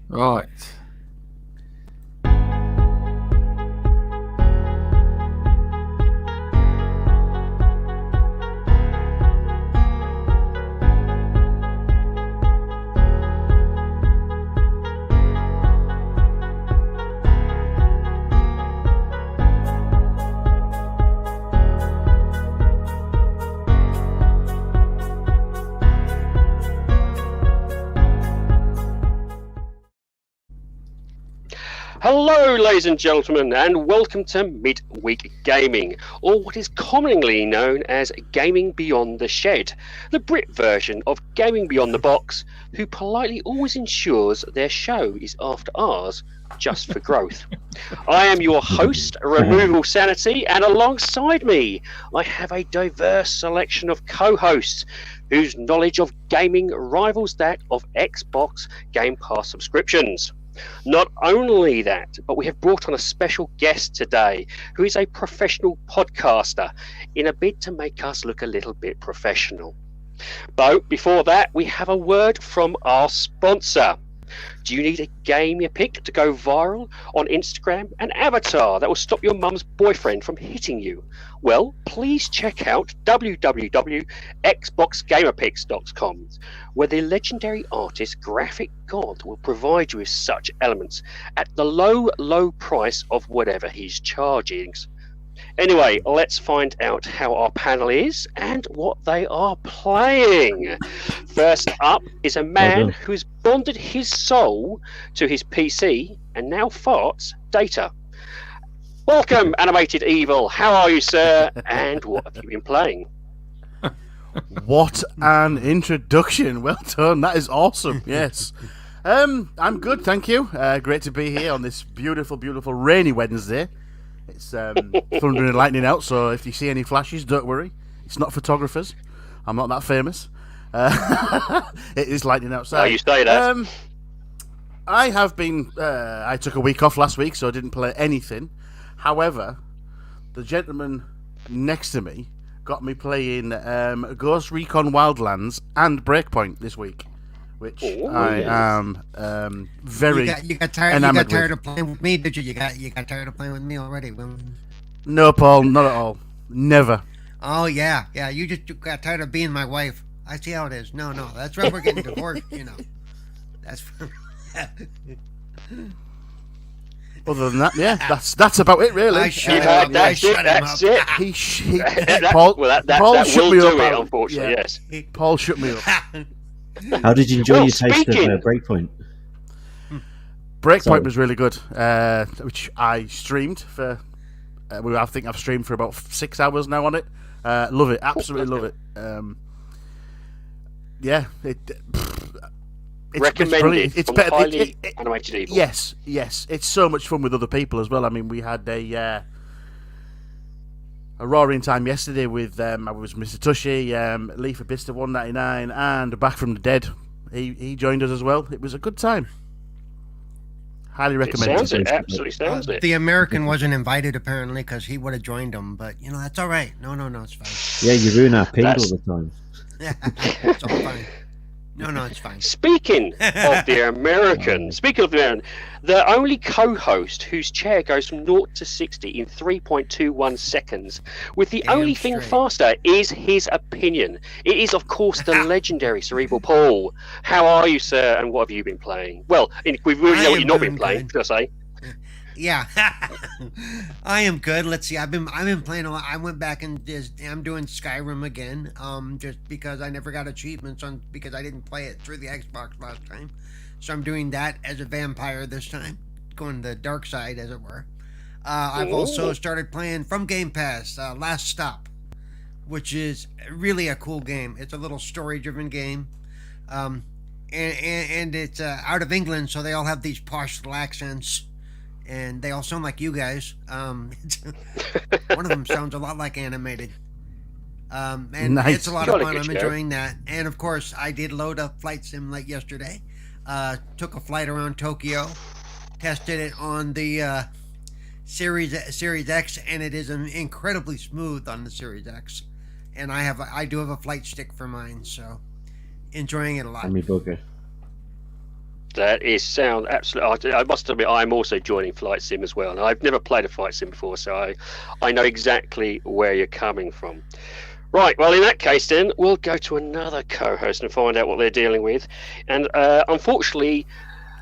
Right. Hello, ladies and gentlemen, and welcome to Midweek Gaming, or what is commonly known as Gaming Beyond the Shed, the Brit version of Gaming Beyond the Box, who politely always ensures their show is after ours, just for growth. I am your host, RemovableSanity, and alongside me, I have a diverse selection of co-hosts whose knowledge of gaming rivals that of Xbox Game Pass subscriptions. Not only that, but we have brought on a special guest today who is a professional podcaster in a bid to make us look a little bit professional. But before that, we have a word from our sponsor. Do you need a game you pick to go viral on Instagram? An avatar that will stop your mum's boyfriend from hitting you? Well, please check out www.xboxgamerpics.com, where the legendary artist Graphic God will provide you with such elements at the low, low price of whatever he's charging. Anyway, let's find out how our panel is and what they are playing. First up is a man who has bonded his soul to his PC and now farts data. Welcome, Animated Evil. How are you, sir? And what have you been playing? What an introduction. Well done. That is awesome. Yes. I'm good, thank you. Great to be here on this beautiful, beautiful rainy Wednesday. It's thunder and lightning out, so if you see any flashes, don't worry. It's not photographers. I'm not that famous. It is lightning outside. Oh, you say that. I have been... I took a week off last week, so I didn't play anything. However, the gentleman next to me got me playing Ghost Recon Wildlands and Breakpoint this week, which I am very You got tired of playing with me, did you? You got tired of playing with me already? No, Paul, not at all. Never. Oh yeah. You got tired of being my wife. I see how it is. No, that's right. We're getting divorced. That's. Other than that, yeah, that's about it, really. That's it. Paul that shut will me do up. it, unfortunately, Yeah. yes. Paul shut me up. How did you enjoy Well, your taste speaking- of Breakpoint? Breakpoint was really good, which I streamed for. I think I've streamed for about 6 hours now on it. Love it, absolutely love it. It's Recommended brilliant. It's from better. highly Animated Evil. Yes, it's so much fun with other people as well. I mean, we had a roaring time yesterday with I was Mr. Tushy, Lee for Bista 199, and Back from the Dead. He joined us as well. It was a good time. Highly recommend Sounds it. Absolutely sounds it. The American wasn't invited apparently because he would have joined them, but that's all right. No, it's fine. Yeah, you ruin our ping all the time. It's all fine. No, it's fine. Speaking of the American, the only co-host whose chair goes from 0 to 60 in 3.21 seconds, with the Damn only thing straight. faster is his opinion. It is, of course, the legendary Cerebral Paul. How are you, sir, and what have you been playing? Well, we really know what you've not been playing, should I say? Yeah, I am good. Let's see. I've been playing a lot. I went back and I'm doing Skyrim again. Just because I never got achievements because I didn't play it through the Xbox last time, so I'm doing that as a vampire this time, going the dark side, as it were. I've also started playing from Game Pass, Last Stop, which is really a cool game. It's a little story-driven game. And it's out of England, so they all have these posh little accents. And they all sound like you guys. One of them sounds a lot like animated. And Nice. it's a lot of fun. I'm enjoying that. And of course, I did load up Flight Sim like yesterday. Took a flight around Tokyo. Tested it on the Series X, and it is incredibly smooth on the Series X. And I do have a flight stick for mine, so enjoying it a lot. Bugger. That is sound absolutely. I must admit, I'm also joining Flight Sim as well, and I've never played a Flight Sim before, so I know exactly where you're coming from. Right, well, in that case, then we'll go to another co-host and find out what they're dealing with. And unfortunately,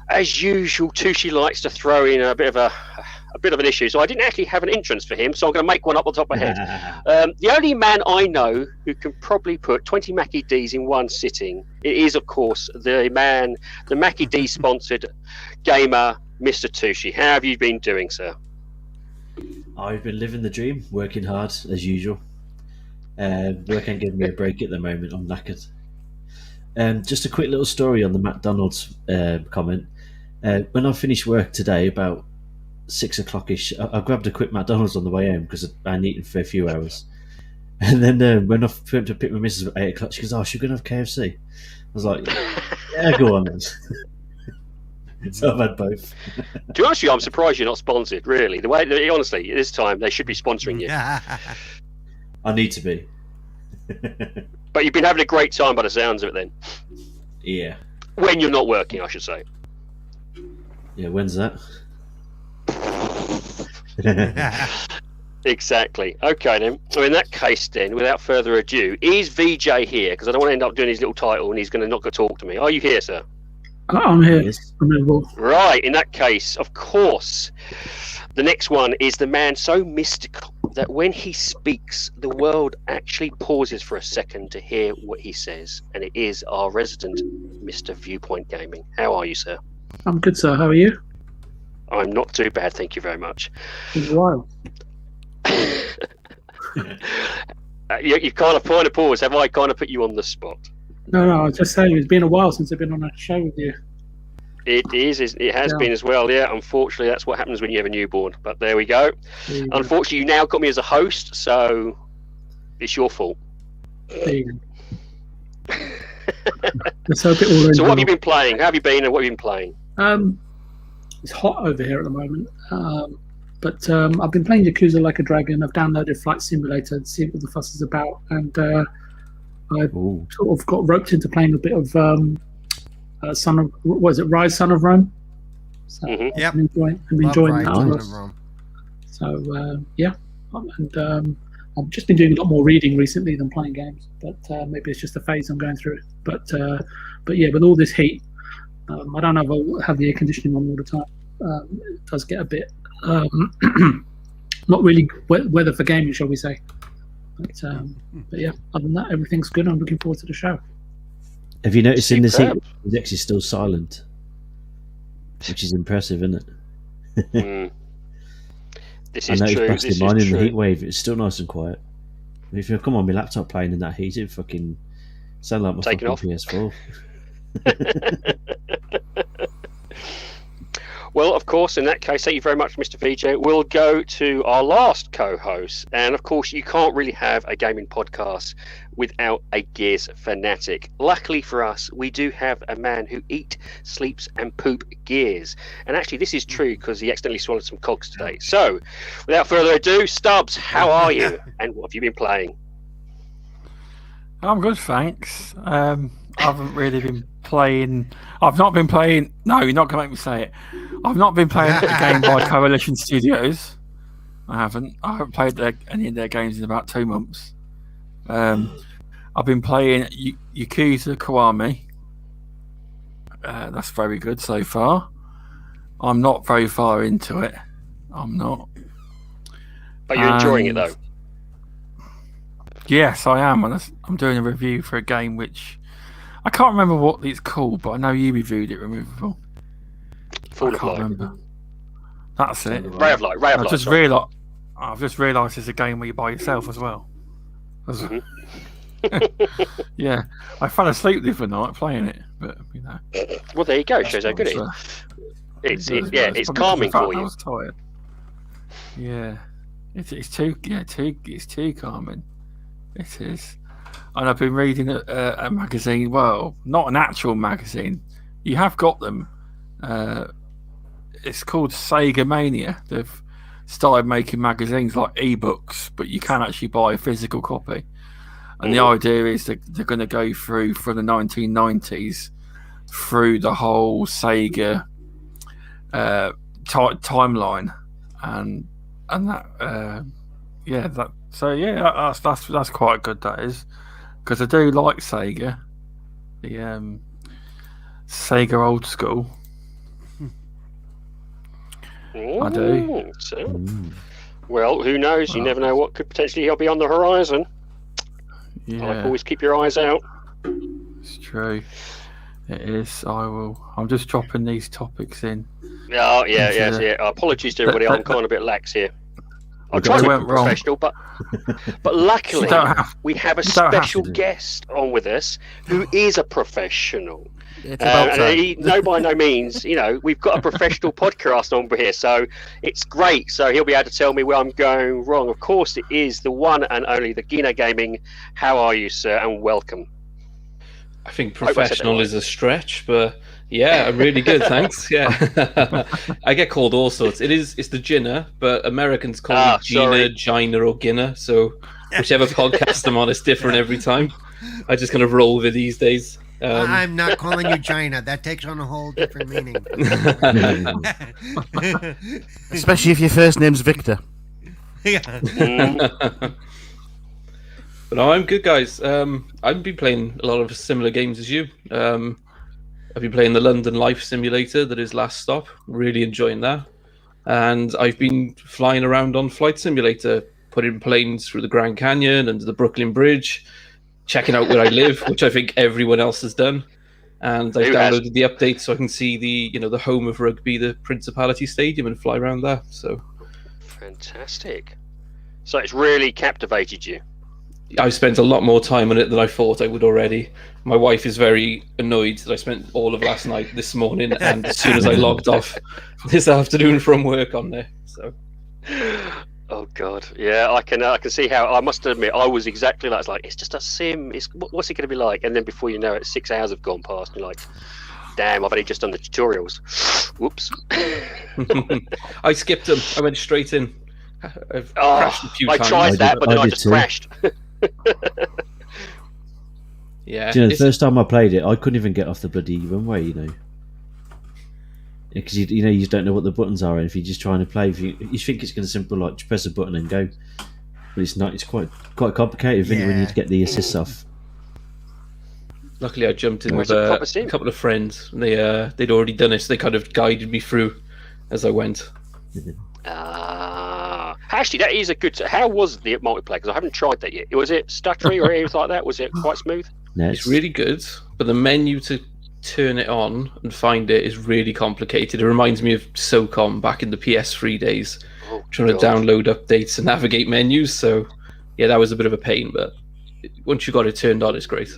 as usual, Tushi likes to throw in a bit of an issue, so I didn't actually have an entrance for him, so I'm going to make one up on top of my head. The only man I know who can probably put 20 Mackie D's in one sitting, it is, of course, the Mackie D sponsored gamer, Mr. Tushi. How have you been doing, sir? I've been living the dream, working hard as usual. Work ain't giving me a break at the moment. I'm knackered. Just a quick little story on the McDonald's comment. When I finished work today, about 6 o'clock-ish, I grabbed a quick McDonald's on the way home because I'd eaten for a few hours. And then when I went to pick my missus at 8 o'clock, she goes, "Oh, she's going to have KFC." I was like, "Yeah, go on then." So I've had both. To be honest with you, I'm surprised you're not sponsored, really. The way, honestly, at this time, they should be sponsoring you. I need to be. But you've been having a great time by the sounds of it then. Yeah. When you're not working, I should say. Yeah, when's that? Exactly. Okay then. So in that case then, without further ado, is VJ here? Because I don't want to end up doing his little title and he's going to not go talk to me. Are you here, sir? I'm here. Yes. Right. In that case, of course, the next one is the man so mystical that when he speaks, the world actually pauses for a second to hear what he says. And it is our resident Mr. Viewpoint Gaming. How are you, sir? I'm good, sir. How are you? I'm not too bad, thank you very much. It's a while. You've kind of point a pause. Have I kind of put you on the spot? No, I was just saying it's been a while since I've been on a show with you. It has been as well, yeah. Unfortunately, that's what happens when you have a newborn. But there we go. Unfortunately, you now got me as a host, so it's your fault. There you go. Let's hope it all ends So what have you well. been playing? How have you been and what have you been playing? It's hot over here at the moment, but I've been playing Yakuza Like a Dragon. I've downloaded Flight Simulator to see what the fuss is about, and I sort of got roped into playing a bit of Rise Son of Rome. So Yep. I'm enjoying that. Right. So yeah, and I've just been doing a lot more reading recently than playing games, but maybe it's just a phase I'm going through. But yeah, with all this heat, I don't have the air conditioning on all the time. It does get a bit not really weather for gaming, shall we say? But yeah, other than that, everything's good. I'm looking forward to the show. Have you noticed in this heat, Superb. it's actually still silent, which is impressive, isn't it? This I is noticed true. back This in mine is in the true. heat wave, it's still nice and quiet. If you come on my laptop playing in that heat, it fucking sound like my Taking fucking PS4. Well, of course, in that case, thank you very much, Mr. VJ. We'll go to our last co-host. And, of course, you can't really have a gaming podcast without a Gears fanatic. Luckily for us, we do have a man who eats, sleeps, and poop Gears. And actually, this is true because he accidentally swallowed some cogs today. So, without further ado, Stubbs, how are you? And what have you been playing? I'm good, thanks. I haven't really been playing. I've not been playing. No, you're not going to make me say it. I've not been playing a game by Coalition Studios. I haven't played any of their games in about 2 months. I've been playing Yakuza Kiwami. That's very good so far. I'm not very far into it. I'm not. Are you enjoying it, though? Yes, I am. And I'm doing a review for a game which I can't remember what it's called, but I know you reviewed it, Removable. Full I of can't light. remember. That's it. Ray of light. I've just realised it's a game where you're by yourself as well. Yeah, I fell asleep the other night playing it, but you know. Well, there you go. Shows how good it is. It's calming for I you. was tired. Yeah, it's too calming. It is. And I've been reading a magazine. Well, not an actual magazine. You have got them. It's called Sega Mania. They've started making magazines like ebooks, but you can actually buy a physical copy. And the idea is that they're going to go through from the 1990s through the whole Sega timeline, and that that's quite good. That is, because I do like Sega, the Sega old school. I do. So, well, who knows? You never know what could potentially be on the horizon. Yeah, Like, always keep your eyes out. it's true. It is. I'm just dropping these topics in. Oh, yeah. Apologies to everybody. I'm kind of a bit lax here. I tried to be professional, but luckily we have a special guest on with us who is a professional. By no means, we've got a professional podcast on here, so it's great. So he'll be able to tell me where I'm going wrong. Of course, it is the one and only the Ginna Gaming. How are you, sir? And welcome. I think professional is a stretch, but yeah, I'm really good, thanks. Yeah, I get called all sorts. It's the Ginna, but Americans call me Ginna, or Ginna. So whichever podcast I'm on, it's different every time. I just kind of roll with it these days. I'm not calling you Ginna. That takes on a whole different meaning. Especially if your first name's Victor. Yeah. But no, I'm good, guys. I've been playing a lot of similar games as you. I've been playing the London Life Simulator that is Last Stop. Really enjoying that. And I've been flying around on Flight Simulator, putting planes through the Grand Canyon and the Brooklyn Bridge, checking out where I live, which I think everyone else has done. And I've downloaded the update so I can see the home of rugby, the Principality Stadium, and fly around there. So fantastic. So it's really captivated you. I've spent a lot more time on it than I thought I would already. My wife is very annoyed that I spent all of last night, this morning, and as soon as I logged off this afternoon from work on there. So. Oh God, yeah, I can see how. I must admit, I was exactly like, it's just a sim. What's it going to be like? And then before you know it, 6 hours have gone past, and you're like, damn, I've only just done the tutorials. Whoops. I skipped them. I went straight in. I've crashed a few times. I tried that, but then I just crashed. Yeah. The first time I played it, I couldn't even get off the bloody runway, because you just don't know what the buttons are, and if you're just trying to play, you think it's going to simple like just press a button and go, but it's not. It's quite complicated when you get the assists off. Luckily, I jumped in with a couple of friends. And they'd already done it, so they kind of guided me through as I went. Actually, that is a good. How was the multiplayer? Because I haven't tried that yet. Was it stuttery or anything like that? Was it quite smooth? No, it's really good, but the menu to turn it on and find it is really complicated. It reminds me of SOCOM back in the PS3 days, trying to download updates and navigate menus. So, yeah, that was a bit of a pain, but once you got it turned on, it's great.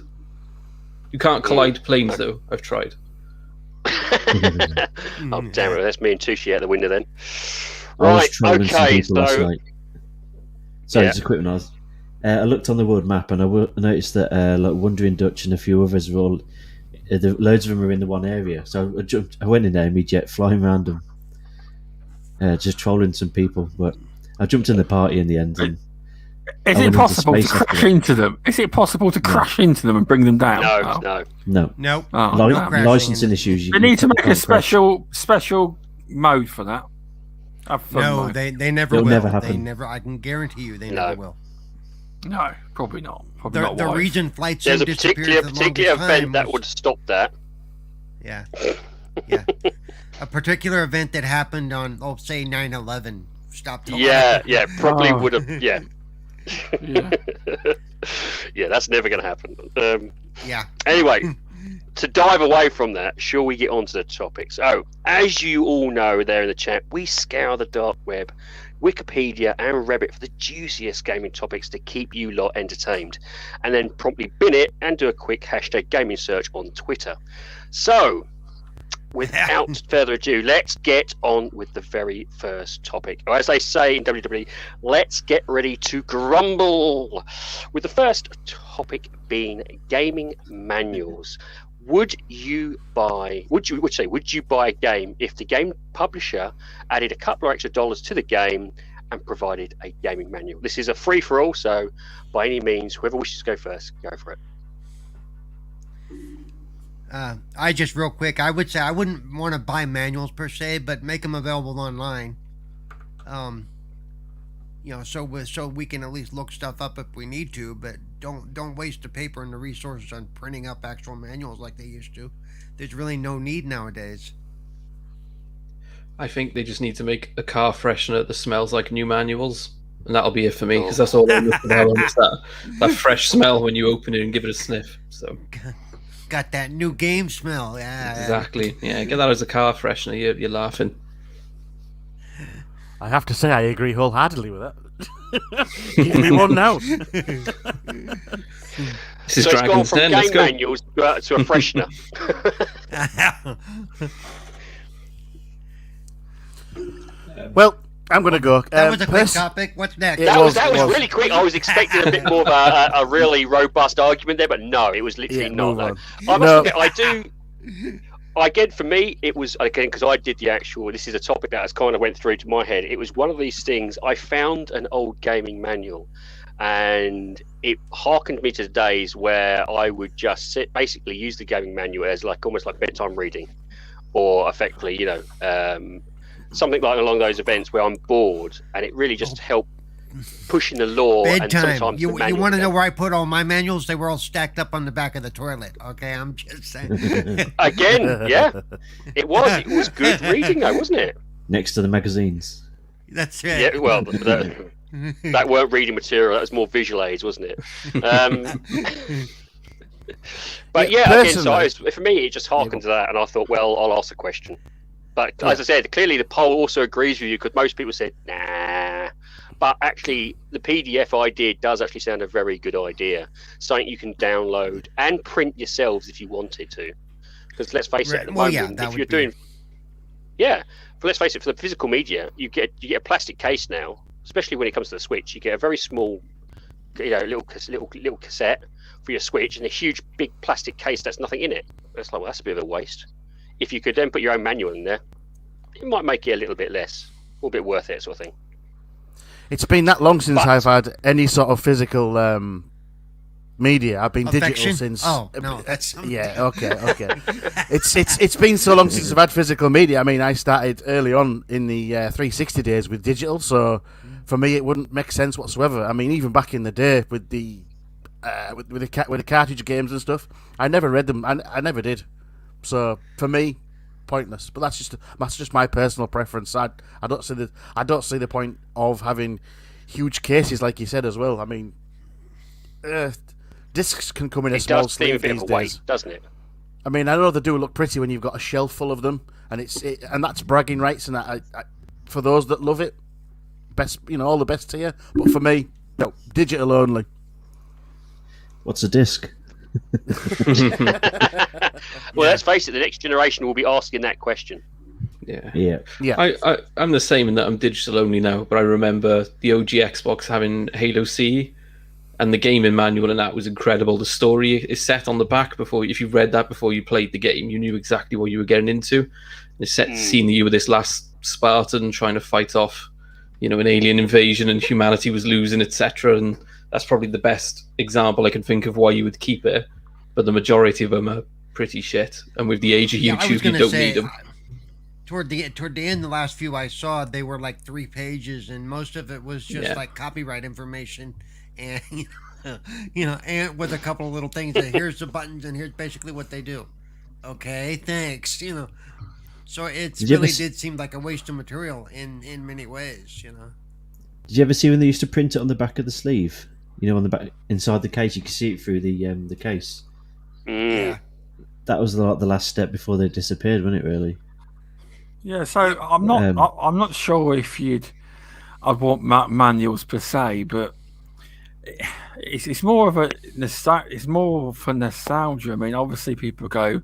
You can't collide planes, though. I've tried. Oh, damn it. That's me and Tushy out the window then. Right, okay, so... Sorry, just a quick one. I looked on the world map and I noticed that like Wandering Dutch and a few others were all... loads of them are in the one area. So I went in there immediately, flying around them, just trolling some people. But I jumped in the party in the end. And is it possible to crash into them? Is it possible to crash into them and bring them down? No. Licensing issues. They need to make a special mode for that. No, they never will. Never happen. They never. I can guarantee you, they never will. No, probably not. The reason Flight Sim There's a particular event that would stop that. Yeah. A particular event that happened on, say, 9/11 stopped. Yeah, probably would have. Yeah. Yeah, that's never going to happen. Anyway, to dive away from that, shall we get on to the topics? Oh, as you all know there in the chat, we scour the dark web, Wikipedia and Reddit for the juiciest gaming topics to keep you lot entertained, and then promptly bin it and do a quick hashtag gaming search on Twitter. So, without further ado, let's get on with the very first topic. Or as they say in WWE, let's get ready to grumble. With the first topic being gaming manuals. Would you buy a game if the game publisher added a couple of extra dollars to the game and provided a gaming manual? This is a free for all, so by any means, whoever wishes to go first, go for it. I just real quick, I would say I wouldn't want to buy manuals per se, but make them available online. So we can at least look stuff up if we need to, but don't waste the paper and the resources on printing up actual manuals like they used to. There's really no need nowadays. I think they just need to make a car freshener that smells like new manuals, and that'll be it for me, because that's all I'm looking at. Is that fresh smell when you open it and give it a sniff. So got that new game smell. Yeah, exactly. Yeah, get that as a car freshener. You're laughing. I have to say, I agree wholeheartedly with that. Give me one now. So it's gone from game manuals to a freshener. Well, I'm going to go. That was a quick topic. What's next? That was really quick. I was expecting a bit more of a really robust argument there, but no, it was literally not. No. I must admit, I do. Again, for me, it was, again, because I did the actual, this is a topic that has kind of went through to my head. It was one of these things, I found an old gaming manual, and it harkened me to the days where I would just basically use the gaming manual as almost like bedtime reading, or effectively, something like along those events where I'm bored, and it really just helped pushing the law. Bedtime. And sometimes you want to know where I put all my manuals? They were all stacked up on the back of the toilet. Okay, I'm just saying. Again, yeah, it was good reading though, wasn't it? Next to the magazines. That's right. Yeah, well, that weren't reading material. That was more visual aids, wasn't it? But yeah, again, so for me, it just harkened to that, and I thought, well, I'll ask a question. But as I said, clearly the poll also agrees with you, because most people said, nah. But actually, the PDF I did does actually sound a very good idea. Something you can download and print yourselves if you wanted to. Because let's face it, at the moment, if you're doing... Yeah, but let's face it, for the physical media, you get a plastic case now, especially when it comes to the Switch. You get a very small, little cassette for your Switch, and a huge, big plastic case that's nothing in it. It's like, well, that's a bit of a waste. If you could then put your own manual in there, it might make it a little bit less, or a bit worth it, sort of thing. It's been that long since I've had any sort of physical media. I've been digital since. Oh no, that's okay. It's been so long since I've had physical media. I mean, I started early on in the 360 days with digital, so for me it wouldn't make sense whatsoever. I mean, even back in the day with the cartridge games and stuff, I never read them. I never did. So for me, pointless. But that's just my personal preference. I don't see the point of having huge cases like you said as well. I mean, discs can come in a small sleeve these days, weight, doesn't it? I mean, I know they do look pretty when you've got a shelf full of them, and and that's bragging rights. And I for those that love it, best, all the best to you. But for me, no, digital only. What's a disc? Well, let's face it, the next generation will be asking that question. Yeah. I'm the same in that I'm digital only now, but I remember the OG Xbox having Halo CE, and the gaming manual and that was incredible. The story is set on the back if you read that before you played the game, you knew exactly what you were getting into. It's set the scene that you were this last Spartan trying to fight off, an alien invasion, and humanity was losing, etc. And that's probably the best example I can think of why you would keep it. But the majority of them are pretty shit. And with the age of YouTube, you don't need them. Toward the end, the last few I saw, they were like 3 pages, and most of it was just like copyright information, and and with a couple of little things. That here's the buttons, and here's basically what they do. Okay, thanks. So it really did seem like a waste of material in many ways. Did you ever see when they used to print it on the back of the sleeve? On the back inside the case, you can see it through the case. Yeah, that was the last step before they disappeared, wasn't it? Really. Yeah. So I'm not sure if I'd want manuals per se, but it's more of it's more for nostalgia. I mean, obviously people go,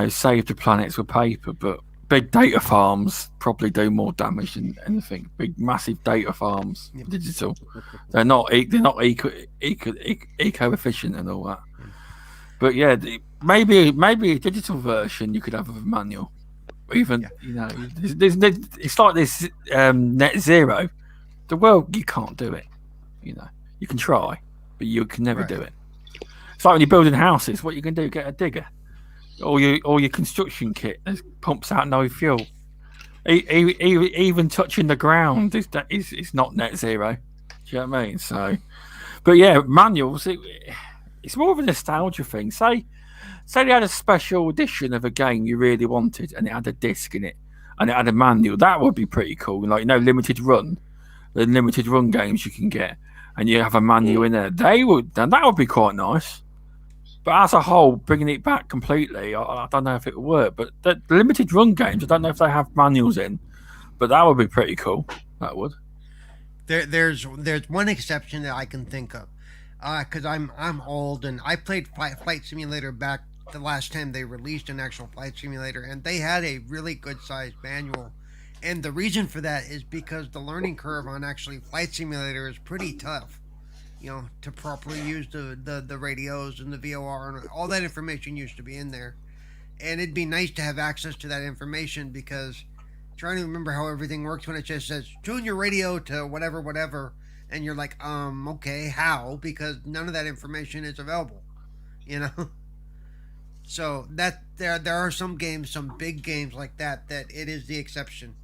save the planets with paper, but big data farms probably do more damage than anything. Big, massive data farms, digital. They're not eco efficient and all that. But yeah, maybe a digital version you could have of a manual. Even it's like this net zero. The world, you can't do it. You can try, but you can never do it. It's like when you're building houses. What you can do? Get a digger. all your construction kit pumps out no fuel. Even touching the ground is not net zero. Do you know what I mean? So, but yeah, manuals. It's more of a nostalgia thing. Say they had a special edition of a game you really wanted, and it had a disc in it, and it had a manual. That would be pretty cool. Like limited run, the limited run games you can get, and you have a manual in there. That would be quite nice. But as a whole, bringing it back completely, I don't know if it would work. But the limited run games, I don't know if they have manuals in, but that would be pretty cool. That would. There's one exception that I can think of, because I'm old and I played Flight Simulator back the last time they released an actual Flight Simulator, and they had a really good sized manual, and the reason for that is because the learning curve on actually Flight Simulator is pretty tough. You know, to properly use the radios and the VOR and all that information used to be in there. And it'd be nice to have access to that information, because trying to remember how everything works when it just says tune your radio to whatever, and you're like, okay, how? Because none of that information is available, you know? So that there are some games, some big games like that it is the exception,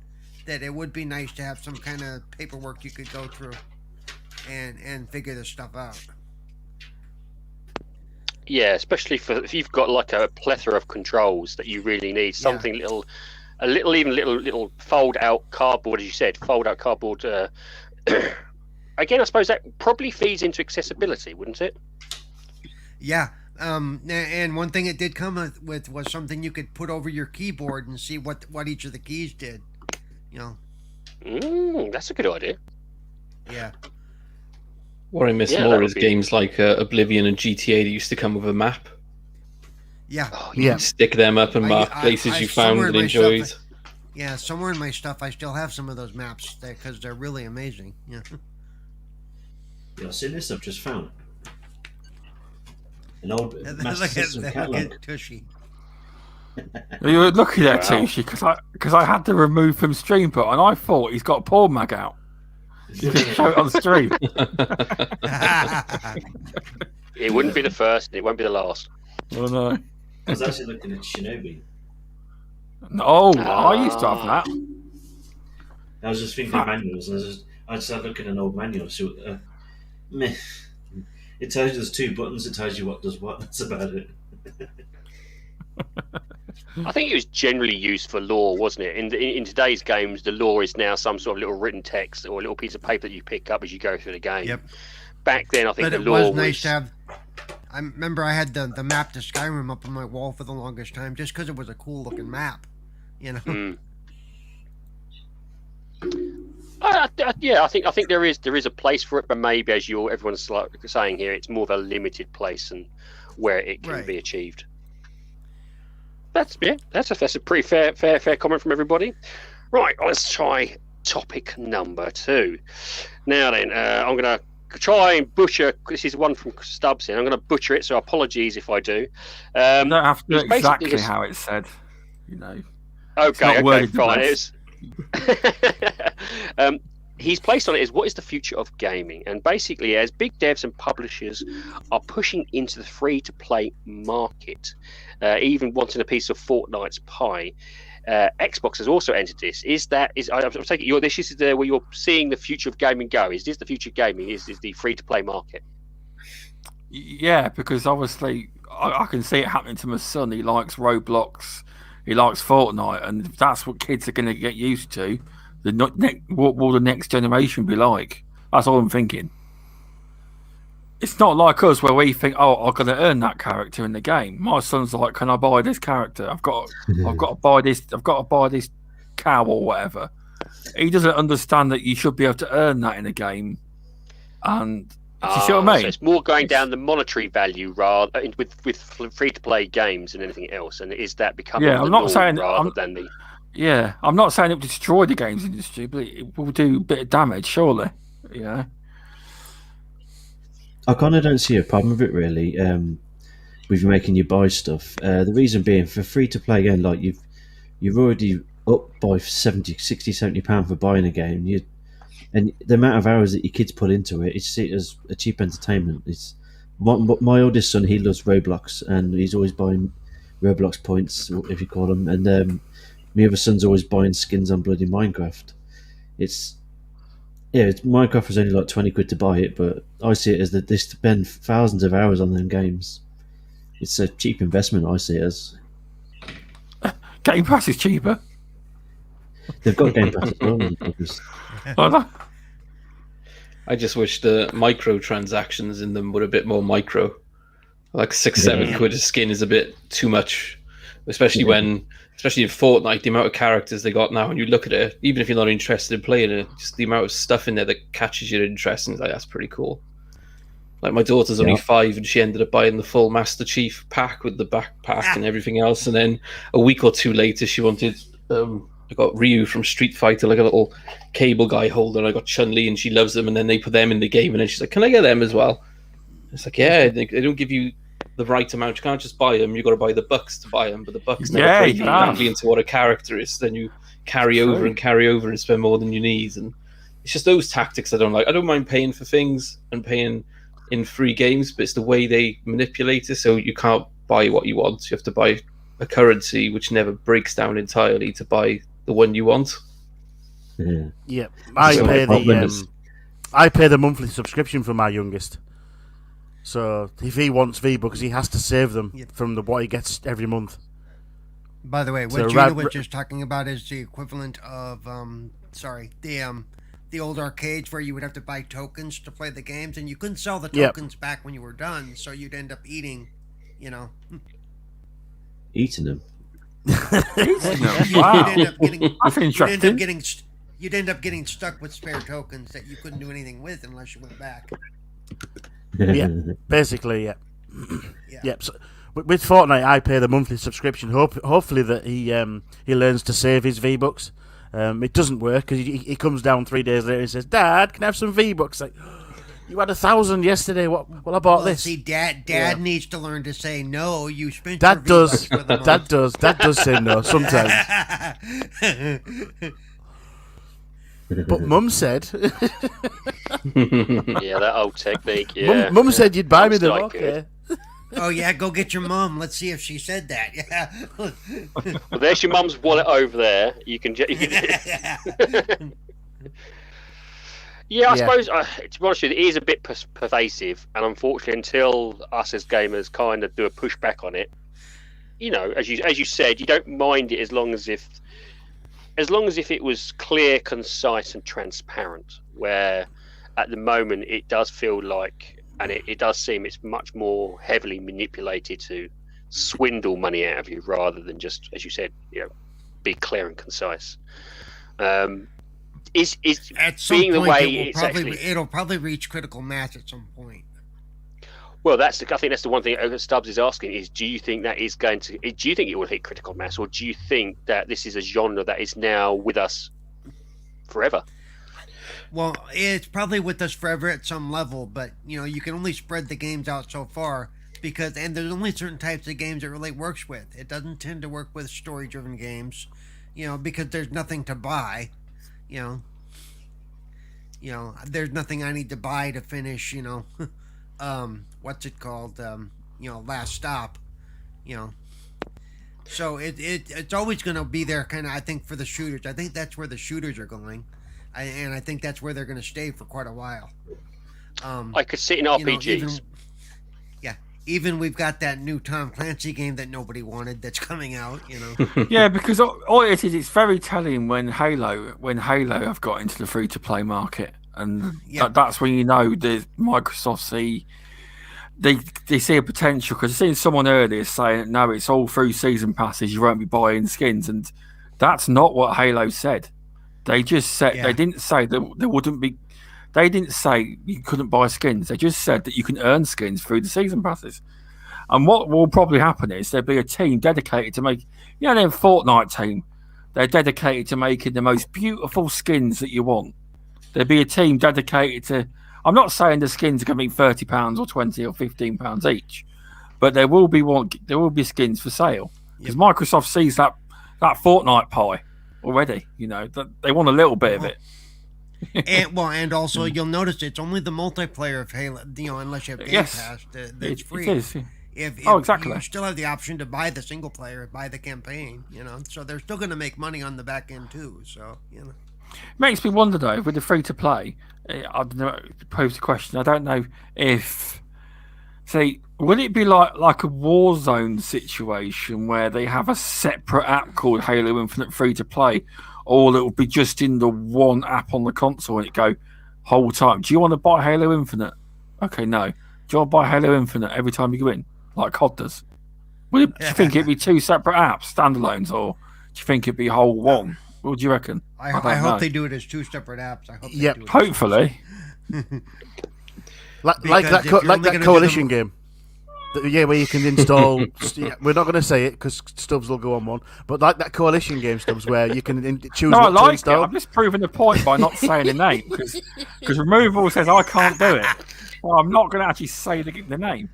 that it would be nice to have some kind of paperwork you could go through and figure this stuff out. Yeah, especially if you've got like a plethora of controls that you really need something little fold out cardboard, as you said, again, I suppose that probably feeds into accessibility, wouldn't it? Yeah. And one thing it did come with was something you could put over your keyboard and see what each of the keys did. You know. That's a good idea. Yeah. What I miss more is games like Oblivion and GTA that used to come with a map. Yeah. You stick them up and mark places you found and enjoyed. Yeah, somewhere in my stuff I still have some of those maps because they're really amazing. Yeah. Yeah, see this I've just found. An old Master Look System catalog. Tushy. You were looking at Tushy because I had to remove from stream put, and I thought he's got a porn mag out. You can show it on stream. It wouldn't be the first, and it won't be the last. Oh no! I was actually looking at Shinobi. No, I used to have that. I was just thinking manuals, and I started looking at an old manual. So, it tells you there's two buttons. It tells you what does what. That's about it. I think it was generally used for lore, wasn't it? In today's games, the lore is now some sort of little written text or a little piece of paper that you pick up as you go through the game. Yep. Back then, I think But the it lore was nice to have. I remember I had the map to Skyrim up on my wall for the longest time, just because it was a cool looking map. You know. Yeah, I think there is a place for it, but maybe as everyone's saying here, it's more of a limited place and where it can be achieved. That's a pretty fair comment from everybody. Right, let's try topic number 2. Now then, I'm going to try and butcher. This is one from Stubbs here. I'm going to butcher it, so apologies if I do. You don't have to know exactly how it's said. You know. Okay, fine. He's placed on it is what is the future of gaming, and basically as big devs and publishers are pushing into the free-to-play market, even wanting a piece of Fortnite's pie, Xbox has also entered this. I'm taking this is where you're seeing the future of gaming go. Is this the future of gaming? Is the free-to-play market? Yeah, because obviously I can see it happening to my son. He likes Roblox, he likes Fortnite, and if that's what kids are going to get used to, what will the next generation be like? That's all I'm thinking. It's not like us where we think, oh, I'm going to earn that character in the game. My son's like, can I buy this character? I've got to buy this cow or whatever. He doesn't understand that you should be able to earn that in a game. And you see what I mean? So it's more going down the monetary value rather with free-to-play games and anything else. And is that becoming the norm rather than the... Yeah, I'm not saying it will destroy the games industry, but it will do a bit of damage, surely. Yeah. I kind of don't see a problem with it, really, with making you buy stuff. The reason being, for free-to-play game, like you've already up by 60, 70 pounds for buying a game, and the amount of hours that your kids put into it, it's it as a cheap entertainment. It's my oldest son, he loves Roblox, and he's always buying Roblox points, if you call them. And my other son's always buying skins on bloody Minecraft. Minecraft was only like 20 quid to buy it, but I see it as that they spend thousands of hours on them games. It's a cheap investment, I see it as. Game Pass is cheaper. They've got Game Pass as well. I just wish the microtransactions in them were a bit more micro. Like 6-7 quid a skin is a bit too much, especially in Fortnite, the amount of characters they got now, and you look at it, even if you're not interested in playing it, just the amount of stuff in there that catches your interest, and like, that's pretty cool. Like my daughter's only 5, and she ended up buying the full Master Chief pack with the backpack and everything else, and then a week or two later she wanted I got Ryu from Street Fighter, like a little cable guy holder. I got Chun-Li, and she loves them, and then they put them in the game, and then she's like, can I get them as well? It's like, yeah, they don't give you the right amount. You can't just buy them. You got to buy the bucks to buy them, but the bucks never play directly into what a character is. Then you carry over and spend more than you need, and it's just those tactics I don't like. I don't mind paying for things and paying in free games, but it's the way they manipulate it. So you can't buy what you want. You have to buy a currency which never breaks down entirely to buy the one you want. Yeah, I pay the monthly subscription for my youngest. So if he wants V-Bucks, he has to save them from what he gets every month. By the way, what Ginna was just talking about is the equivalent of the old arcades where you would have to buy tokens to play the games, and you couldn't sell the tokens back when you were done, so you'd end up eating, Eating them. Wow. That's interesting. You'd end up getting stuck with spare tokens that you couldn't do anything with unless you went back. Yeah, basically, yeah. Yep. So, with Fortnite, I pay the monthly subscription. Hopefully that he learns to save his V-Bucks. It doesn't work because he comes down 3 days later and says, "Dad, can I have some V-Bucks?" Like, you had 1,000 yesterday. Well, I bought this. See, Dad needs to learn to say no. You spent Dad your does. V-Bucks for the month. Dad does say no sometimes. But Mum said, Yeah, that old technique. Yeah, Mum said you'd buy me Mum's them. like Okay. Oh yeah, go get your mum. Let's see if she said that. Yeah. Well, there's your mum's wallet over there. You can. Yeah, I suppose, to be honest with you, it is a bit pervasive, and unfortunately, until us as gamers kind of do a pushback on it, as you said, you don't mind it as long as if it was clear, concise, and transparent. Where at the moment it does feel like, and it does seem it's much more heavily manipulated to swindle money out of you rather than just, as you said, be clear and concise. Is at some being point, the way it'll probably reach critical mass at some point. Well, I think that's the one thing Stubbs is asking is, do you think that is going to? Do you think it will hit critical mass, or do you think that this is a genre that is now with us forever? Well, it's probably with us forever at some level, but you can only spread the games out so far and there's only certain types of games it really works with. It doesn't tend to work with story-driven games, because there's nothing to buy. There's nothing I need to buy to finish, what's it called? Last Stop, So it's always going to be there, kind of, I think, for the shooters. I think that's where the shooters are going. And I think that's where they're going to stay for quite a while. I could sit in RPGs. Even we've got that new Tom Clancy game that nobody wanted that's coming out. Yeah, because all it is, it's very telling when Halo have got into the free-to-play market, and that's when the Microsoft see they see a potential, because I've seen someone earlier saying, no, it's all through season passes, you won't be buying skins, and that's not what Halo said. They just said they didn't say that there wouldn't be. They didn't say you couldn't buy skins. They just said that you can earn skins through the season passes. And what will probably happen is there'll be a team dedicated to make, their Fortnite team. They're dedicated to making the most beautiful skins that you want. There'll be a team dedicated to. I'm not saying the skins are going to be £30 or £20 or £15 each, but there will be skins for sale, because Microsoft sees that Fortnite pie already. They want a little bit of it. and also you'll notice it's only the multiplayer of Halo, unless you have Game Pass, that's free. It is. If exactly. you still have the option to buy the single player, buy the campaign, so they're still going to make money on the back end too. So Makes me wonder though, with the free to play, I've never posed the question. I don't know if, say, would it be like a Warzone situation where they have a separate app called Halo Infinite free to play, or it will be just in the one app on the console and it go whole time? Do you want to buy Halo Infinite? Okay, no. Do you want to buy Halo Infinite every time you go in, like COD does? Do you think it'd be two separate apps, standalones, or do you think it'd be whole one? What do you reckon? I hope they do it as two separate apps. I hope. Yep. They do it Hopefully. like that coalition game. Yeah, where you can install. We're not going to say it because Stubbs will go on one. But like that coalition game, Stubbs, where you can choose what to install. I'm just proving the point by not saying the name because Removable says I can't do it. Well, I'm not going to actually say the name.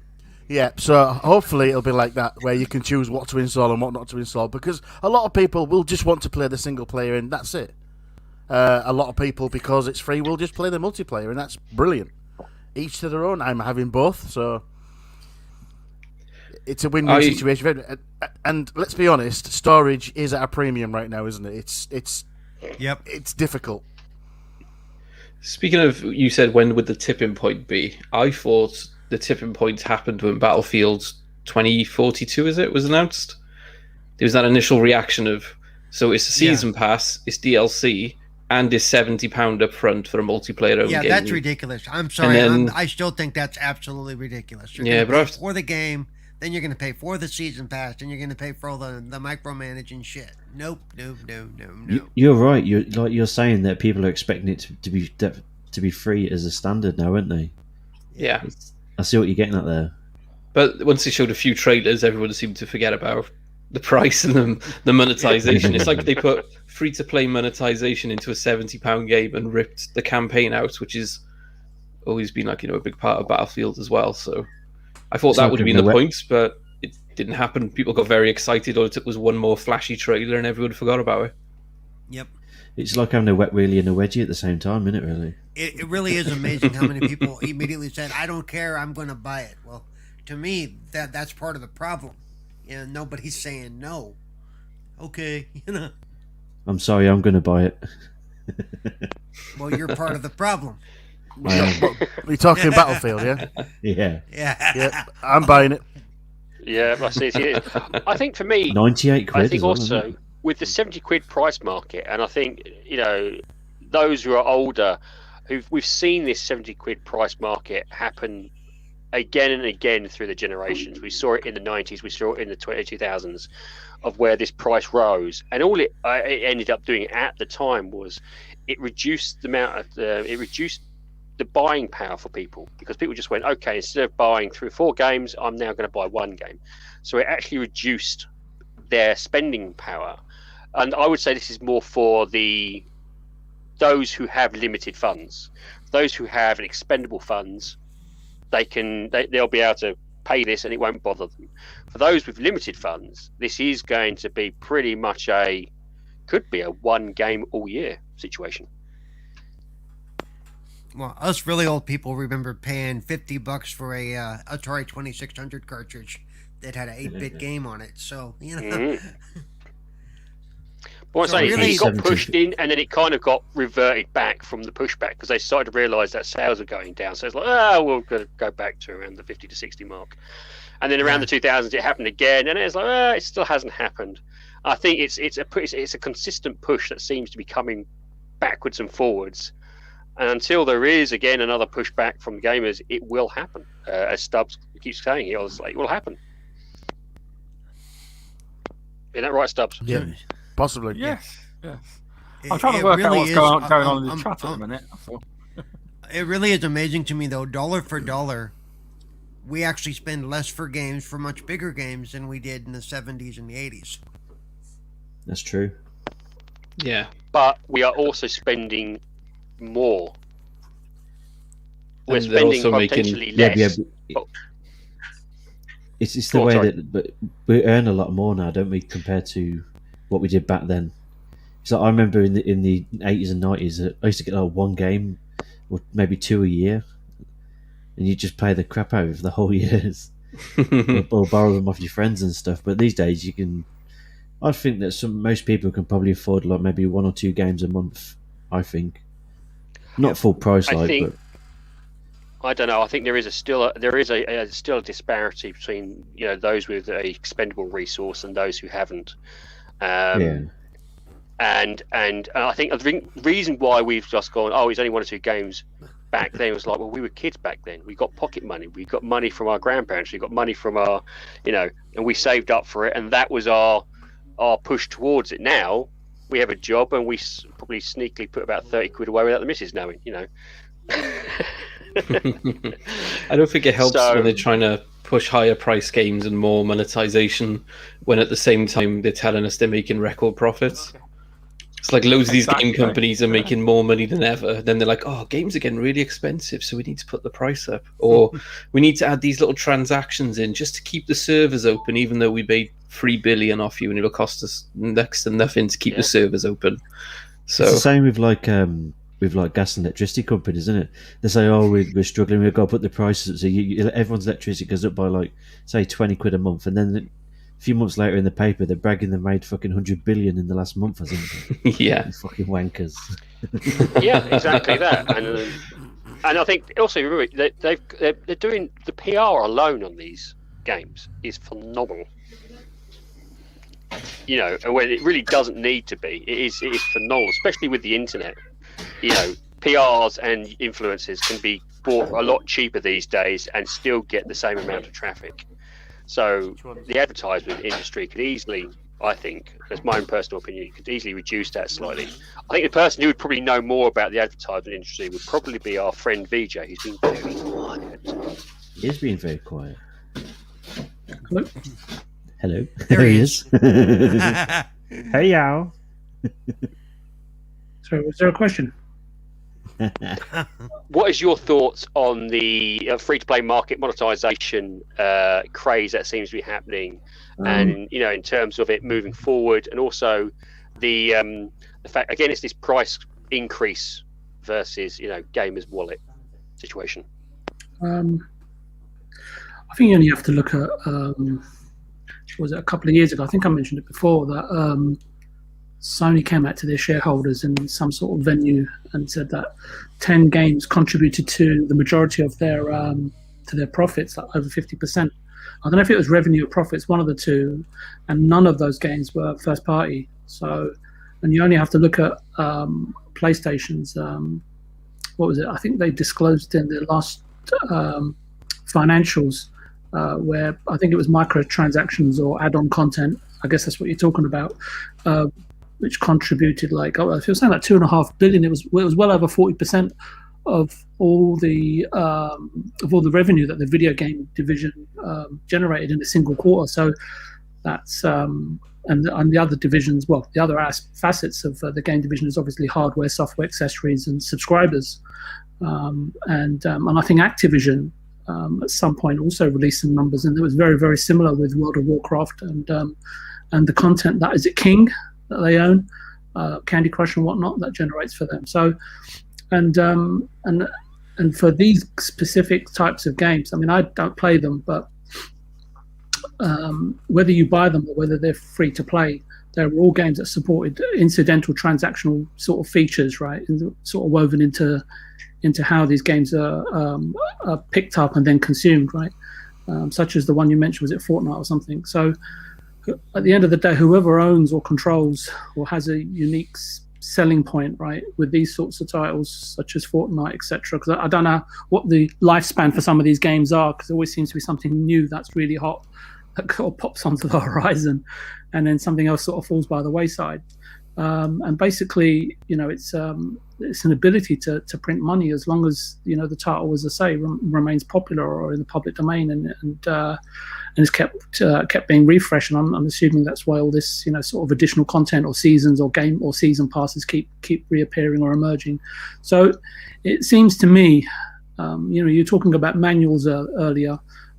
Yeah, so hopefully it'll be like that, where you can choose what to install and what not to install, because a lot of people will just want to play the single player and that's it. A lot of people, because it's free, will just play the multiplayer, and that's brilliant. Each to their own. I'm having both, so it's a win-win situation. And let's be honest, storage is at a premium right now, isn't it? It's difficult. Speaking of, you said when would the tipping point be? I thought the tipping point happened when Battlefield 2042, was announced. There was that initial reaction of, so it's a season pass, it's DLC, and it's £70 up front for a multiplayer only game. Yeah, that's ridiculous. I'm sorry, I still think that's absolutely ridiculous. You're going to pay for the game, then you're going to pay for the season pass, and you're going to pay for all the micromanaging shit. Nope. You're right. You're saying that people are expecting it to be free as a standard now, aren't they? Yeah. I see what you're getting at there. But once they showed a few trailers, everyone seemed to forget about the price and the monetization. It's like they put free-to-play monetization into a £70 game and ripped the campaign out, which has always been a big part of Battlefield as well. So I thought that would have been the point, but it didn't happen. People got very excited. All it took was one more flashy trailer and everyone forgot about it. Yep. It's like having a wet wheelie and a wedgie at the same time, isn't it, really? It really is amazing how many people immediately said, I don't care, I'm going to buy it. Well, to me, that's part of the problem. Nobody's saying no. Okay, I'm sorry, I'm going to buy it. Well, you're part of the problem. We're talking Battlefield, yeah? Yeah. Yeah. I'm buying it. Yeah, I see. I think for me, 98 quid. I think also with the 70 quid price market, and I think those who are older, we've seen this 70 quid price market happen again and again through the generations. We saw it in the 90s, we saw it in the 2000s, of where this price rose, and all it ended up doing at the time was it reduced the amount of the buying power for people, because people just went, okay, instead of buying 3 or 4 games, I'm now going to buy 1 game. So it actually reduced their spending power. And I would say this is more for those who have limited funds. Those who have expendable funds, they'll be able to pay this and it won't bother them. For those with limited funds, this is going to be pretty much could be a 1 game all year situation. Well, us really old people remember paying $50 for a Atari 2600 cartridge that had an 8-bit game on it. So But it got pushed in, and then it kind of got reverted back from the pushback because they started to realise that sales were going down. So it's like, we'll go back to around the 50 to 60 mark. And then around the 2000s, it happened again, and it's like, it still hasn't happened. I think it's a consistent push that seems to be coming backwards and forwards. And until there is again another pushback from gamers, it will happen. As Stubbs keeps saying, it will happen. Isn't that right, Stubbs? Yeah. Possibly. Yes. I'm trying to work out what's going on in the chat at the minute. It really is amazing to me, though, dollar for dollar, we actually spend less for games, for much bigger games, than we did in the 70s and the 80s. That's true. Yeah. But we are also spending more. We're spending potentially less. It's the way that we earn a lot more now, don't we, compared to what we did back then. So I remember in the 80s and 90s, I used to get 1 game or maybe 2 a year, and you just pay the crap out of the whole years. or borrow them off your friends and stuff. But these days, you can. I think that most people can probably afford like maybe 1 or 2 games a month. I think, not full price, but I don't know. I think there is still a disparity between those with a expendable resource and those who haven't. And I think the reason why we've just gone, it's only 1 or 2 games back then, was like, well, we were kids back then. We got pocket money. We got money from our grandparents. We got money from our, and we saved up for it, and that was our push towards it. Now we have a job, and we probably sneakily put about 30 quid away without the missus knowing. I don't think it helps when they're trying to push higher price games and more monetization, when at the same time they're telling us they're making record profits. It's like loads of these game companies are making more money than ever. Then they're like, games are getting really expensive, so we need to put the price up. Or we need to add these little transactions in just to keep the servers open, even though we made 3 billion off you and it'll cost us next to nothing to keep the servers open. So it's the same with gas and electricity companies, isn't it? They say, we're struggling, we've got to put the prices up. So everyone's electricity goes up by say 20 quid a month, and then a few months later in the paper they're bragging they made fucking 100 billion in the last month or something. Yeah. Fucking wankers. Yeah, exactly that. And I think also remember they're doing the PR alone on these games is phenomenal. When it really doesn't need to be. It is phenomenal, especially with the internet. PRs and influencers can be bought a lot cheaper these days and still get the same amount of traffic. So the advertisement industry could easily, I think, that's my own personal opinion, could easily reduce that slightly. I think the person who would probably know more about the advertisement industry would probably be our friend VJ, who's been very quiet. He is being very quiet. Hello. There he is. Hey, y'all. So, was there a question? What is your thoughts on the free-to-play market monetization craze that seems to be happening, and in terms of it moving forward, and also the fact again it's this price increase versus gamers' wallet situation? I think you only have to look at was it a couple of years ago? I think I mentioned it before that Sony came out to their shareholders in some sort of venue and said that 10 games contributed to the majority of their to their profits, like over 50%. I don't know if it was revenue or profits, one of the two, and none of those games were first party. So, and you only have to look at PlayStation's what was it? I think they disclosed in their last financials where I think it was microtransactions or add-on content. I guess that's what you're talking about. Which contributed if you're saying like 2.5 billion, it was well over 40% of all the revenue that the video game division generated in a single quarter. So that's and the other divisions, the other facets of the game division is obviously hardware, software, accessories, and subscribers. And I think Activision at some point also released some numbers, and it was very, very similar with World of Warcraft and the content that is it King that they own, Candy Crush and whatnot that generates for them. So, and for these specific types of games, I mean, I don't play them, but whether you buy them or whether they're free to play, they're all games that supported incidental transactional sort of features, right? And sort of woven into how these games are picked up and then consumed, right? Such as the one you mentioned, was it Fortnite or something? So at the end of the day, whoever owns or controls or has a unique selling point, right, with these sorts of titles such as Fortnite, etc. Because I don't know what the lifespan for some of these games are, because there always seems to be something new that's really hot that sort of pops onto the horizon, and then something else sort of falls by the wayside. And basically, it's an ability to print money as long as the title, as I say, remains popular or in the public domain, and is kept being refreshed. And I'm assuming that's why all this sort of additional content or seasons or game or season passes keep reappearing or emerging. So it seems to me, you're talking about manuals earlier,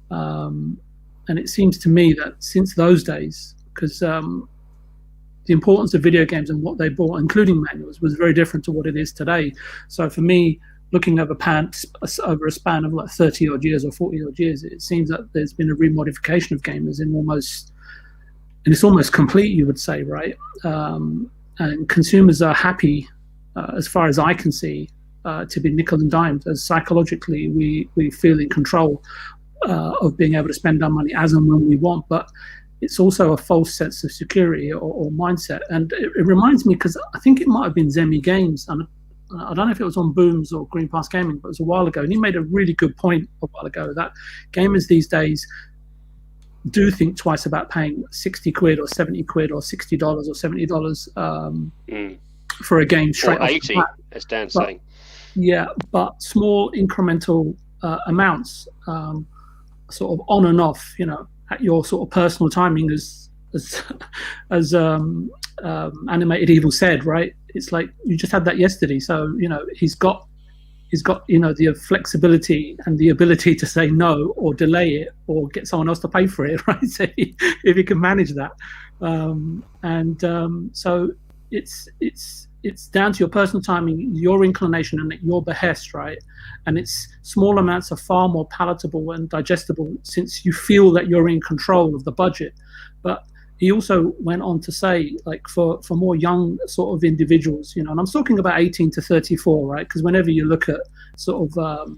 and it seems to me that since those days, because the importance of video games and what they brought, including manuals, was very different to what it is today. So for me, looking over a span of like 30 odd years or 40 odd years, it seems that there's been a remodification of gamers and it's almost complete, you would say, right? And consumers are happy, as far as I can see, to be nickel and dimed, as psychologically we feel in control of being able to spend our money as and when we want. But it's also a false sense of security or mindset. And it reminds me, because I think it might have been Zemi Games, and I don't know if it was on Booms or Green Pass Gaming, but it was a while ago, and he made a really good point a while ago that gamers these days do think twice about paying 60 quid or 70 quid or $60 or $70 for a game straight or off 80, the bat. as Dan's saying. Yeah, but small incremental amounts, sort of on and off, at your sort of personal timing, as Animated Evil said, right? It's like you just had that yesterday, so he's got the flexibility and the ability to say no or delay it or get someone else to pay for it, right? So if he can manage that, so it's down to your personal timing, your inclination, and at your behest, right? And it's small amounts are far more palatable and digestible since you feel that you're in control of the budget. But he also went on to say, like, for more young sort of individuals, and I'm talking about 18 to 34, right? Because whenever you look at sort of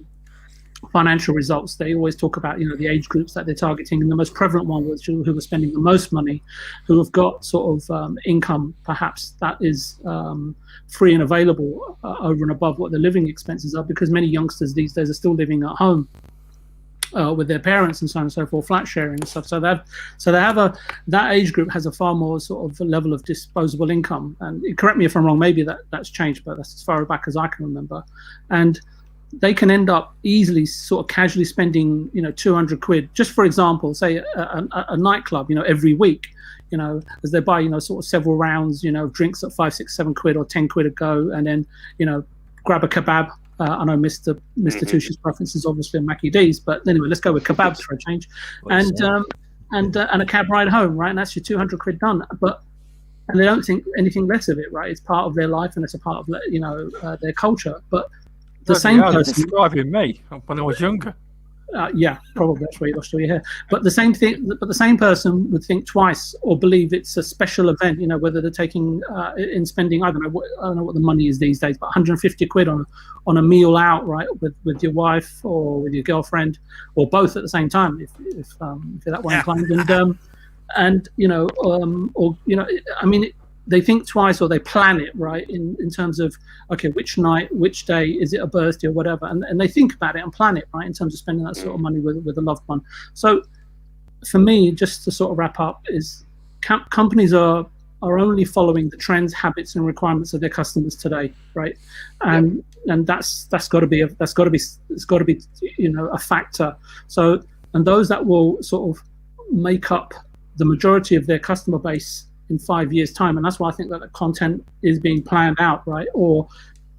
financial results, they always talk about the age groups that they're targeting, and the most prevalent one was who are spending the most money, who have got sort of income perhaps that is free and available over and above what their living expenses are, because many youngsters these days are still living at home with their parents and so on and so forth, flat sharing and stuff. So that age group has a far more sort of level of disposable income. And correct me if I'm wrong, maybe that's changed, but that's as far back as I can remember. And they can end up easily sort of casually spending 200 quid, just for example, say a nightclub every week, as they buy sort of several rounds drinks at 5, 6, 7 quid or 10 quid a go, and then grab a kebab. I know Mr. Tush's preference is obviously Mackie D's, but anyway, let's go with kebabs for a change, and a cab ride home, right? And that's your 200 quid done. And they don't think anything less of it, right? It's part of their life and it's a part of their culture. But the same person describing me when I was younger. Yeah, probably that's where you lost all your hair. But the same person would think twice or believe it's a special event. Whether they're taking in spending, I don't know what the money is these days, but 150 quid on a meal out, right, with your wife or with your girlfriend, or both at the same time, if you're that way inclined. And they think twice, or they plan it, right, in terms of, okay, which night, which day, is it a birthday or whatever, and they think about it and plan it, right, in terms of spending that sort of money with a loved one. So for me, just to sort of wrap up, is companies are only following the trends, habits, and requirements of their customers today, right? And that's got to be a factor. So, and those that will sort of make up the majority of their customer base in 5 years' time, and that's why I think that the content is being planned out, right? Or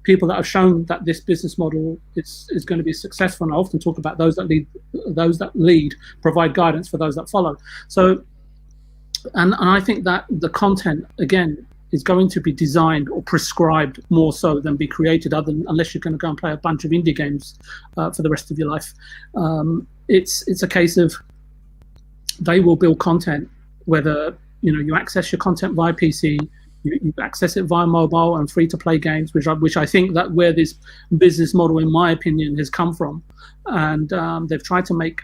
people that have shown that this business model is going to be successful. And I often talk about those that lead provide guidance for those that follow. So, and I think that the content again is going to be designed or prescribed more so than be created, unless you're going to go and play a bunch of indie games for the rest of your life. It's a case of they will build content, whether you access your content via PC, you access it via mobile and free-to-play games, which I think that where this business model, in my opinion, has come from. And they've tried to make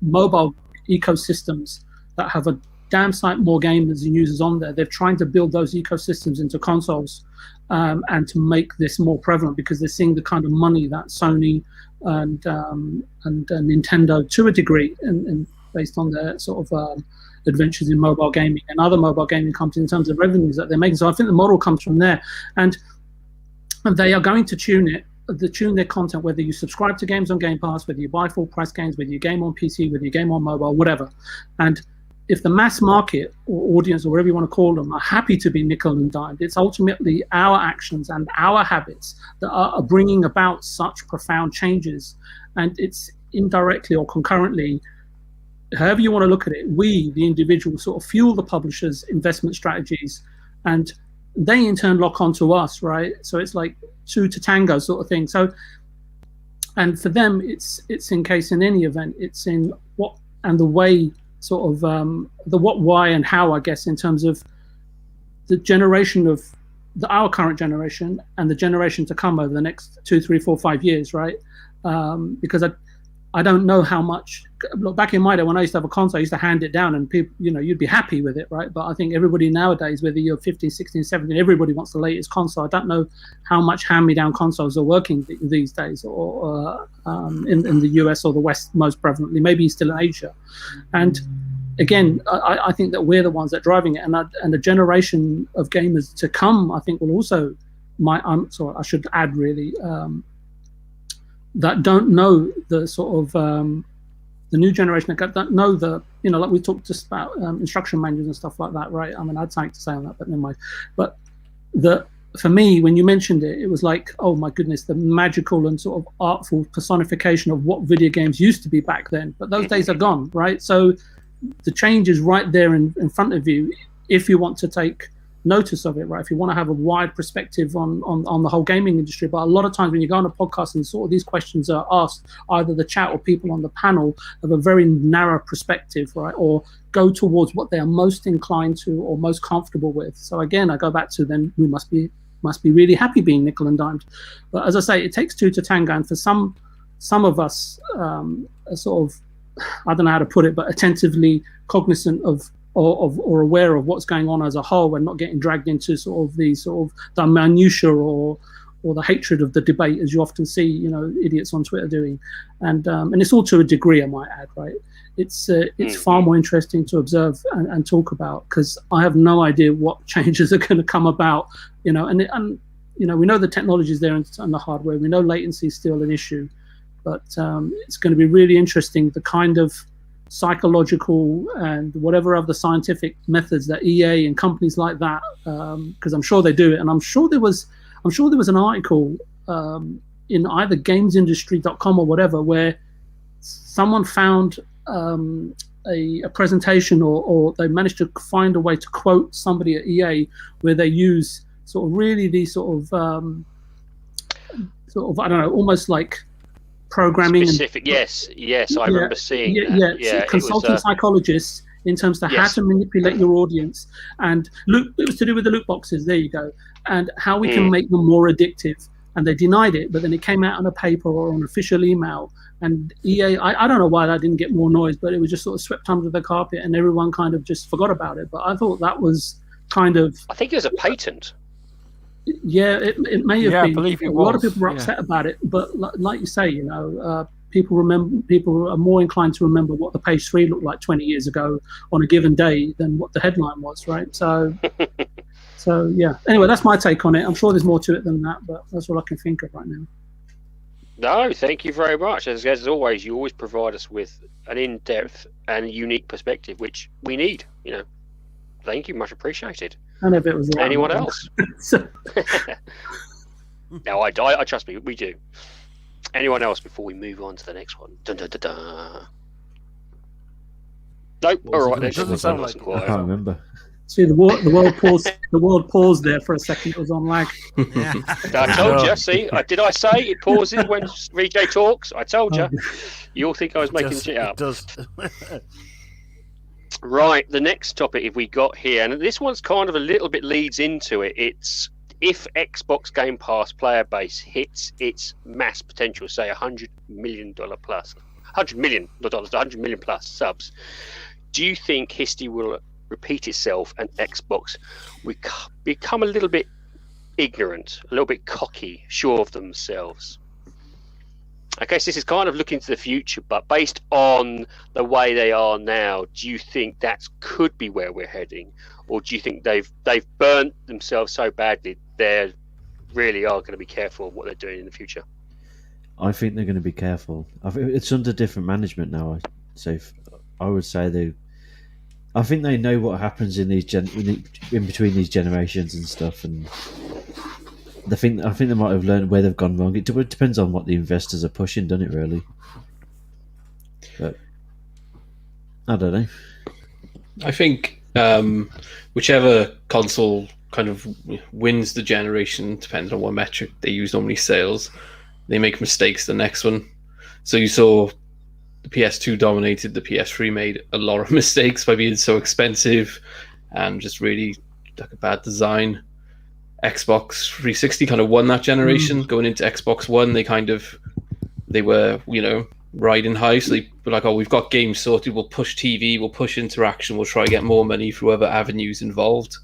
mobile ecosystems that have a damn sight more gamers and users on there. They're trying to build those ecosystems into consoles and to make this more prevalent, because they're seeing the kind of money that Sony and Nintendo, to a degree, and based on their sort of adventures in mobile gaming and other mobile gaming companies, in terms of revenues that they're making. So I think the model comes from there, and they are going to tune their content, whether you subscribe to games on Game Pass, whether you buy full price games, whether you game on PC, whether you game on mobile, whatever. And if the mass market or audience, or whatever you want to call them, are happy to be nickel and dimed, it's ultimately our actions and our habits that are bringing about such profound changes. And it's indirectly or concurrently, however you want to look at it, we, the individual, sort of fuel the publishers' investment strategies, and they in turn lock onto us, right? So it's like two to tango sort of thing. So, and for them, it's in case in any event, it's in what and the way, sort of the what, why, and how, I guess, in terms of the generation of our current generation and the generation to come over the next 2, 3, 4, 5 years, right? Because I don't know how much. Look, back in my day when I used to have a console, I used to hand it down and people, you'd be happy with it, right? But I think everybody nowadays, whether you're 15, 16, 17, everybody wants the latest console. I don't know how much hand-me-down consoles are working these days, or in the US or the West most prevalently, maybe still in Asia. And again, I think that we're the ones that are driving it, and the generation of gamers to come, I think, will also. I should add really. That don't know the sort of the new generation that don't know the, like we talked just about instruction manuals and stuff like that, right? I mean, I had something to say on that, but never mind. But for me, when you mentioned it, it was like, oh my goodness, the magical and sort of artful personification of what video games used to be back then. But those days are gone, right? So the change is right there in front of you if you want to take notice of it, right? If you want to have a wide perspective on the whole gaming industry. But a lot of times when you go on a podcast and sort of these questions are asked, either the chat or people on the panel have a very narrow perspective, right? Or go towards what they are most inclined to or most comfortable with. So again, I go back to then we must be really happy being nickel and dimed. But as I say, it takes two to tango, and for some of us are sort of, I don't know how to put it, but attentively cognizant of or aware of what's going on as a whole, and not getting dragged into sort of the minutiae or the hatred of the debate, as you often see, idiots on Twitter doing, and it's all to a degree, I might add, right? It's far more interesting to observe and talk about, because I have no idea what changes are going to come about, and we know the technology is there and the hardware. We know latency is still an issue, but it's going to be really interesting, the kind of psychological and whatever other scientific methods that EA and companies like that, because I'm sure they do it. And I'm sure there was an article in either gamesindustry.com or whatever, where someone found a presentation or they managed to find a way to quote somebody at EA where they use sort of really these sort of I don't know, almost like programming specific. Yes, I remember seeing that. Yeah, consulting psychologists in terms of how to manipulate your audience, and it was to do with the loot boxes, there you go, and how we can make them more addictive. And they denied it, but then it came out on a paper or on official email, and EA, I don't know why that didn't get more noise, but it was just sort of swept under the carpet and everyone kind of just forgot about it. But I thought that was kind of, I think it was a patent. Yeah, it may have been. I believe it a was. lot of people were upset about it, but like you say, people are more inclined to remember what the page 3 looked like 20 years ago on a given day than what the headline was, right? So yeah. Anyway, that's my take on it. I'm sure there's more to it than that, but that's all I can think of right now. No, thank you very much. As always, you always provide us with an in-depth and unique perspective, which we need. Thank you, much appreciated. And if it was anyone else? No, I trust me, we do. Anyone else before we move on to the next one? Dun, dun, dun, dun. Nope. All right. It doesn't sound like I can't remember. See, the world paused there for a second. It was on lag. I told you. See, did I say it pauses when VJ talks? I told you. You all think I was making shit up. It does. Right, the next topic we got here, and this one's kind of a little bit leads into it. It's if Xbox Game Pass player base hits its mass potential, say $100 million plus, $100 million, not dollars, $100 million plus subs. Do you think history will repeat itself and Xbox will become a little bit ignorant, a little bit cocky, sure of themselves? I guess this is kind of looking to the future, but based on the way they are now, do you think that could be where we're heading, or do you think they've burnt themselves so badly they really are going to be careful of what they're doing in the future? I think they're going to be careful. It's under different management now, so I would say I think they know what happens in these in between these generations and stuff, and I think they might have learned where they've gone wrong. It depends on what the investors are pushing, doesn't it, really? But I don't know. I think whichever console kind of wins the generation, depending on what metric they use, normally sales. They make mistakes the next one. So you saw the PS2 dominated, the PS3 made a lot of mistakes by being so expensive and just really like a bad design. Xbox 360 kind of won that generation. Going into Xbox One, they were, riding high. So they were like, oh, we've got games sorted, we'll push TV, we'll push interaction, we'll try to get more money through other avenues involved.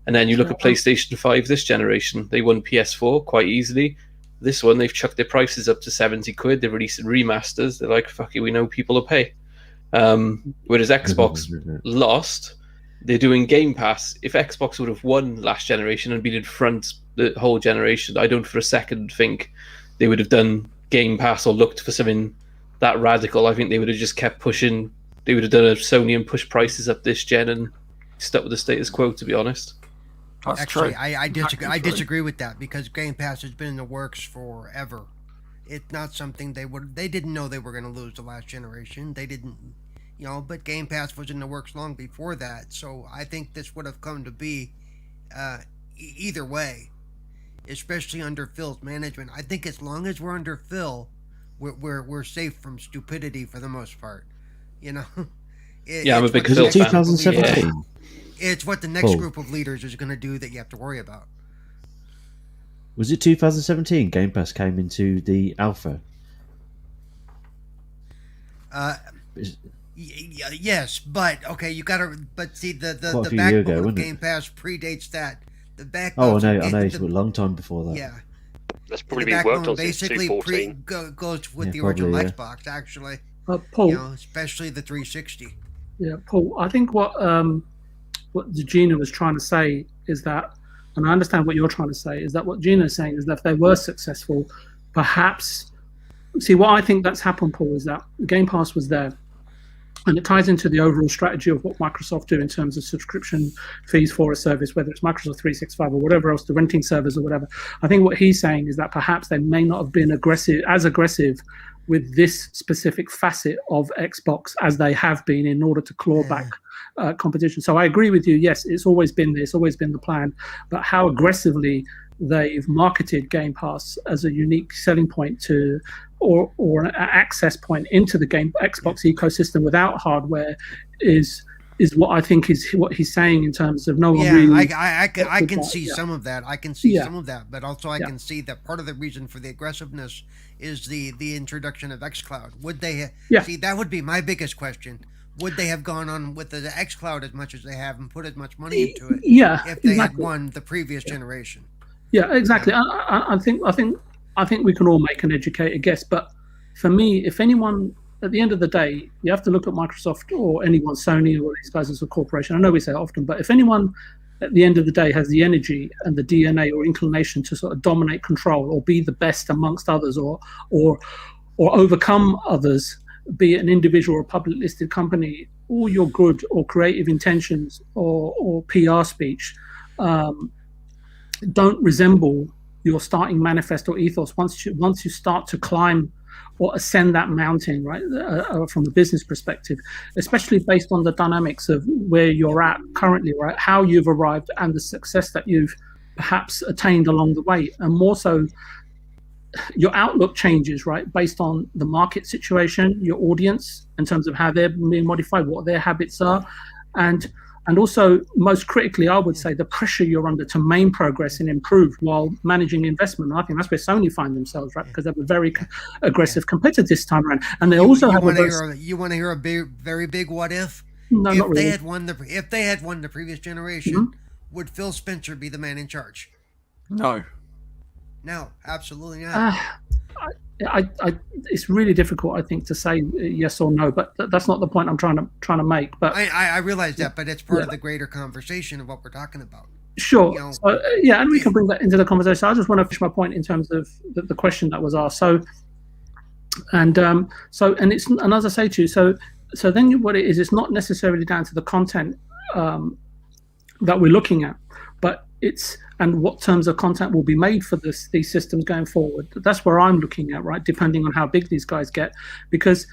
And then you look at PlayStation 5 this generation, they won PS4 quite easily. This one, they've chucked their prices up to 70 quid. They're releasing remasters. They're like, fuck it, we know people will pay. Whereas Xbox lost, they're doing Game Pass. If Xbox would have won last generation and been in front the whole generation, I don't for a second think they would have done Game Pass or looked for something that radical. I think they would have just kept pushing. They would have done a Sony and pushed prices up this gen and stuck with the status quo, to be honest. That's Actually, true. I disagree. I Actually, disagree with that because Game Pass has been in the works forever. It's not something they didn't know they were going to lose the last generation. They didn't, but Game Pass was in the works long before that. So I think this would have come to be either way, especially under Phil's management. I think as long as we're under Phil, we're safe from stupidity for the most part. I'm a big Phil fan. 2017. Yeah. It's what the next group of leaders is going to do that you have to worry about. Was it 2017 Game Pass came into the alpha? Yes, but okay, you got to. But see, the Quite a few years ago, backbone of wasn't it? Game Pass predates that. The Oh, backbone. I know. It was a long time before that. Yeah, That's the probably been worked backbone on since basically 2014. goes with Yeah, the original probably, yeah. Xbox, actually. Paul, Especially the 360. yeah, Paul. I think what Ginna was trying to say is that, and I understand what you're trying to say, is that what Ginna is saying is that if they were successful, perhaps. See, what I think that's happened, Paul, is that Game Pass was there, and it ties into the overall strategy of what Microsoft do in terms of subscription fees for a service, whether it's Microsoft 365 or whatever else, the renting servers or whatever. I think what he's saying is that perhaps they may not have been as aggressive with this specific facet of Xbox as they have been in order to claw back competition. So I agree with you. Yes, it's always been the plan, but how aggressively they've marketed Game Pass as a unique selling point to, or an access point into the Xbox ecosystem without hardware is what I think is what he's saying in terms of no one really. I can see yeah. some of that. I can see Yeah. some of that, but also I can see that part of the reason for the aggressiveness is the introduction of xCloud. Would they see that would be my biggest question? Would they have gone on with the xCloud as much as they have and put as much money into it? Yeah, if they exactly. had won the previous generation. Yeah, exactly. I think we can all make an educated guess, but for me, if anyone, at the end of the day, you have to look at Microsoft or anyone, Sony or these guys as a corporation. I know we say it often, but if anyone at the end of the day has the energy and the DNA or inclination to sort of dominate, control, or be the best amongst others, or overcome others, be it an individual or a public listed company, all your good or creative intentions or PR speech don't resemble your starting manifest or ethos. Once you start to climb or ascend that mountain, right, from a business perspective, especially based on the dynamics of where you're at currently, right, how you've arrived and the success that you've perhaps attained along the way, and more so, your outlook changes, right, based on the market situation, your audience, in terms of how they're being modified, what their habits are, and also, most critically, I would say the pressure you're under to main progress and improve while managing investment. And I think that's where Sony find themselves, right, because they were very aggressive competitor this time around, and they also have you want to hear a very big what if? No, if not really. If they had won the previous generation, would Phil Spencer be the man in charge? No. No, absolutely not. It's really difficult, I think, to say yes or no, but that's not the point I'm trying to make. But I realize that, but it's part of the greater conversation of what we're talking about. Sure. And we can bring that into the conversation. I just want to finish my point in terms of the question that was asked. And as I say to you, so then what it is, it's not necessarily down to the content that we're looking at, but it's and what terms of content will be made for these systems going forward. That's where I'm looking at, right, depending on how big these guys get. Because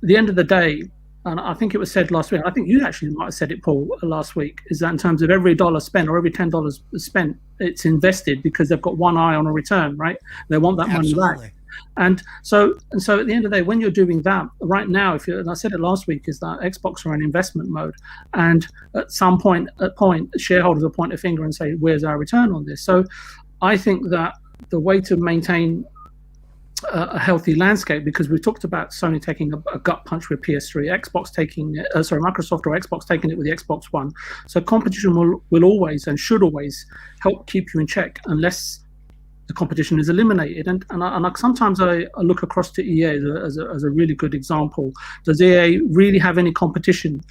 at the end of the day, and I think it was said last week, I think you actually might have said it, Paul, last week, is that in terms of every dollar spent or every $10 spent, it's invested because they've got one eye on a return, right? They want that money back. And so at the end of the day, when you're doing that right now, and I said it last week, is that Xbox are in investment mode, and at some point, shareholders will point a finger and say, "Where's our return on this?" So, I think that the way to maintain a healthy landscape, because we've talked about Sony taking a gut punch with PS3, Microsoft or Xbox taking it with the Xbox One. So competition will always and should always help keep you in check, unless the competition is eliminated. And sometimes I look across to EA as a really good example. Does EA really have any competition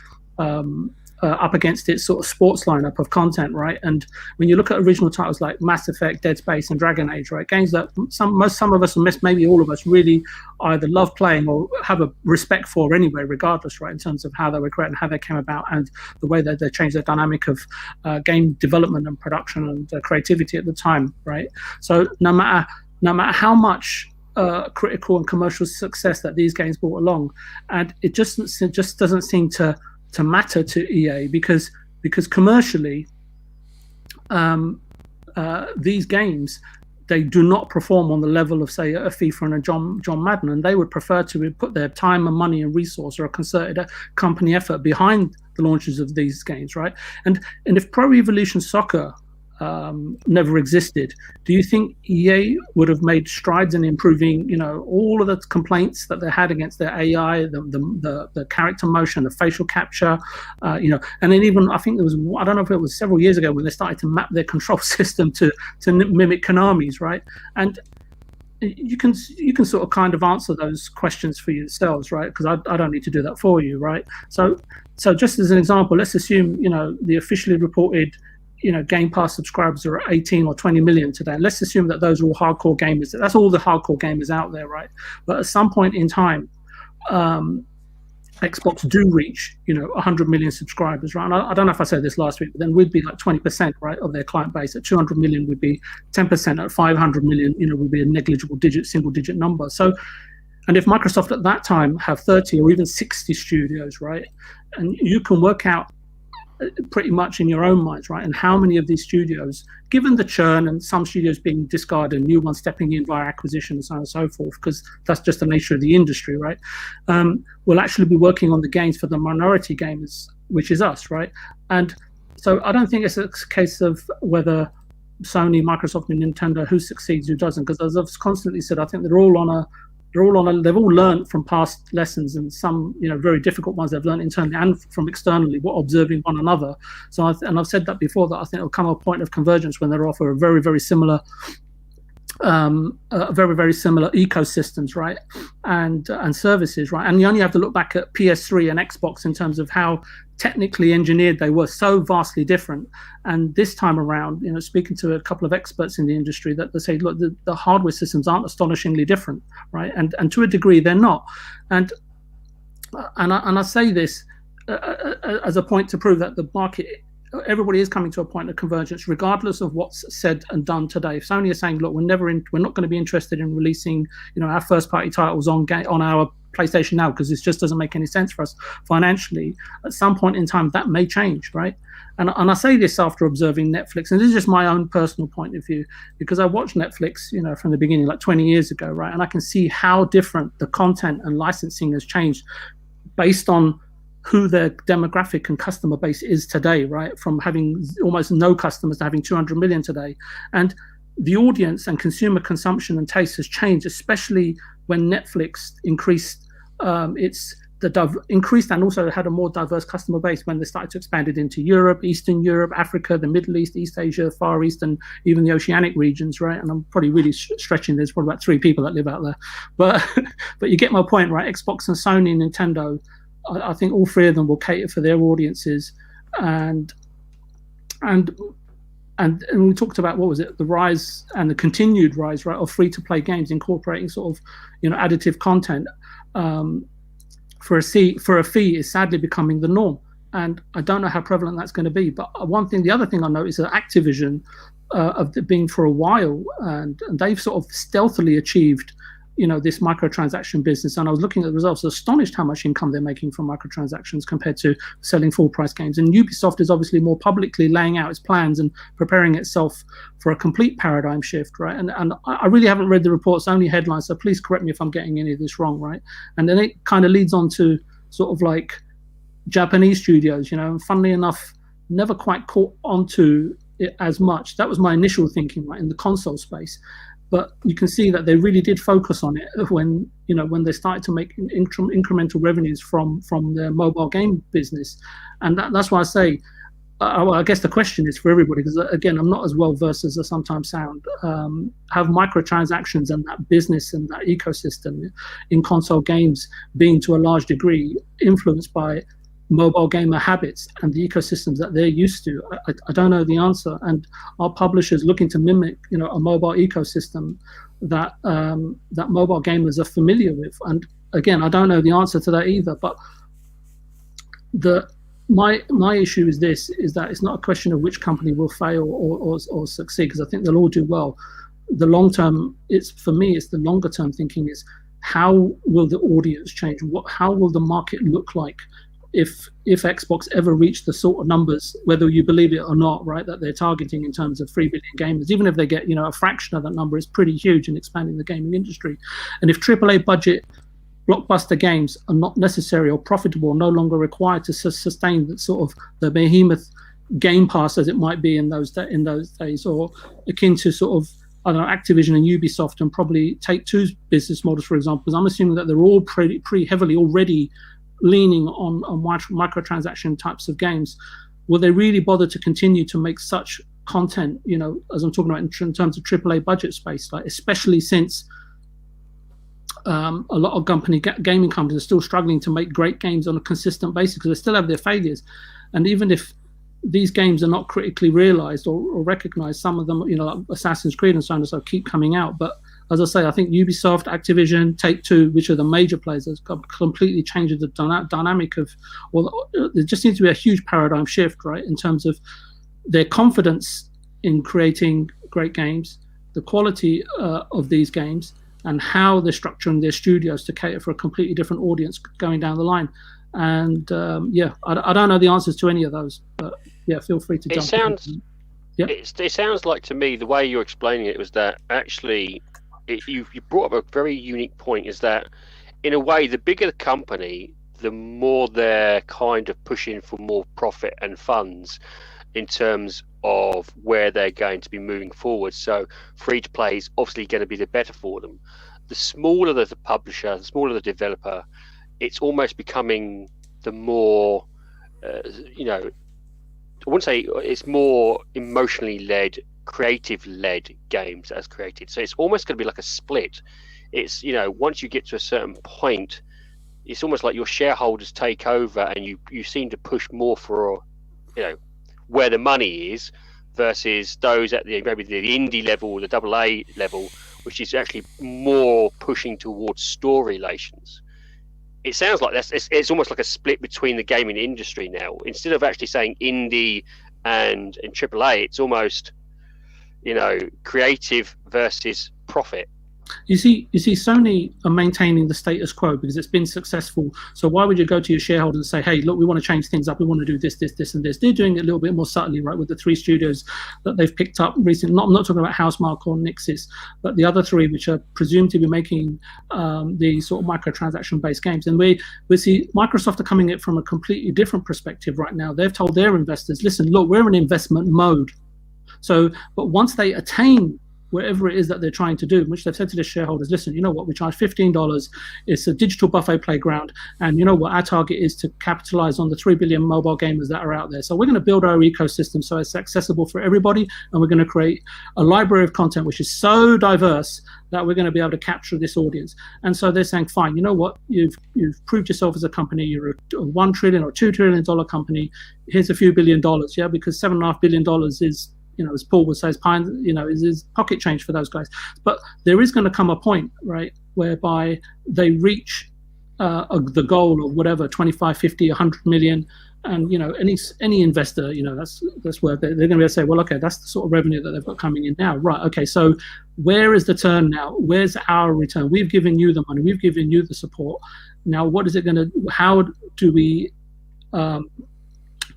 up against its sort of sports lineup of content, right? And when you look at original titles like Mass Effect, Dead Space, and Dragon Age, right, games that some of us, and maybe all of us, really either love playing or have a respect for anyway, regardless, right, in terms of how they were created and how they came about and the way that they changed the dynamic of game development and production and creativity at the time, right? So no matter how much critical and commercial success that these games brought along, and it just doesn't seem to matter to EA because commercially these games, they do not perform on the level of, say, a FIFA and a John Madden, and they would prefer to put their time and money and resource or a concerted company effort behind the launches of these games, right? And if Pro Evolution Soccer never existed, do you think EA would have made strides in improving, all of the complaints that they had against their AI, the character motion, the facial capture, and then even, I think there was, I don't know if it was several years ago, when they started to map their control system to mimic Konami's, right? And you can sort of kind of answer those questions for yourselves, right? Because I don't need to do that for you, right? So just as an example, let's assume, the officially reported Game Pass subscribers are at 18 or 20 million today. And let's assume that those are all hardcore gamers. That's all the hardcore gamers out there, right? But at some point in time, Xbox do reach, 100 million subscribers, right? And I don't know if I said this last week, but then we'd be like 20%, right, of their client base. At 200 million, would be 10%. At 500 million, would be a negligible single-digit number. So, and if Microsoft at that time have 30 or even 60 studios, right, and you can work out pretty much in your own minds, right? And how many of these studios, given the churn and some studios being discarded and new ones stepping in via acquisition and so on and so forth, because that's just the nature of the industry, right? Will actually be working on the games for the minority gamers, which is us, right? And so I don't think it's a case of whether Sony, Microsoft, and Nintendo, who succeeds, who doesn't, because as I've constantly said, I think they've all learned from past lessons, and some, very difficult ones they've learned internally and from externally, what observing one another. So, I've said that before, that I think it'll come a point of convergence when they're offer a very, very similar, ecosystems, right, and services, right. And you only have to look back at PS3 and Xbox in terms of how technically engineered they were, so vastly different. And this time around, speaking to a couple of experts in the industry, that they say, look, the hardware systems aren't astonishingly different, right? And to a degree, they're not. And I say this as a point to prove that the market, everybody is coming to a point of convergence, regardless of what's said and done today. If Sony is saying, look, we're not going to be interested in releasing, our first-party titles on our PlayStation Now, because this just doesn't make any sense for us financially. At some point in time, that may change, right? And I say this after observing Netflix, and this is just my own personal point of view, because I watched Netflix, from the beginning, like 20 years ago, right? And I can see how different the content and licensing has changed based on who their demographic and customer base is today, right? From having almost no customers to having 200 million today. And the audience and consumer consumption and taste has changed, especially when Netflix increased increased and also had a more diverse customer base when they started to expand it into Europe, Eastern Europe, Africa, the Middle East, East Asia, Far East, and even the oceanic regions, right? And I'm probably really stretching. There's probably about 3 people that live out there, but you get my point, right? Xbox and Sony and Nintendo, I think all 3 of them will cater for their audiences, and we talked about, what was it, the rise and the continued rise, right, of free-to-play games incorporating sort of, additive content for a fee is sadly becoming the norm. And I don't know how prevalent that's going to be. But the other thing I noticed is that Activision, being for a while, and they've sort of stealthily achieved this microtransaction business, and I was looking at the results, astonished how much income they're making from microtransactions compared to selling full price games. And Ubisoft is obviously more publicly laying out its plans and preparing itself for a complete paradigm shift, right? And I really haven't read the reports, only headlines, so please correct me if I'm getting any of this wrong, right? And then it kind of leads on to sort of like Japanese studios, and funnily enough, never quite caught onto it as much. That was my initial thinking, right, in the console space. But you can see that they really did focus on it when they started to make incremental revenues from their mobile game business, and that's why I say, I guess the question is for everybody, because again, I'm not as well versed as I sometimes sound. Have microtransactions and that business and that ecosystem in console games being to a large degree influenced by mobile gamer habits and the ecosystems that they're used to? I don't know the answer, and our publishers looking to mimic a mobile ecosystem that mobile gamers are familiar with. And again, I don't know the answer to that either, but my issue is that it's not a question of which company will fail or succeed, because I think they'll all do well. The long term, it's the longer term thinking is, how will the audience change? How will the market look like if Xbox ever reached the sort of numbers, whether you believe it or not, right, that they're targeting in terms of 3 billion gamers? Even if they get a fraction of that number, is pretty huge in expanding the gaming industry. And if AAA budget blockbuster games are not necessary or profitable, no longer required to sustain the sort of the behemoth Game Pass as it might be in those days, or akin to sort of, I don't know, Activision and Ubisoft and probably Take-Two's business models, for example, because I'm assuming that they're all pretty heavily already leaning on microtransaction types of games. Will they really bother to continue to make such content, as I'm talking about in terms of AAA budget space, like, especially since a lot of gaming companies are still struggling to make great games on a consistent basis because they still have their failures. And even if these games are not critically realized or recognized, some of them, like Assassin's Creed and so on and so keep coming out. But as I say, I think Ubisoft, Activision, Take-Two, which are the major players, has completely changed the dynamic of, there just seems to be a huge paradigm shift, right, in terms of their confidence in creating great games, the quality of these games, and how they're structuring their studios to cater for a completely different audience going down the line. And I don't know the answers to any of those, but yeah, feel free to jump in. Yeah. It sounds like to me, the way you're explaining it was that actually you brought up a very unique point, is that in a way, the bigger the company, the more they're kind of pushing for more profit and funds in terms of where they're going to be moving forward. So free to play is obviously going to be the better for them. The smaller the publisher, the smaller the developer, it's almost becoming the more, I wouldn't say it's more emotionally led, creative led games as created. So it's almost going to be like a split. It's, once you get to a certain point, it's almost like your shareholders take over and you seem to push more for, where the money is, versus those at maybe the indie level or the AA level, which is actually more pushing towards story relations. It sounds like it's almost like a split between the gaming industry now. Instead of actually saying indie and AAA, it's almost, creative versus profit. You see, Sony are maintaining the status quo because it's been successful. So why would you go to your shareholders and say, hey, look, we want to change things up. We want to do this, this, and this. They're doing it a little bit more subtly, right, with the 3 studios that they've picked up recently. I'm not talking about Housemarque or Nixis, but the other 3, which are presumed to be making the sort of microtransaction-based games. And we see Microsoft are coming at it from a completely different perspective right now. They've told their investors, listen, look, we're in investment mode. So, but once they attain wherever it is that they're trying to do, which they've said to their shareholders, listen, you know what, we charge $15. It's a digital buffet playground. And you know what, our target is to capitalize on the 3 billion mobile gamers that are out there. So we're going to build our ecosystem so it's accessible for everybody. And we're going to create a library of content which is so diverse that we're going to be able to capture this audience. And so they're saying, fine, you know what, you've proved yourself as a company. You're a $1 trillion or $2 trillion company. Here's a few $1 billion, yeah, because $7.5 billion is, as Paul would say, is pocket change for those guys. But there is going to come a point, right, whereby they reach the goal of whatever, 25, 50, 100 million. And, any investor, that's where they're going to be able to say, well, okay, that's the sort of revenue that they've got coming in now. Right, okay, so where is the turn now? Where's our return? We've given you the money. We've given you the support. Now, what is it going to? How do we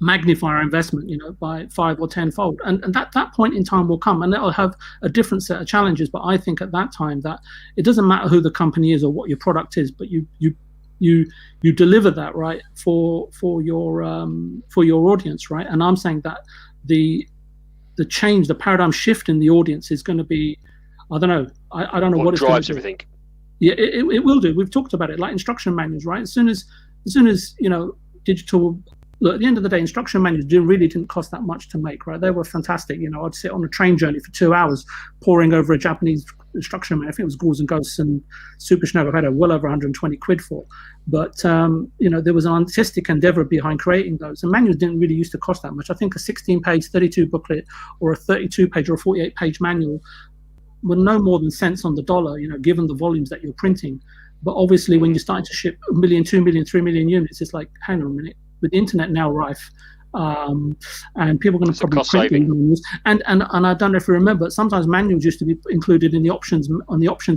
magnify our investment? By 5 or 10-fold, and that point in time will come, and that'll have a different set of challenges. But I think at that time that it doesn't matter who the company is or what your product is, but you deliver that right for your audience, right? And I'm saying that the change, the paradigm shift in the audience is going to be, I don't know. I don't know what it's drives going to do. everything. Yeah, it will do. We've talked about it, like instruction manuals, right? As soon as digital. Look, at the end of the day, instruction manuals didn't cost that much to make, right? They were fantastic. I'd sit on a train journey for 2 hours, poring over a Japanese instruction manual. I think it was Ghouls and Ghosts and Super Snow. I paid well over 120 quid for. But there was an artistic endeavor behind creating those. And manuals didn't really used to cost that much. I think a 16-page, 32 booklet, or a 32-page or a 48-page manual were no more than cents on the dollar, given the volumes that you're printing. But obviously, when you're starting to ship 1 million, 2 million, 3 million units, it's like, hang on a minute. With the internet now rife, and people are going to probably print these manuals. And I don't know if you remember, sometimes manuals used to be included in the options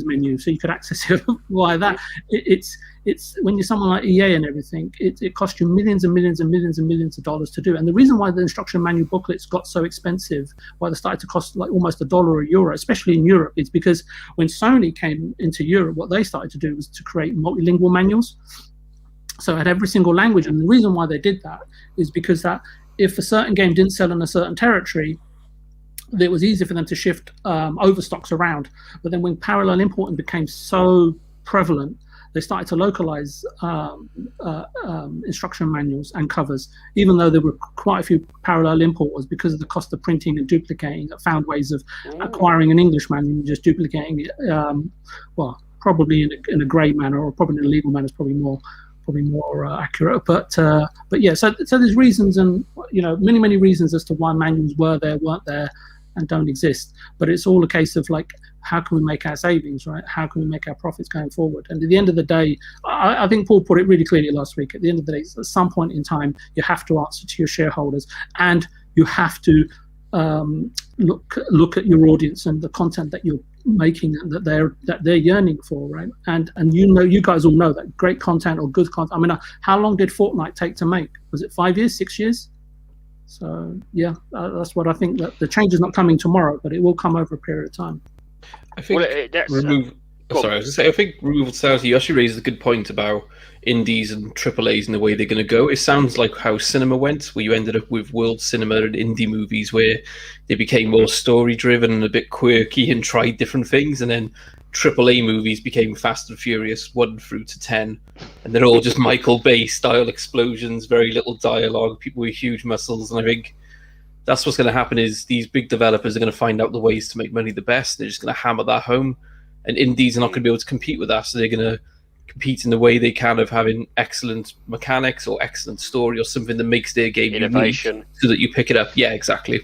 menu, so you could access it via that. It's when you're someone like EA and everything, it costs you millions and millions and millions and millions of dollars to do. And the reason why the instruction manual booklets got so expensive, why they started to cost like almost $1 or €1, especially in Europe, is because when Sony came into Europe, what they started to do was to create multilingual manuals. So at every single language, and the reason why they did that is because that if a certain game didn't sell in a certain territory, it was easy for them to shift overstocks around. But then when parallel importing became so prevalent, they started to localize instruction manuals and covers, even though there were quite a few parallel importers, because of the cost of printing and duplicating, that found ways of acquiring an English manual and just duplicating it. Probably in a grey manner, or probably in a legal manner is probably more accurate, but yeah. So there's reasons, and many reasons as to why manuals were there, weren't there, and don't exist. But it's all a case of like, how can we make our savings, right? How can we make our profits going forward? And at the end of the day, I think Paul put it really clearly last week. At the end of the day, at some point in time, you have to answer to your shareholders, and you have to look at your audience and the content that you're making and that they're yearning for, right? And you guys all know that great content or good content. I mean, how long did Fortnite take to make? Was it 5 years, 6 years? So yeah, that's what I think. That the change is not coming tomorrow, but it will come over a period of time. I think I think RemovableSanity, you actually raised a good point about indies and AAAs and the way they're going to go. It sounds like how cinema went, where you ended up with world cinema and indie movies where they became more story driven and a bit quirky and tried different things, and then AAA movies became Fast and Furious 1 through to 10, and they're all just Michael Bay style explosions, very little dialogue, people with huge muscles. And I think that's what's going to happen, is these big developers are going to find out the ways to make money the best. They're just going to hammer that home, and indies are not going to be able to compete with that. So they're going to compete in the way they can, of having excellent mechanics or excellent story or something that makes their game innovation, so that you pick it up. Yeah, exactly.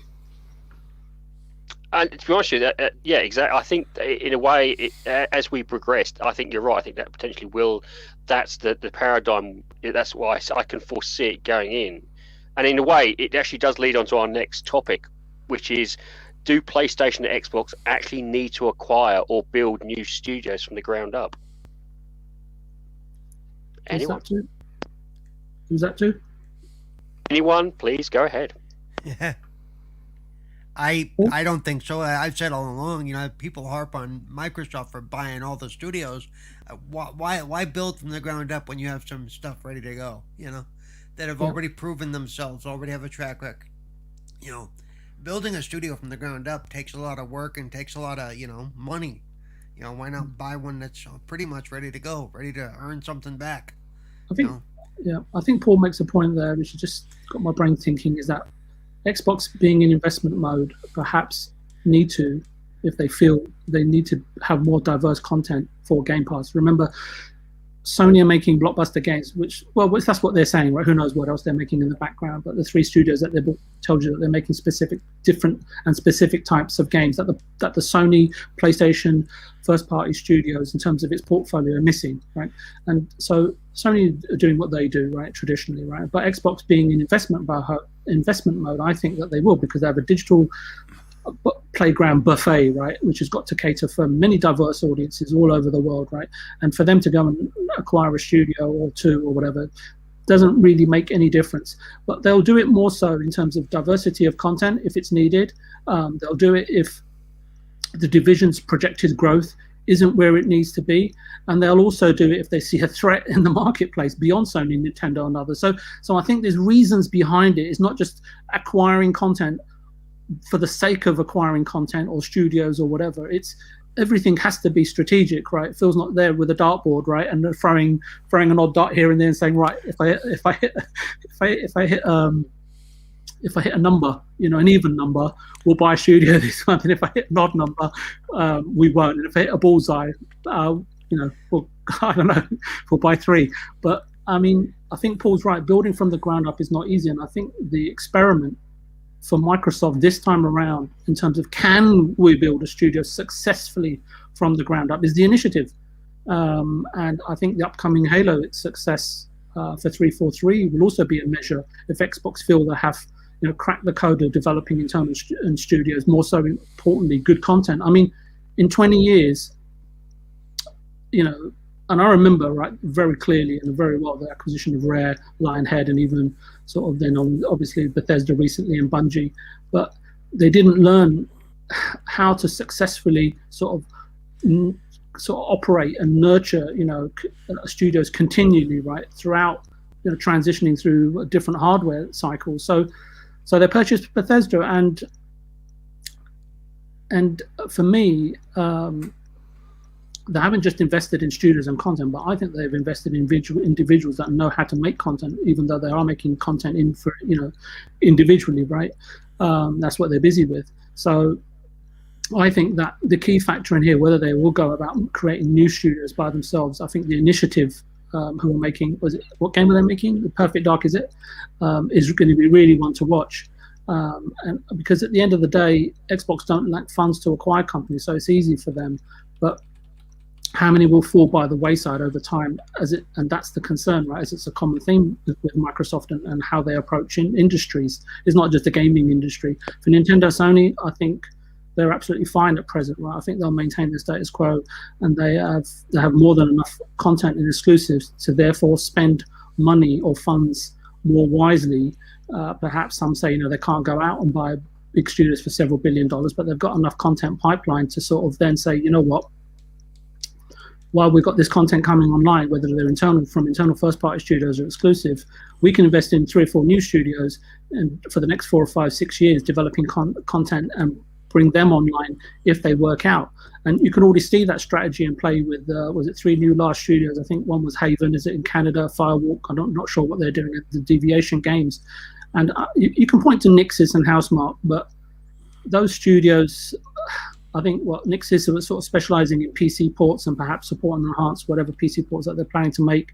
And to be honest with you, yeah, exactly. I think in a way, as we progressed, I think you're right. I think that potentially will. That's the paradigm. That's why I can foresee it going in. And in a way, it actually does lead on to our next topic, which is, do PlayStation and Xbox actually need to acquire or build new studios from the ground up? Anyone? Who's that to? Anyone, please go ahead. Yeah. I don't think so. I've said all along, people harp on Microsoft for buying all the studios. Why build from the ground up when you have some stuff ready to go, that have already proven themselves, already have a track record? Building a studio from the ground up takes a lot of work and takes a lot of, money. Why not buy one that's pretty much ready to go, ready to earn something back? I think Paul makes a point there, which has just got my brain thinking, is that Xbox, being in investment mode, perhaps need to, if they feel they need to have more diverse content for Game Pass. Remember, Sony are making blockbuster games, which that's what they're saying, right? Who knows what else they're making in the background? But the 3 studios that they told you that they're making different types of games that the Sony, PlayStation, first-party studios, in terms of its portfolio, are missing, right? And so Sony are doing what they do, right, traditionally, right? But Xbox, being in investment mode, I think that they will, because they have a digital playground buffet, right, which has got to cater for many diverse audiences all over the world, right? And for them to go and acquire a studio or two or whatever doesn't really make any difference. But they'll do it more so in terms of diversity of content if it's needed. They'll do it if the division's projected growth isn't where it needs to be, and they'll also do it if they see a threat in the marketplace beyond Sony, Nintendo, and others. So I think there's reasons behind it. It's not just acquiring content for the sake of acquiring content or studios or whatever. It's everything has to be strategic, right? Phil's not there with a dartboard, right, and throwing an odd dart here and there and saying, right, if I hit a number, an even number, we'll buy a studio this month, and if I hit an odd number, we won't. And if I hit a bullseye, we'll, I don't know, we'll buy 3. But I mean, I think Paul's right. Building from the ground up is not easy, and I think the experiment for Microsoft this time around, in terms of can we build a studio successfully from the ground up, is the initiative. And I think the upcoming Halo success for 343 will also be a measure if Xbox feel they have cracked the code of developing internal studios, more so importantly, good content. I mean, in 20 years, and I remember very clearly and very well the acquisition of Rare, Lionhead, and even sort of then obviously Bethesda recently and Bungie, but they didn't learn how to successfully sort of operate and nurture studios continually, right, throughout transitioning through different hardware cycles. So they purchased Bethesda, and for me, they haven't just invested in studios and content, but I think they've invested in individuals that know how to make content, even though they are making content individually, right? That's what they're busy with. So I think that the key factor in here, whether they will go about creating new studios by themselves, I think the initiative who are making, what game are they making? The Perfect Dark, is going to be really one to watch. And because at the end of the day, Xbox don't lack funds to acquire companies, so it's easy for them. But how many will fall by the wayside over time? And that's the concern, right? As it's a common theme with Microsoft and how they approach industries. It's not just the gaming industry. For Nintendo, Sony, I think they're absolutely fine at present, right? I think they'll maintain the status quo, and they have more than enough content and exclusives to therefore spend money or funds more wisely. Perhaps some say they can't go out and buy big studios for several $1 billion, but they've got enough content pipeline to sort of then say, you know what, while we've got this content coming online, whether they're internal first-party studios or exclusive, we can invest in 3 or 4 new studios, and for the next 4 or 5, 6 years, developing content and bring them online if they work out. And you can already see that strategy in play with, was it 3 new large studios? I think one was Haven, is it in Canada, Firewalk, I'm not sure what they're doing at the Deviation Games. And you can point to Nixis and Housemarque, but those studios, I think Nixis are sort of specializing in PC ports and perhaps support and enhance whatever PC ports that they're planning to make.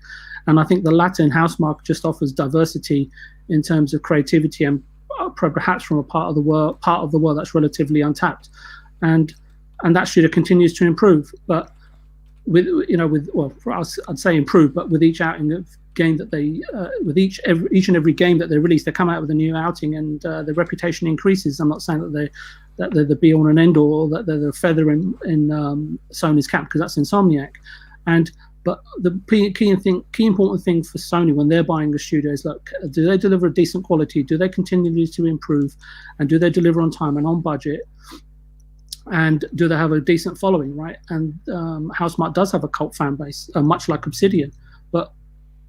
And I think the latter in Housemarque just offers diversity in terms of creativity and perhaps from a part of the world that's relatively untapped. And that studio continues to improve. But I'd say improve, but with each outing of game that they, with each and every game that they release, they come out with a new outing, and their reputation increases. I'm not saying that they're the be all and end all, or that they're the feather in Sony's cap, because that's Insomniac. But the key important thing for Sony when they're buying a studio is, look, do they deliver a decent quality? Do they continue to improve? And do they deliver on time and on budget? And do they have a decent following, right? And Housemarque does have a cult fan base, much like Obsidian. But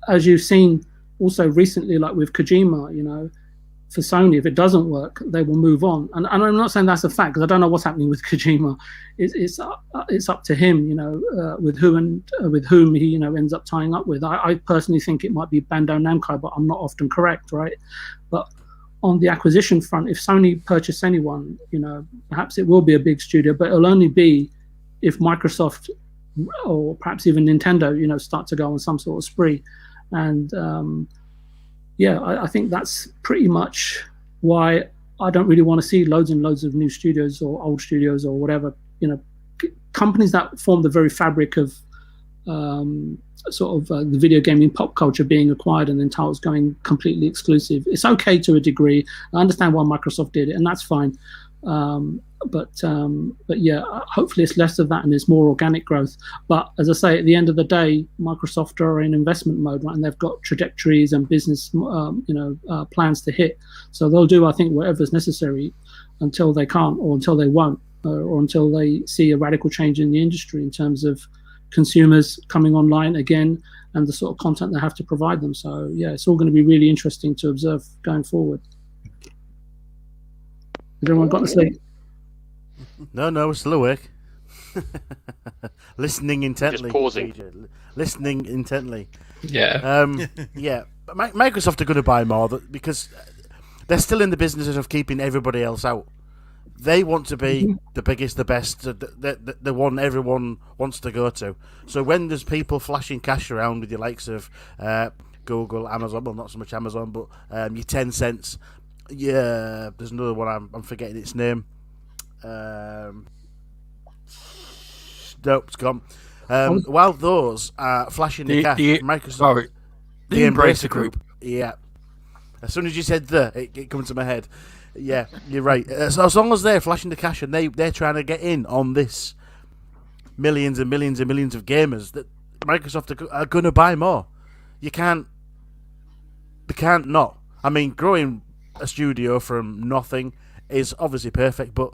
as you've seen also recently, like with Kojima, for Sony, if it doesn't work, they will move on. And I'm not saying that's a fact, because I don't know what's happening with Kojima. It's up to him, with whom he ends up tying up with. I personally think it might be Bandai Namco, but I'm not often correct, right? But on the acquisition front, if Sony purchase anyone, perhaps it will be a big studio, but it'll only be if Microsoft or perhaps even Nintendo, start to go on some sort of spree. And I think that's pretty much why I don't really want to see loads and loads of new studios or old studios or whatever, companies that form the very fabric of the video gaming pop culture being acquired and then titles going completely exclusive. It's okay to a degree. I understand why Microsoft did it, and that's fine. But yeah, hopefully it's less of that and it's more organic growth. But as I say, at the end of the day, Microsoft are in investment mode, right? And they've got trajectories and business, plans to hit. So they'll do, I think, whatever's necessary until they can't, or until they won't, or until they see a radical change in the industry in terms of consumers coming online again and the sort of content they have to provide them. So yeah, it's all going to be really interesting to observe going forward. Has everyone got to sleep? No, we're still awake. Listening intently. Just pausing. Listening intently. Yeah. Yeah. But Microsoft are going to buy more because they're still in the business of keeping everybody else out. They want to be the biggest, the best, the one everyone wants to go to. So when there's people flashing cash around with your likes of Google, Amazon, well, not so much Amazon, but your 10 cents. Yeah, there's another one. I'm forgetting its name. Nope, it's gone. While those are flashing the cash, Microsoft, the Embracer Group. Yeah. As soon as you said it comes to my head. Yeah, you're right. So as long as they're flashing the cash and they're trying to get in on this millions and millions and millions of gamers, that Microsoft are going to buy more. They can't not. I mean, growing a studio from nothing is obviously perfect, but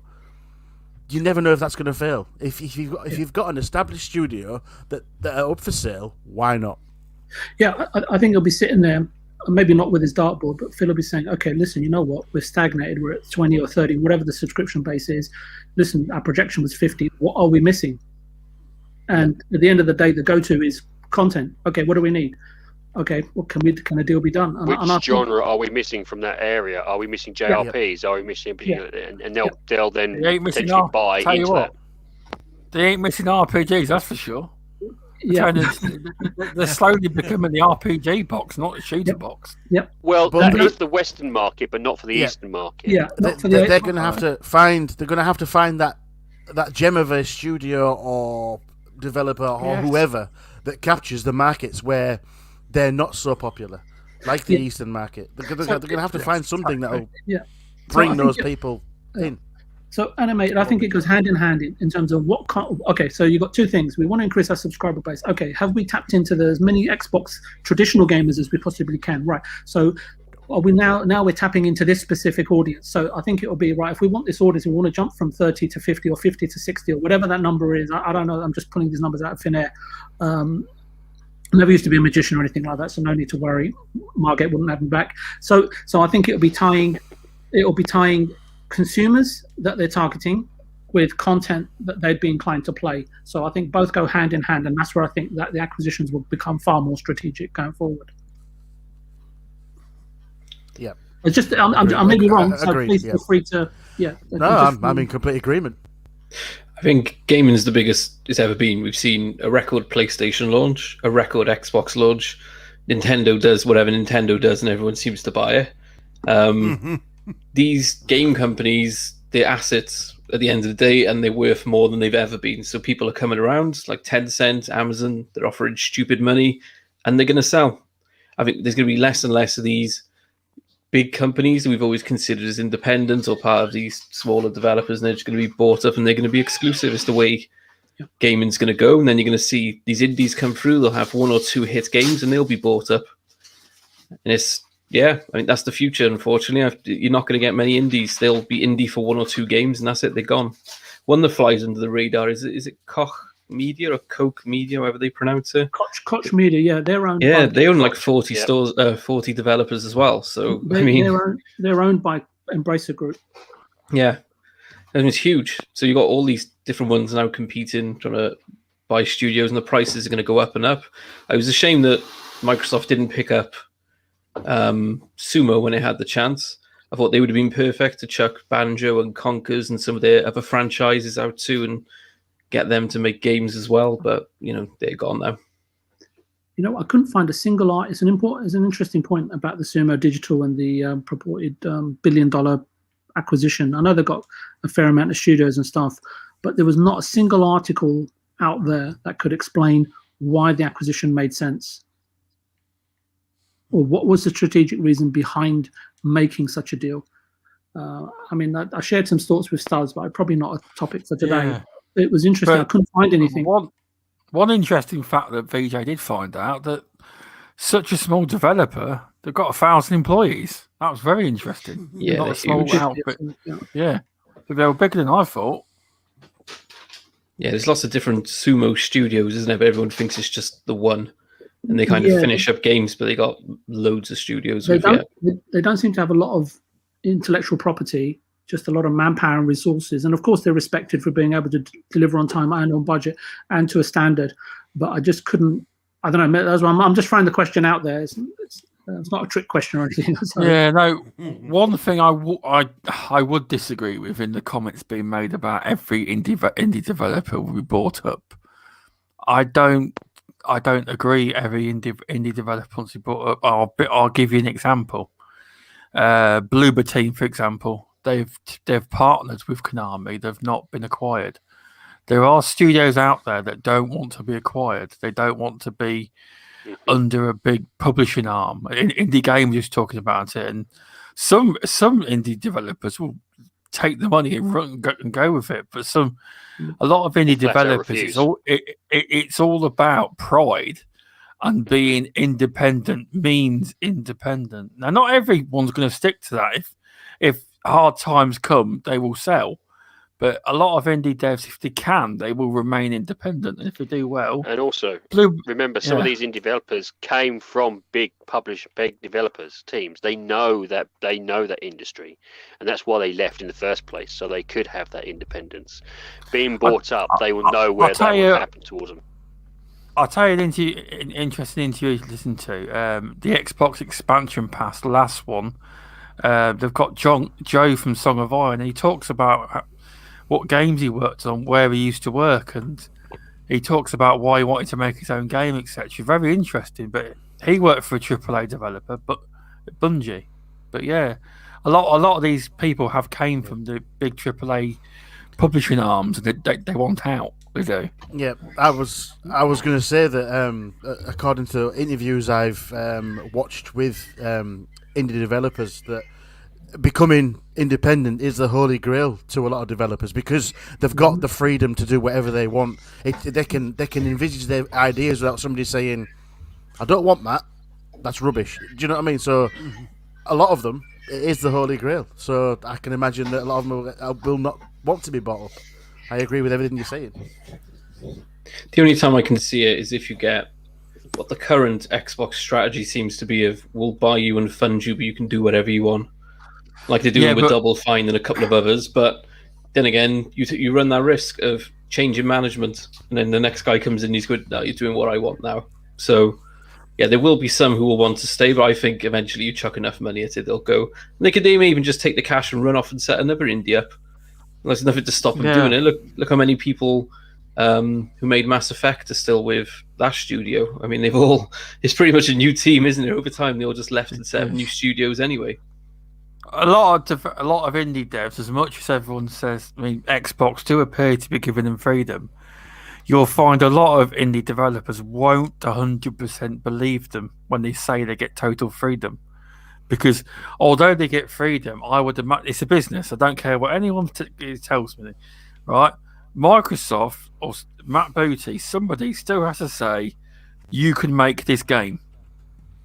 you never know if that's going to fail. If you've got an established studio that are up for sale, why not? Yeah, I think he'll be sitting there, maybe not with his dartboard, but Phil will be saying, okay, listen, you know what? We're stagnated. We're at 20 or 30, whatever the subscription base is. Listen, our projection was 50. What are we missing? And at the end of the day, the go-to is content. Okay, what do we need? Okay, what can a deal be done? Which genre are we missing from that area? Are we missing JRPs? Are we missing and they'll then potentially buy into that. They ain't missing RPGs, that's for sure. Yeah, they're slowly becoming the RPG box, not the shooter box. Yep. Well, that is the Western market, but not for the Eastern market. Yeah, they're going to have to find. They're going to have to find that gem of a studio or developer or whoever that captures the markets where they're not so popular, like the Eastern market. They're going to have to find something that'll bring those people in. So animated, I think it goes hand in hand in terms of what kind. Okay, so you've got two things. We want to increase our subscriber base. Okay, have we tapped into as many Xbox traditional gamers as we possibly can? Right. So are we now we're tapping into this specific audience. So I think it will be right. If we want this audience, we want to jump from 30 to 50 or 50 to 60 or whatever that number is. I don't know. I'm just pulling these numbers out of thin air. Never used to be a magician or anything like that, so no need to worry. Margate wouldn't have me back. So I think it'll be tying consumers that they're targeting with content that they'd be inclined to play. So I think both go hand in hand, and that's where I think that the acquisitions will become far more strategic going forward. Yeah, it's just I may be wrong, so please feel free to. Yeah, no, I'm in complete agreement. I think gaming is the biggest it's ever been. We've seen a record PlayStation launch, a record Xbox launch. Nintendo does whatever Nintendo does, and everyone seems to buy it. These game companies, they're assets at the end of the day, and they're worth more than they've ever been. So people are coming around, like Tencent, Amazon, they're offering stupid money, and they're going to sell. I think there's going to be less and less of these big companies that we've always considered as independent or part of these smaller developers, and they're just going to be bought up and they're going to be exclusive. It's the way gaming's going to go. And then you're going to see these indies come through, they'll have one or two hit games and they'll be bought up. And it's, I mean, that's the future, unfortunately. You're not going to get many indies. They'll be indie for one or two games and that's it, they're gone. One that flies under the radar, is it Koch Media or Coke Media, however they pronounce it? Koch Media, they're owned. Yeah, they own like 40 stores, 40 developers as well. So they're owned by Embracer Group. Yeah, and it's huge. So you got all these different ones now competing, trying to buy studios, and the prices are going to go up and up. I was ashamed that Microsoft didn't pick up Sumo when it had the chance. I thought they would have been perfect to chuck Banjo and Conkers and some of their other franchises out too, and get them to make games as well, but they're gone now. I couldn't find a single art. It's an interesting point about the Sumo Digital and the purported $1 billion acquisition. I know they've got a fair amount of studios and stuff, but there was not a single article out there that could explain why the acquisition made sense, or what was the strategic reason behind making such a deal. I mean, I shared some thoughts with Studs, but probably not a topic for today. Yeah. It was interesting. But I couldn't find anything. One interesting fact that VJ did find out that such a small developer, they've got 1,000 employees. That was very interesting. Yeah, Not they're a small huge. outfit. Yeah, but they were bigger than I thought. Yeah, there's lots of different sumo studios, isn't there? But everyone thinks it's just the one, and they kind of finish up games, but they got loads of studios. They don't seem to have a lot of intellectual property, just a lot of manpower and resources. And of course, they're respected for being able to deliver on time and on budget and to a standard. But I just couldn't. I don't know. That's why I'm just throwing the question out there. It's not a trick question or anything. Yeah, no. One thing I would disagree with in the comments being made about every indie developer will be brought up. I don't agree. Every indie developer wants to be brought up. I'll give you an example. Bloober Team, for example, they've partnered with Konami. They've not been acquired. There are studios out there that don't want to be acquired. They don't want to be under a big publishing arm. Indie Games is talking about it, and some indie developers will take the money and go with it. But a lot of indie developers, it's all about pride and being independent means independent. Now, not everyone's going to stick to that. If hard times come, they will sell. But a lot of indie devs, if they can, they will remain independent. And if they do well, and also remember, some of these indie developers came from big developers teams. They know that industry, and that's why they left in the first place, so they could have that independence. Being brought up, they will know where that will happen towards them. I'll tell you an interesting interview to listen to. The Xbox expansion pass, the last one. They've got Joe from Song of Iron, and he talks about what games he worked on, where he used to work, and he talks about why he wanted to make his own game, etc. Very interesting. But he worked for a AAA developer, but Bungie. But yeah, a lot of these people have came from the big AAA publishing arms, and they want out. They do. Yeah, I was going to say that according to interviews I've watched with indie developers, that becoming independent is the holy grail to a lot of developers, because they've got the freedom to do whatever they want. They can envisage their ideas without somebody saying, "I don't want that. That's rubbish." Do you know what I mean? So a lot of them, it is the holy grail. So I can imagine that a lot of them will not want to be bought up. I agree with everything you're saying. The only time I can see it is if you get what the current Xbox strategy seems to be of, we'll buy you and fund you, but you can do whatever you want. Like they're doing with Double Fine and a couple of others. But then again, you run that risk of changing management, and then the next guy comes in and he's going, "No, you're doing what I want now." So yeah, there will be some who will want to stay, but I think eventually you chuck enough money at it, they'll go. And they may even just take the cash and run off and set another indie up. There's nothing to stop them doing it. Look how many people who made Mass Effect are still with that studio. I mean, it's pretty much a new team, isn't it? Over time, they all just left and set up new studios anyway. A lot of indie devs, as much as everyone says, I mean, Xbox do appear to be giving them freedom. You'll find a lot of indie developers won't 100% believe them when they say they get total freedom. Because although they get freedom, I would imagine it's a business. I don't care what anyone tells me, right? Microsoft or Matt Booty, somebody still has to say, you can make this game.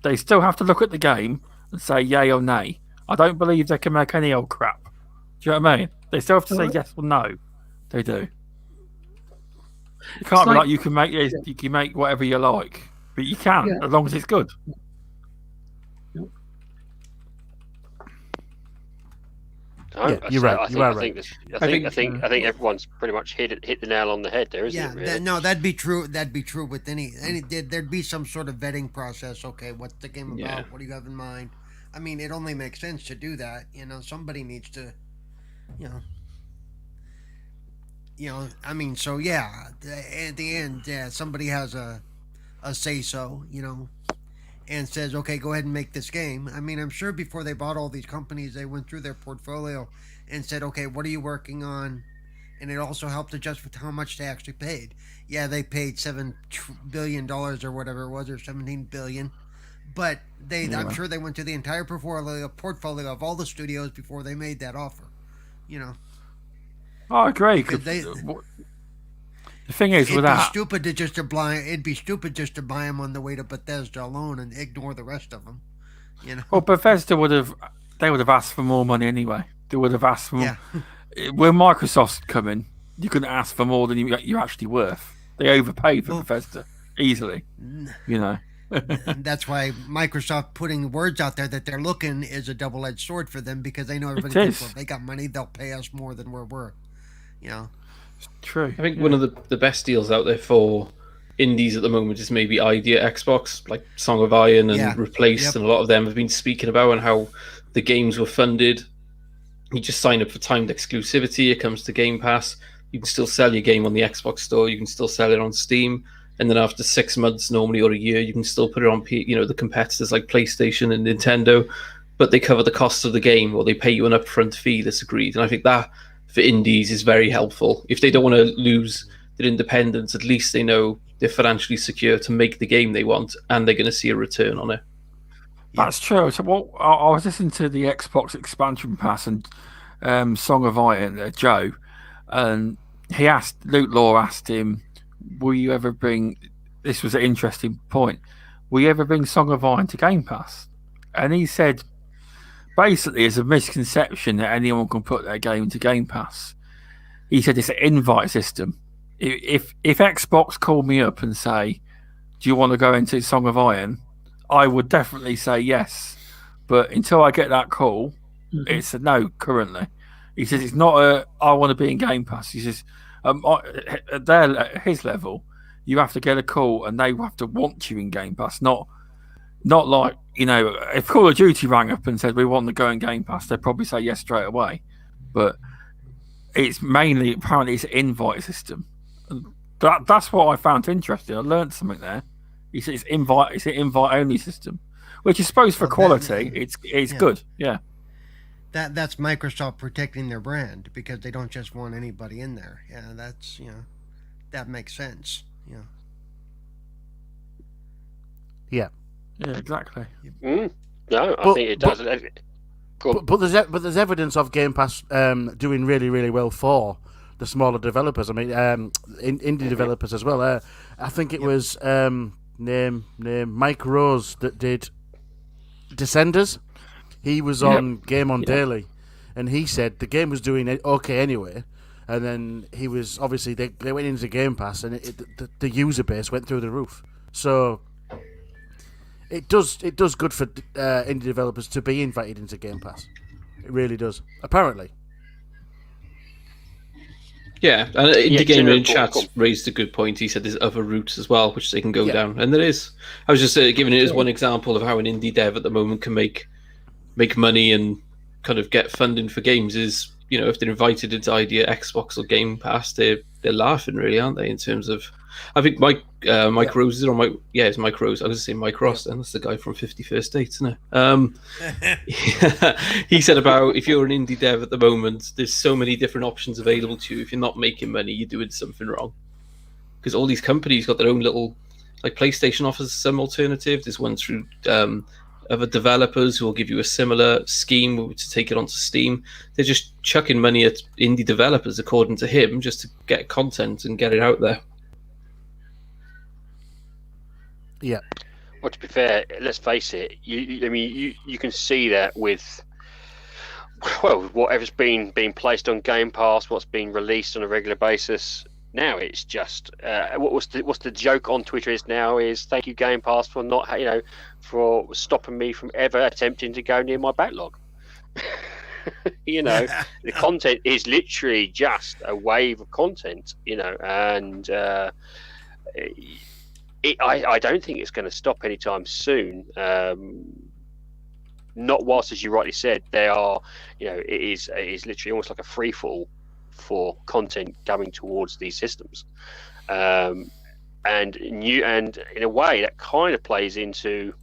They still have to look at the game and say yay or nay. I don't believe they can make any old crap. Do you know what I mean? They still have to say yes or no. They do. You can't be like you can make whatever you like, but you can as long as it's good. You're right. I think everyone's pretty much hit the nail on the head there, isn't it? Really? That'd be true. That'd be true with any. There'd be some sort of vetting process. Okay, what's the game about? Yeah. What do you have in mind? I mean, it only makes sense to do that. Somebody needs to, I mean, so yeah. At the end, somebody has a say so, and says, okay, go ahead and make this game. I mean, I'm sure before they bought all these companies, they went through their portfolio and said, okay, what are you working on? And it also helped adjust with how much they actually paid. Yeah, they paid $7 billion or whatever it was, or $17 billion. but I'm sure they went to the entire portfolio of all the studios before they made that offer. You know, I agree. because The thing is, with that, it'd be stupid just to buy them on the way to Bethesda alone and ignore the rest of them. You know, well, Bethesda would have asked for more money anyway. They would have asked for more. yeah. When Microsoft's coming, you couldn't ask for more than you're actually worth. They overpaid for Bethesda easily. You know. That's why Microsoft putting words out there that they're looking is a double-edged sword for them, because they know everybody thinks, well, if they got money, they'll pay us more than we're worth. You know, True. I think one of the best deals out there for indies at the moment is maybe Idea Xbox, like Song of Iron and Replaced, and a lot of them have been speaking about and how the games were funded. You just sign up for timed exclusivity. It comes to Game Pass. You can still sell your game on the Xbox store. You can still sell it on Steam. And then after 6 months, normally, or a year, you can still put it on, the competitors like PlayStation and Nintendo, but they cover the cost of the game, or they pay you an upfront fee that's agreed. And I think that for indies is very helpful. If they don't want to lose their independence, at least they know they're financially secure to make the game they want, and they're going to see a return on it. That's true. So, I was listening to the Xbox expansion pass and Song of Iron, Joe, and Luke Law asked him, will you ever bring, this was an interesting point, will you ever bring Song of Iron to Game Pass? And he said, basically, it's a misconception that anyone can put their game into Game Pass. He said it's an invite system. If Xbox called me up and say, do you want to go into Song of Iron? I would definitely say yes. But until I get that call, it's a no currently. He says it's not a, I want to be in Game Pass. He says, at his level, you have to get a call and they have to want you in Game Pass, not like, if Call of Duty rang up and said we want to go in Game Pass, they'd probably say yes straight away. But it's mainly, apparently, it's an invite system. That's what I found interesting. I learned something there. He said it's an invite only system, which I suppose for quality, it's good. Yeah. That's Microsoft protecting their brand, because they don't just want anybody in there. Yeah, that's, that makes sense. Yeah. Yeah, exactly. No, I think it does. But there's evidence of Game Pass doing really, really well for the smaller developers. I mean, indie developers as well. I think it was name Mike Rose that did Descenders. He was on Game On Daily, and he said the game was doing okay anyway. And then he was, obviously, they went into Game Pass, and the user base went through the roof. So it does good for indie developers to be invited into Game Pass. It really does, apparently. Yeah, and Indie Gamer in chat raised a good point. He said there's other routes as well which they can go down, and there is. I was just giving it as one example of how an indie dev at the moment can make money and kind of get funding for games. Is, if they're invited into Idea Xbox or Game Pass, they're laughing, really, aren't they? In terms of, I think Mike Rose is on Mike. Yeah, it's Mike Rose. I was going to say Mike Ross, and that's the guy from 50 First Dates, isn't it? He said about, if you're an indie dev at the moment, there's so many different options available to you. If you're not making money, you're doing something wrong. Because all these companies got their own little, like PlayStation offers some alternative. There's one through other developers who will give you a similar scheme to take it onto Steam. They're just chucking money at indie developers, according to him, just to get content and get it out there. Yeah. Well, to be fair, let's face it. You can see that with, whatever's being placed on Game Pass, what's being released on a regular basis. Now it's just what's the joke on Twitter is now is thank you Game Pass for not for stopping me from ever attempting to go near my backlog. The content is literally just a wave of content, and I don't think it's going to stop anytime soon. Not whilst, as you rightly said, they are, it is literally almost like a free fall for content coming towards these systems, and in a way that kind of plays into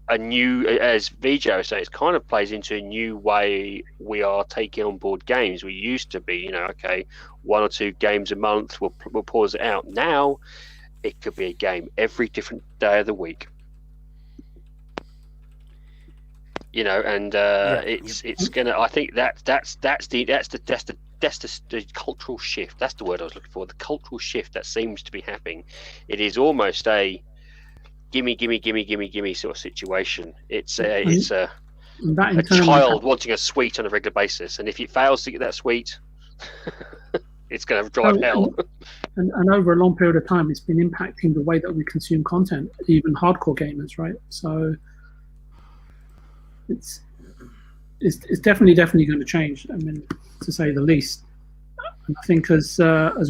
a new, as Vijay was saying, it kind of plays into a new way we are taking on board games. We used to be, okay, 1 or 2 games a month, we'll pause it out. Now it could be a game every different day of the week. and it's gonna. I think that's the cultural shift. That's the word I was looking for. The cultural shift that seems to be happening. It is almost a gimme sort of situation. It's a child wanting a sweet on a regular basis, and if it fails to get that sweet, it's going to drive hell. And over a long period of time, it's been impacting the way that we consume content, even hardcore gamers, right? So it's definitely going to change. I mean, to say the least. And I think as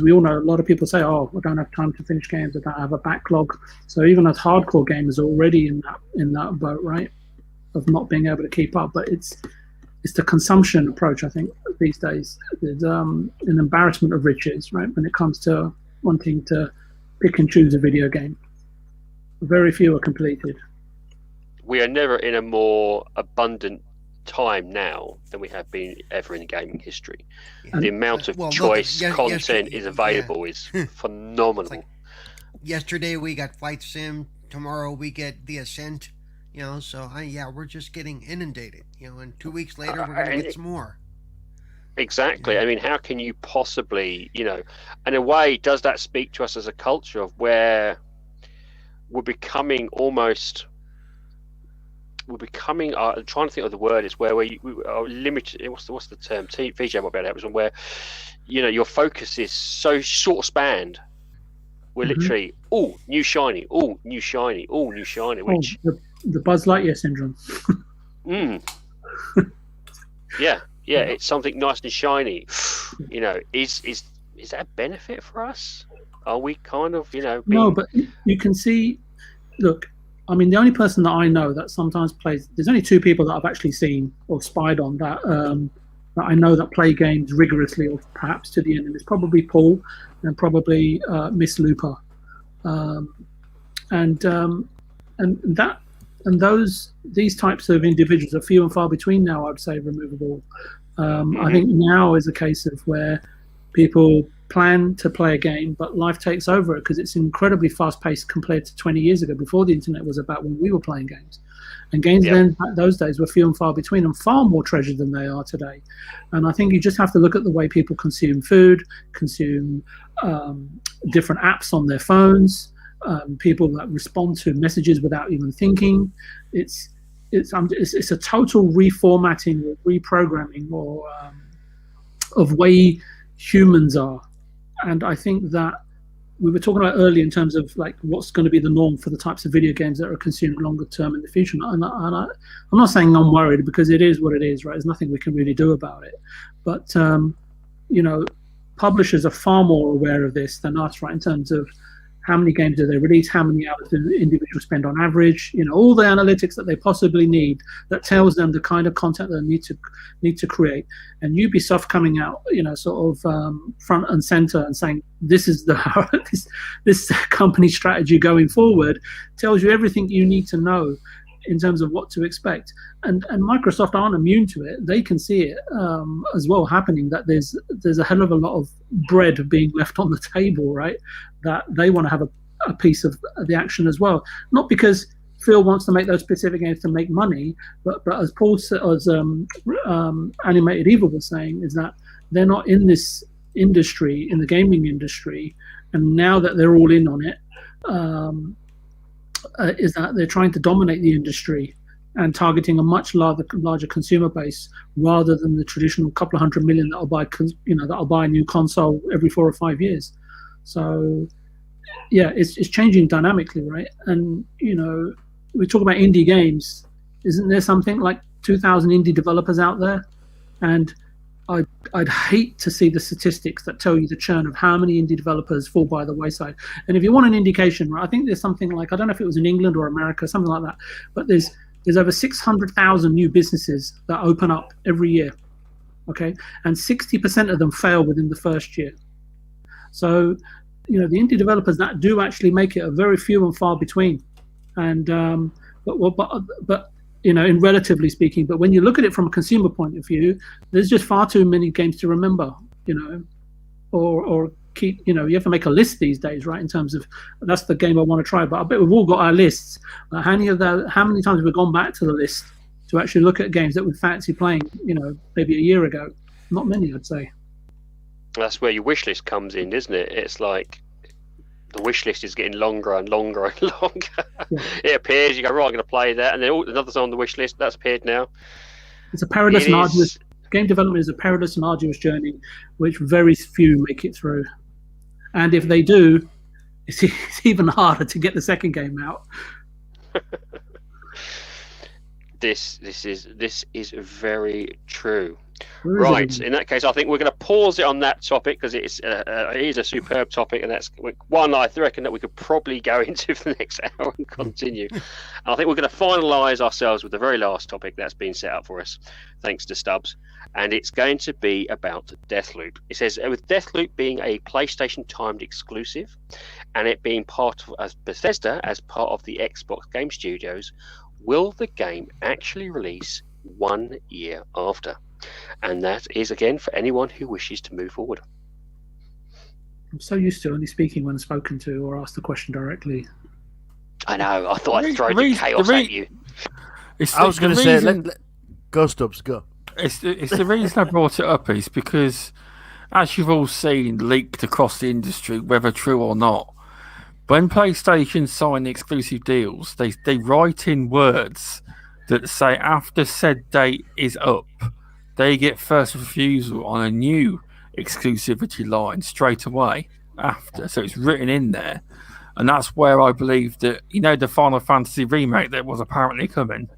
we all know, a lot of people say, "Oh, I don't have time to finish games. I don't have a backlog." So even as hardcore gamers are already in that boat, right, of not being able to keep up. But it's the consumption approach. I think these days there's an embarrassment of riches, right, when it comes to wanting to pick and choose a video game. Very few are completed. We are never in a more abundant time now than we have been ever in gaming history. The amount of content is available is phenomenal. Like yesterday we got Flight Sim, tomorrow we get The Ascent, so we're just getting inundated, and 2 weeks later we're going to get some more. Exactly. I mean, how can you possibly, in a way, does that speak to us as a culture of where we're becoming almost... I'm trying to think of the word, is where we are limited. What's the term? VJ might be able to help us on, where your focus is so short spanned. We're literally new shiny, which the Buzz Lightyear syndrome. Yeah, it's something nice and shiny. Is that a benefit for us? Are we kind of No, but you can see. Look, I mean, the only person that I know that sometimes plays, there's only two people that I've actually seen or spied on that I know that play games rigorously or perhaps to the end, and it's probably Paul and probably Miss Looper, these types of individuals are few and far between now. I'd say Removable. I think now is a case of where people plan to play a game, but life takes over it because it's incredibly fast-paced compared to 20 years ago, before the internet was about, when we were playing games. And games then, those days, were few and far between and far more treasured than they are today. And I think you just have to look at the way people consume food, consume different apps on their phones, people that respond to messages without even thinking. It's a total reformatting or reprogramming of way humans are. And I think that we were talking about earlier in terms of like what's going to be the norm for the types of video games that are consumed longer term in the future. And I'm not saying I'm worried, because it is what it is, right? There's nothing we can really do about it. But, publishers are far more aware of this than us, right, in terms of how many games do they release, how many hours do individuals spend on average, all the analytics that they possibly need that tells them the kind of content they need to create. And Ubisoft coming out, sort of front and center and saying this is this company strategy going forward, tells you everything you need to know in terms of what to expect. And Microsoft aren't immune to it. They can see it as well happening, that there's a hell of a lot of bread being left on the table, right? That they want to have a piece of the action as well. Not because Phil wants to make those specific games to make money, but as Paul said, as Animated Evil was saying, is that they're not in this industry, in the gaming industry, and now that they're all in on it, is that they're trying to dominate the industry and targeting a much larger consumer base, rather than the traditional couple of 100 million that'll buy a new console every 4 or 5 years. So yeah, it's changing dynamically, right? And we talk about indie games. Isn't there something like 2,000 indie developers out there? And I'd hate to see the statistics that tell you the churn of how many indie developers fall by the wayside. And if you want an indication, right, I think there's something like, I don't know if it was in England or America, something like that, but there's over 600,000 new businesses that open up every year, okay? And 60% of them fail within the first year. So, the indie developers that do actually make it are very few and far between. And but in relatively speaking, but when you look at it from a consumer point of view, there's just far too many games to remember, or keep, you have to make a list these days, right? In terms of, that's the game I want to try, but I bet we've all got our lists. How many times have we gone back to the list to actually look at games that we fancy playing, maybe a year ago. Not many, I'd say. That's where your wish list comes in, isn't it? It's like the wish list is getting longer and longer and longer. Yeah. It appears, you go, right, I'm going to play that, and then another's on the wish list, that's appeared now. It's a perilous and arduous. Game development is a perilous and arduous journey, which very few make it through. And if they do, it's even harder to get the second game out. This is very true. Right. In that case, I think we're going to pause it on that topic because it is a superb topic, and that's one I reckon that we could probably go into for the next hour and continue. And I think we're going to finalise ourselves with the very last topic that's been set up for us, thanks to Stubbs, and it's going to be about Deathloop. It says, with Deathloop being a PlayStation timed exclusive, and it being part of Bethesda as part of the Xbox Game Studios, will the game actually release 1 year after? And that is, again, for anyone who wishes to move forward. I'm so used to only speaking when spoken to or asked the question directly. I know. I thought I'd throw the chaos at you. I was going to say, go Stubbs, go. It's the reason I brought it up is because, as you've all seen leaked across the industry, whether true or not, when PlayStation sign exclusive deals, they write in words that say after said date is up, they get first refusal on a new exclusivity line straight away after. So it's written in there. And that's where I believe that, the Final Fantasy remake that was apparently coming,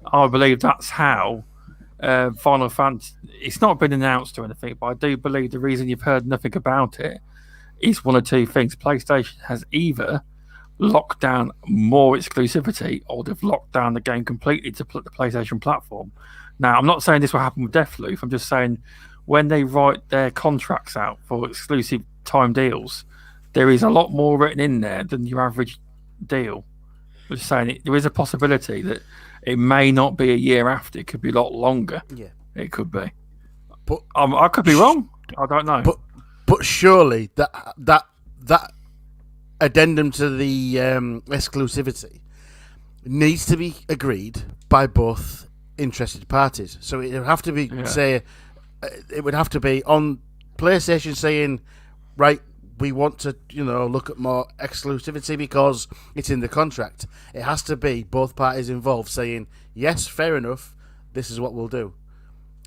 I believe that's how Final Fantasy... It's not been announced or anything, but I do believe the reason you've heard nothing about it is one of two things. PlayStation has either locked down more exclusivity or they've locked down the game completely to the PlayStation platform. Now, I'm not saying this will happen with Deathloop. I'm just saying when they write their contracts out for exclusive time deals, there is a lot more written in there than your average deal. I'm just saying there is a possibility that it may not be a year after. It could be a lot longer. Yeah, it could be. But I could be wrong. I don't know. But surely that addendum to the exclusivity needs to be agreed by both interested parties. So it would have to be it would have to be on PlayStation saying, right, we want to look at more exclusivity because it's in the contract. It has to be both parties involved saying, yes, fair enough, this is what we'll do.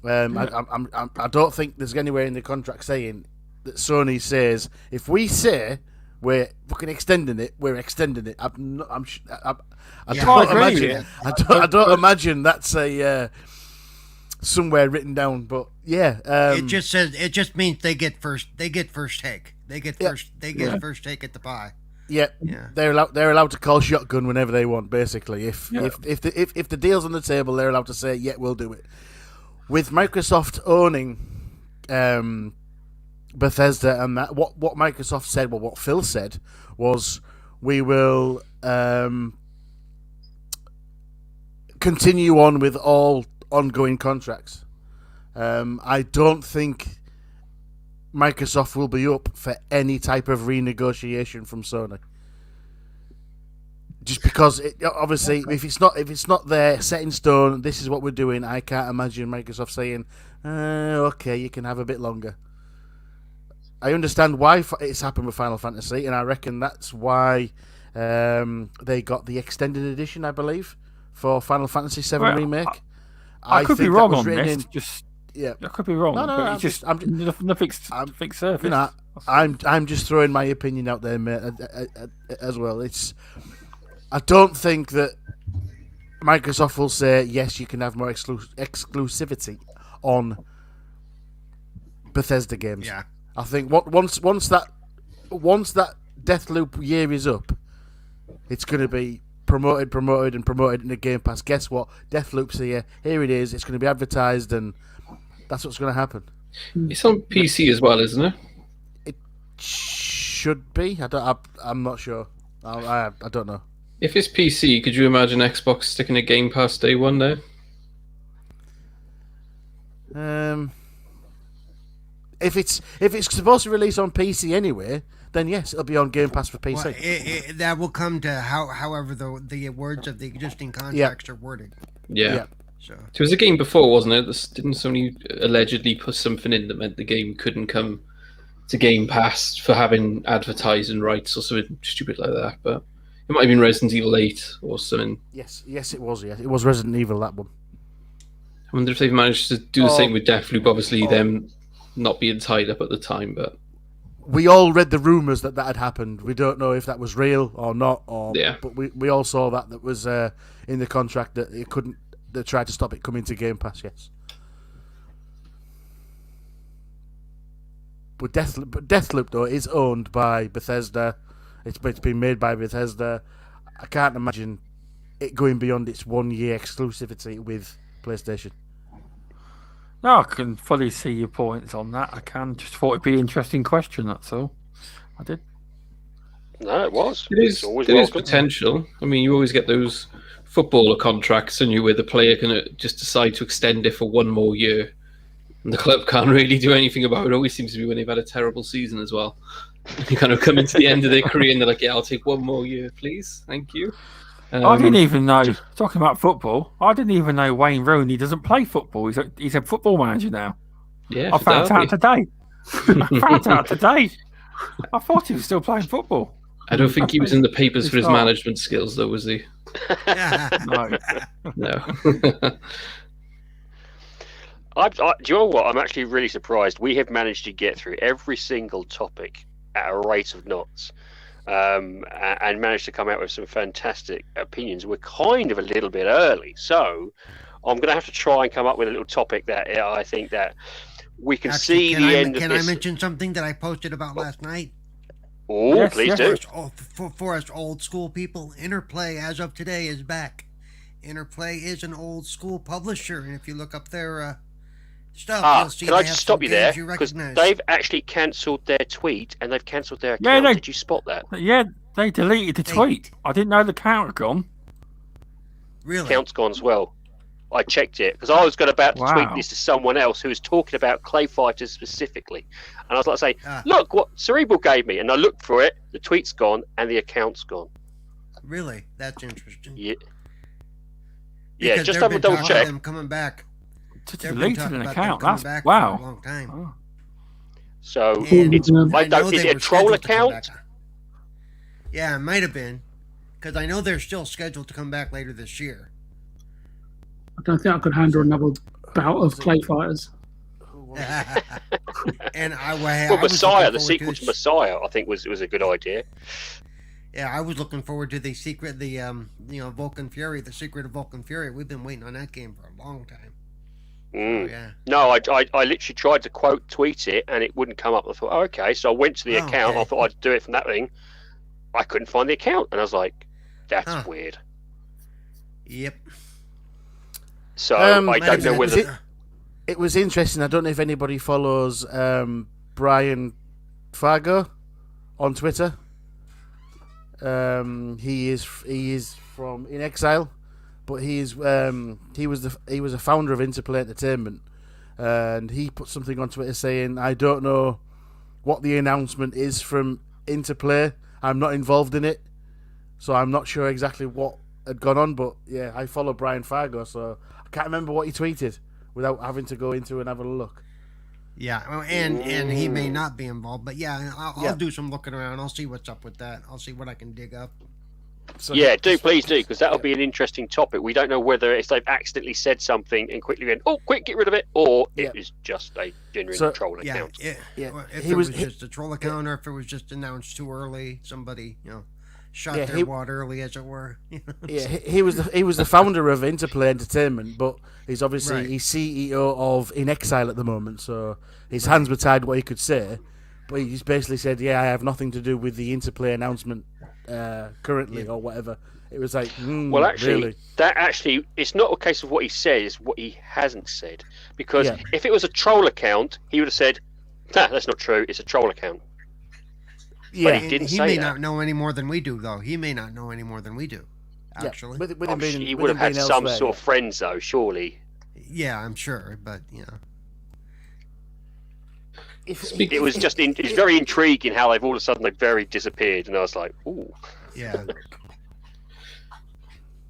I don't think there's anywhere in the contract saying that Sony says, if we say we're fucking extending it, we're extending it. I don't imagine that's a somewhere written down, but yeah. It just means they get first take. They get first take at the pie. Yeah, they're allowed to call shotgun whenever they want. Basically, if the deal's on the table, they're allowed to say, yeah, we'll do it. With Microsoft owning Bethesda and that, what Microsoft said, what Phil said was, we will continue on with all ongoing contracts. I don't think Microsoft will be up for any type of renegotiation from Sony. Just because, obviously, if it's not there, set in stone, this is what we're doing, I can't imagine Microsoft saying, okay, you can have a bit longer. I understand why it's happened with Final Fantasy, and I reckon that's why they got the extended edition, I believe, for Final Fantasy VII Remake. I could be wrong on this. I could be wrong. No, nothing's fixed surface. I'm just throwing my opinion out there, mate, as well. I don't think that Microsoft will say, yes, you can have more exclusivity on Bethesda games. Yeah. I think once that Deathloop year is up, it's going to be promoted in the Game Pass. Guess what? Deathloop's here. Here it is. It's going to be advertised, and that's what's going to happen. It's on PC as well, isn't it? It should be. I'm not sure. I don't know. If it's PC, could you imagine Xbox sticking a Game Pass day one there? If it's supposed to release on PC anyway, then yes, it'll be on Game Pass for PC. Well, that will come to however the words of the existing contracts are worded. Yeah. So There was a game before, wasn't it? Didn't Sony allegedly put something in that meant the game couldn't come to Game Pass for having advertising rights or something stupid like that? But it might have been Resident Evil 8 or something. Yes, it was. Yeah, it was Resident Evil, that one. I wonder if they've managed to do the same with Deathloop. Obviously, them not being tied up at the time, but we all read the rumours that had happened. We don't know if that was real or not. Yeah. But we all saw that was in the contract that it couldn't. They tried to stop it coming to Game Pass. Yes. But Deathloop though is owned by Bethesda. It's been made by Bethesda. I can't imagine it going beyond its 1 year exclusivity with PlayStation. No, I can fully see your points on that. I can. Just thought it'd be an interesting question, that's all. I did. No, it was. There It's always is welcome. potential. I mean, you always get those footballer contracts, and where the player can just decide to extend it for one more year, and the club can't really do anything about it. It always seems to be when they've had a terrible season as well. You kind of come into the end of their career, and they're like, "Yeah, I'll take one more year, please, thank you." I didn't even know. Talking about football, I didn't even know Wayne Rooney doesn't play football. He's a football manager now. Yeah, I found out today. I thought he was still playing football. I don't think he was in the papers for his management skills, though, was he? No. No. Do you know what? I'm actually really surprised. We have managed to get through every single topic at a rate of knots, and managed to come out with some fantastic opinions. We're kind of a little bit early, so I'm going to have to try and come up with a little topic that I think that we can see the end of this. Can I mention something that I posted about last night? Oh, Yes, please yes. do. For us old school people, Interplay as of today is back. Interplay is an old school publisher, and if you look up their stuff, you'll see can I they just have stop some you there? games you Because recognize. they've actually cancelled their tweet and they've cancelled their Yeah, account. Did you spot that? Yeah, they deleted the tweet. I didn't know the count had gone. Really? Account's gone as well. I checked it because I was about to tweet Wow. this to someone else who was talking about Clay Fighters specifically, and I was like, "Say, Ah. look what Cerebral gave me," and I looked for it. The tweet's gone and the account's gone. Really? That's interesting. Yeah, Because just they've been double talking check. about them coming back. To They've been delete talking an about them account. coming That's back for a wow. long time. Oh. So And it's I I don't. know Is they it a were troll scheduled to come account? back. Yeah, it might have been, because I know they're still scheduled to come back later this year. I don't think I could handle another bout of Clay Fighters. And I Well, was Messiah, looking the forward sequel to to Messiah, I think was a good idea. Yeah, I was looking forward to Vulcan Fury, the Secret of Vulcan Fury. We've been waiting on that game for a long time. Mm. Yeah. No, I literally tried to quote tweet it and it wouldn't come up. I thought, oh, okay, so I went to the Oh, account. okay. I thought I'd do it from that thing. I couldn't find the account, and I was like, that's weird. Yep. So I Might don't have know been- whether. It was interesting. I don't know if anybody follows Brian Fargo on Twitter. He is from In Exile, but he was a founder of Interplay Entertainment, and he put something on Twitter saying, "I don't know what the announcement is from Interplay. I'm not involved in it, so I'm not sure exactly what had gone on." But yeah, I follow Brian Fargo, so I can't remember what he tweeted without having to go into and have a look. Yeah, well, and he may not be involved, but yeah, I'll do some looking around. I'll see what's up with that. I'll see what I can dig up. So, Yeah, please do, because that'll be an interesting topic. We don't know whether it's they've accidentally said something and quickly went, "Oh, quick, get rid of it," or it was just a genuine troll Yeah, account. or if He it was- was just a troll account, or if it was just announced too early, somebody shot Yeah, their wad early, as it were. Yeah, he was the founder of Interplay Entertainment, but he's obviously Right. he's CEO of In Exile at the moment, so his hands were tied what he could say. But he just basically said, "Yeah, I have nothing to do with the Interplay announcement currently or whatever." It was like, Well, actually, really? it's not a case of what he says, what he hasn't said. Because Yeah. if it was a troll account, he would have said, "Nah, that's not true. It's a troll account." Yeah, But he didn't he say may that. not know any more than we do, though. He may not know any more than we do. Actually, with him I'm being, sure he with would him have had being some elsewhere, sort of friends, though, surely. yeah, I'm sure, but It was just it's very intriguing how they've all of a sudden very disappeared, and I was like, "Ooh." yeah.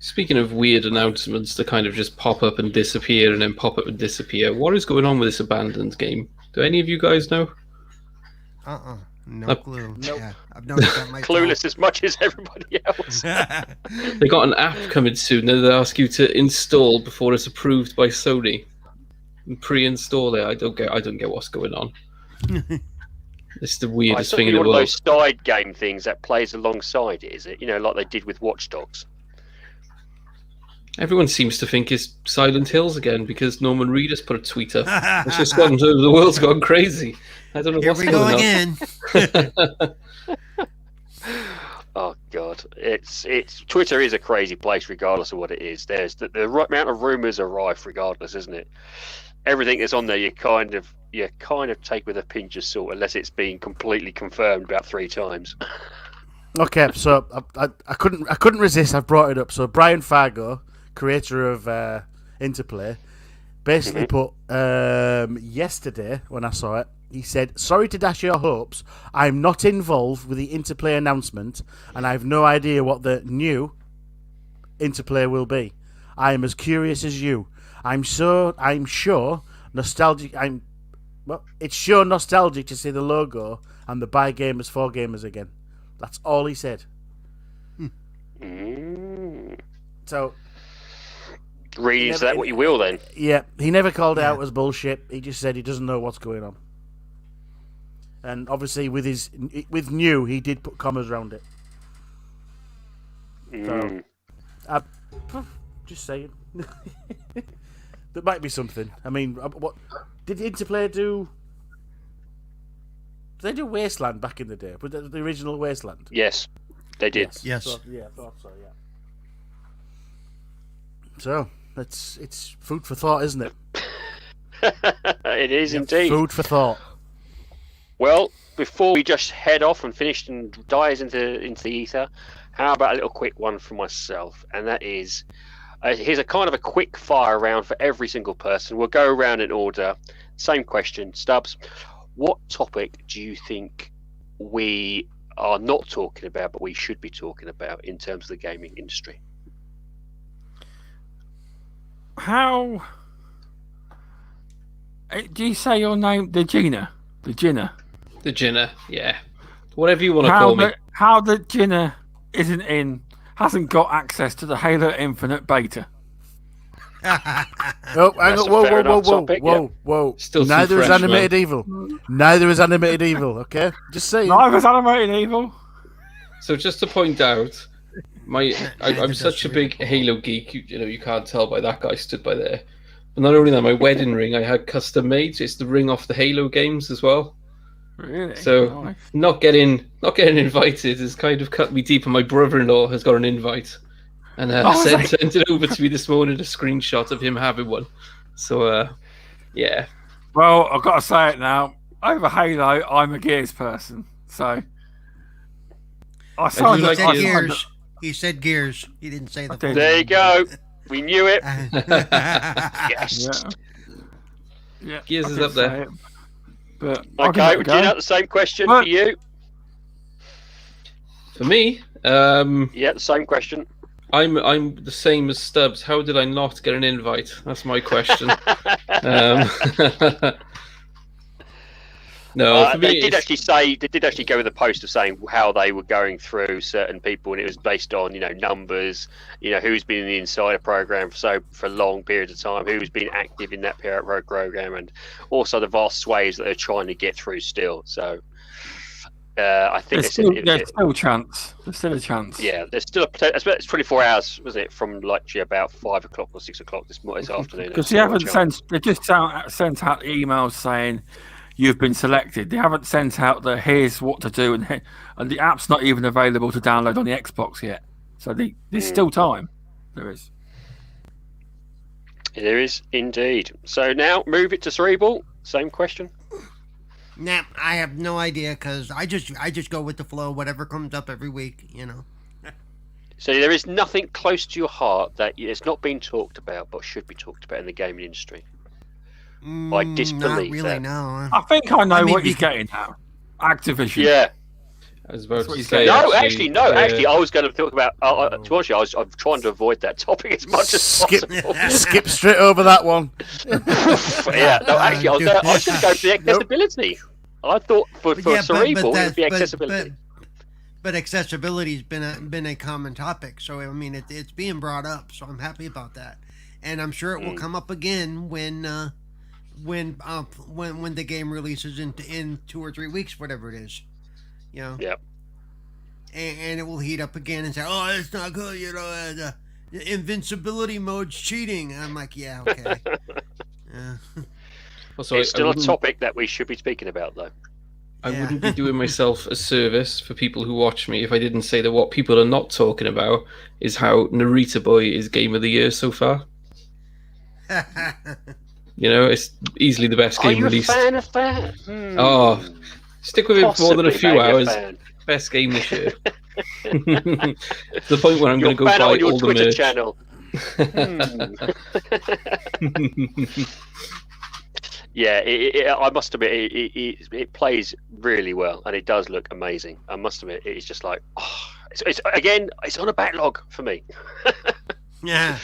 Speaking of weird announcements that kind of just pop up and disappear and then pop up and disappear, what is going on with this abandoned game? Do any of you guys know? No clue. Nope. Yeah, I've noticed that myself. Clueless as much as everybody else. They got an app coming soon that they ask you to install before it's approved by Sony. And pre-install it. I don't get what's going on. It's the weirdest thing in the one of world. those side game things that plays alongside it, is it? You know, like they did with Watch Dogs. Everyone seems to think it's Silent Hills again because Norman Reedus put a tweet up. It's just gone, the world's gone crazy. I don't know Here what's we go going again. Oh God, it's Twitter is a crazy place, regardless of what it is. There's the amount of rumors are rife, regardless, isn't it? Everything that's on there, you kind of take with a pinch of salt, unless it's been completely confirmed about 3 times. Okay, so I couldn't resist. I've brought it up. So Brian Fargo, creator of Interplay, basically put yesterday when I saw it. He said, "Sorry to dash your hopes. I'm not involved with the Interplay announcement, and I have no idea what the new Interplay will be. I am as curious as you. I'm sure nostalgic. It's sure nostalgic to see the logo and the buy gamers for gamers again." That's all he said. So, read into that what you will, then. yeah, he never called it out as bullshit. He just said he doesn't know what's going on. And obviously, with new, he did put commas around it. So, just saying. There might be something. I mean, what did Interplay do? Did they do Wasteland back in the day? Was that the original Wasteland? Yes, they did. Yes. So, yeah, I thought so. Yeah. So it's food for thought, isn't it? It is Yeah, indeed. Food for thought. Well, before we just head off and finish and dive into the ether, how about a little quick one for myself? And that is, here's a kind of a quick fire round for every single person. We'll go around in order. Same question, Stubbs. What topic do you think we are not talking about, but we should be talking about in terms of the gaming industry? How do you say your name? The Ginna. The Ginna. The Ginna, yeah. Whatever you want to call me. How the Ginna hasn't got access to the Halo Infinite beta. Oh, hang That's on. a Whoa, fair whoa, enough whoa, topic, whoa. Still too Neither is fresh, Animated Evil. Neither is Animated Evil, okay? Just saying. Neither's Animated Evil. So just to point out, I'm such a big Halo geek. You can't tell by that guy stood by there. But not only that, my wedding ring I had custom made. It's the ring off the Halo games as well. Really? So Nice. not getting invited has kind of cut me deep. And my brother-in-law has got an invite, and sent it over to me this morning. A screenshot of him having one. So yeah. Well, I've got to say it now. Over Halo, I'm a Gears person. So I signed do it. like He said Gears. Gears. He said Gears. He didn't say the I did. There you go. We knew it. Yeah. Yes. Yeah, Gears I is did up there. say it. But I'll give Okay, it a we're go. doing out the same question What? for you. For me, Yeah, the same question. I'm the same as Stubbs. How did I not get an invite? That's my question. No, for me, They did actually go with a post of saying how they were going through certain people, and it was based on numbers, who's been in the insider program for a long period of time, who's been active in that program, and also the vast sways that they're trying to get through still. So I think There's still a chance. There's still a chance. yeah, there's still it's 24 hours, wasn't it, from literally about 5 o'clock or 6 o'clock this afternoon? Because they haven't they just sent out emails saying you've been selected. They haven't sent out the here's what to do, and the app's not even available to download on the Xbox yet. So there's still time. There is. There is indeed. So now move it to Cerebral. Same question. Nah, I have no idea because I just go with the flow. Whatever comes up every week, So there is nothing close to your heart that it's not been talked about but should be talked about in the gaming industry. I disbelieve Not really, that. no. I think I know I mean, what he's getting at. Activision. Yeah. I was about That's what to he's say. saying. No, actually, no. yeah. Actually, I was going to talk about. To be honest, I was trying to avoid that topic as much as Skip, possible. skip straight over that one. Yeah, no, actually, I was going to go for the accessibility. I thought for cerebral, it would be accessibility. But accessibility's been a common topic, so I mean it's being brought up. So I'm happy about that, and I'm sure it will come up again when the game releases in 2 or 3 weeks, whatever it is. You know. Yep. And it will heat up again and say, "Oh, it's not good." You know, the invincibility mode's cheating. And I'm like, yeah, okay. Also, It's still a topic that we should be speaking about, though. I wouldn't be doing myself a service for people who watch me if I didn't say that what people are not talking about is how Narita Boy is Game of the Year so far. You know, it's easly the best game released. Are you a fan of that? Oh, stick with it for more than a few Possibly, hours. fan. Best game this year. To the point where I'm going to go Fan buy on your all the Twitter merch. channel. Yeah, I must admit, it plays really well, and it does look amazing. I must admit, it's just like, it's on a backlog for me. Yeah.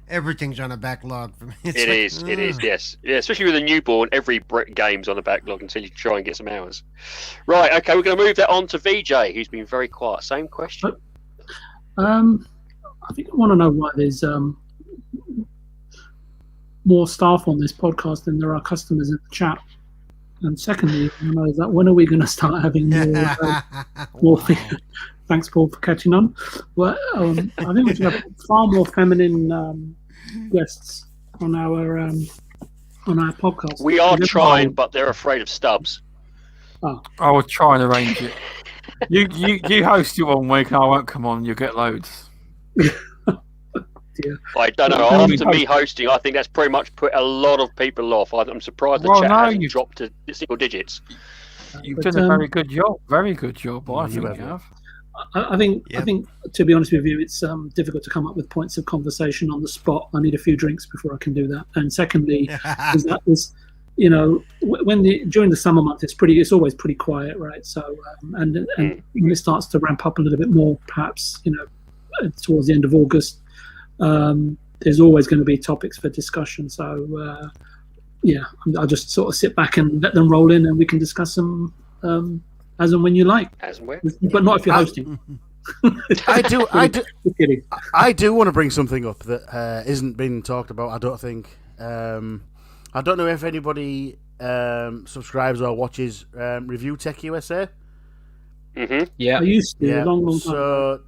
Everything's on a backlog for me. It is, yes. Yeah, especially with a newborn, every game's on a backlog until you try and get some hours. Right, okay, we're going to move that on to VJ, who's been very quiet. Same question. I think I want to know why there's more staff on this podcast than there are customers in the chat. And secondly, I know is that when are we going to start having more thanks, Paul, for catching on. Well, I think we should have far more feminine guests on our podcast. We are trying, but they're afraid of stubs. Oh. I will try and arrange it. You host it 1 week, and I won't come on. You'll get loads. Dear. I don't know. After me hosting, I think that's pretty much put a lot of people off. I'm surprised the chat hasn't dropped to single digits. You've done a very good job. Very good job. I think you have. I think, to be honest with you, it's difficult to come up with points of conversation on the spot. I need a few drinks before I can do that. And secondly, you know, during the summer months, it's always pretty quiet, right? So, and when it starts to ramp up a little bit more, perhaps, you know, towards the end of August, there's always going to be topics for discussion. So, I'll just sort of sit back and let them roll in, and we can discuss them as and when you like. As and when, but not if you're hosting. I do want to bring something up that isn't been talked about. I don't think. I don't know if anybody subscribes or watches Review Tech USA. Mm-hmm. Yeah, I used to Yeah. a long time. So,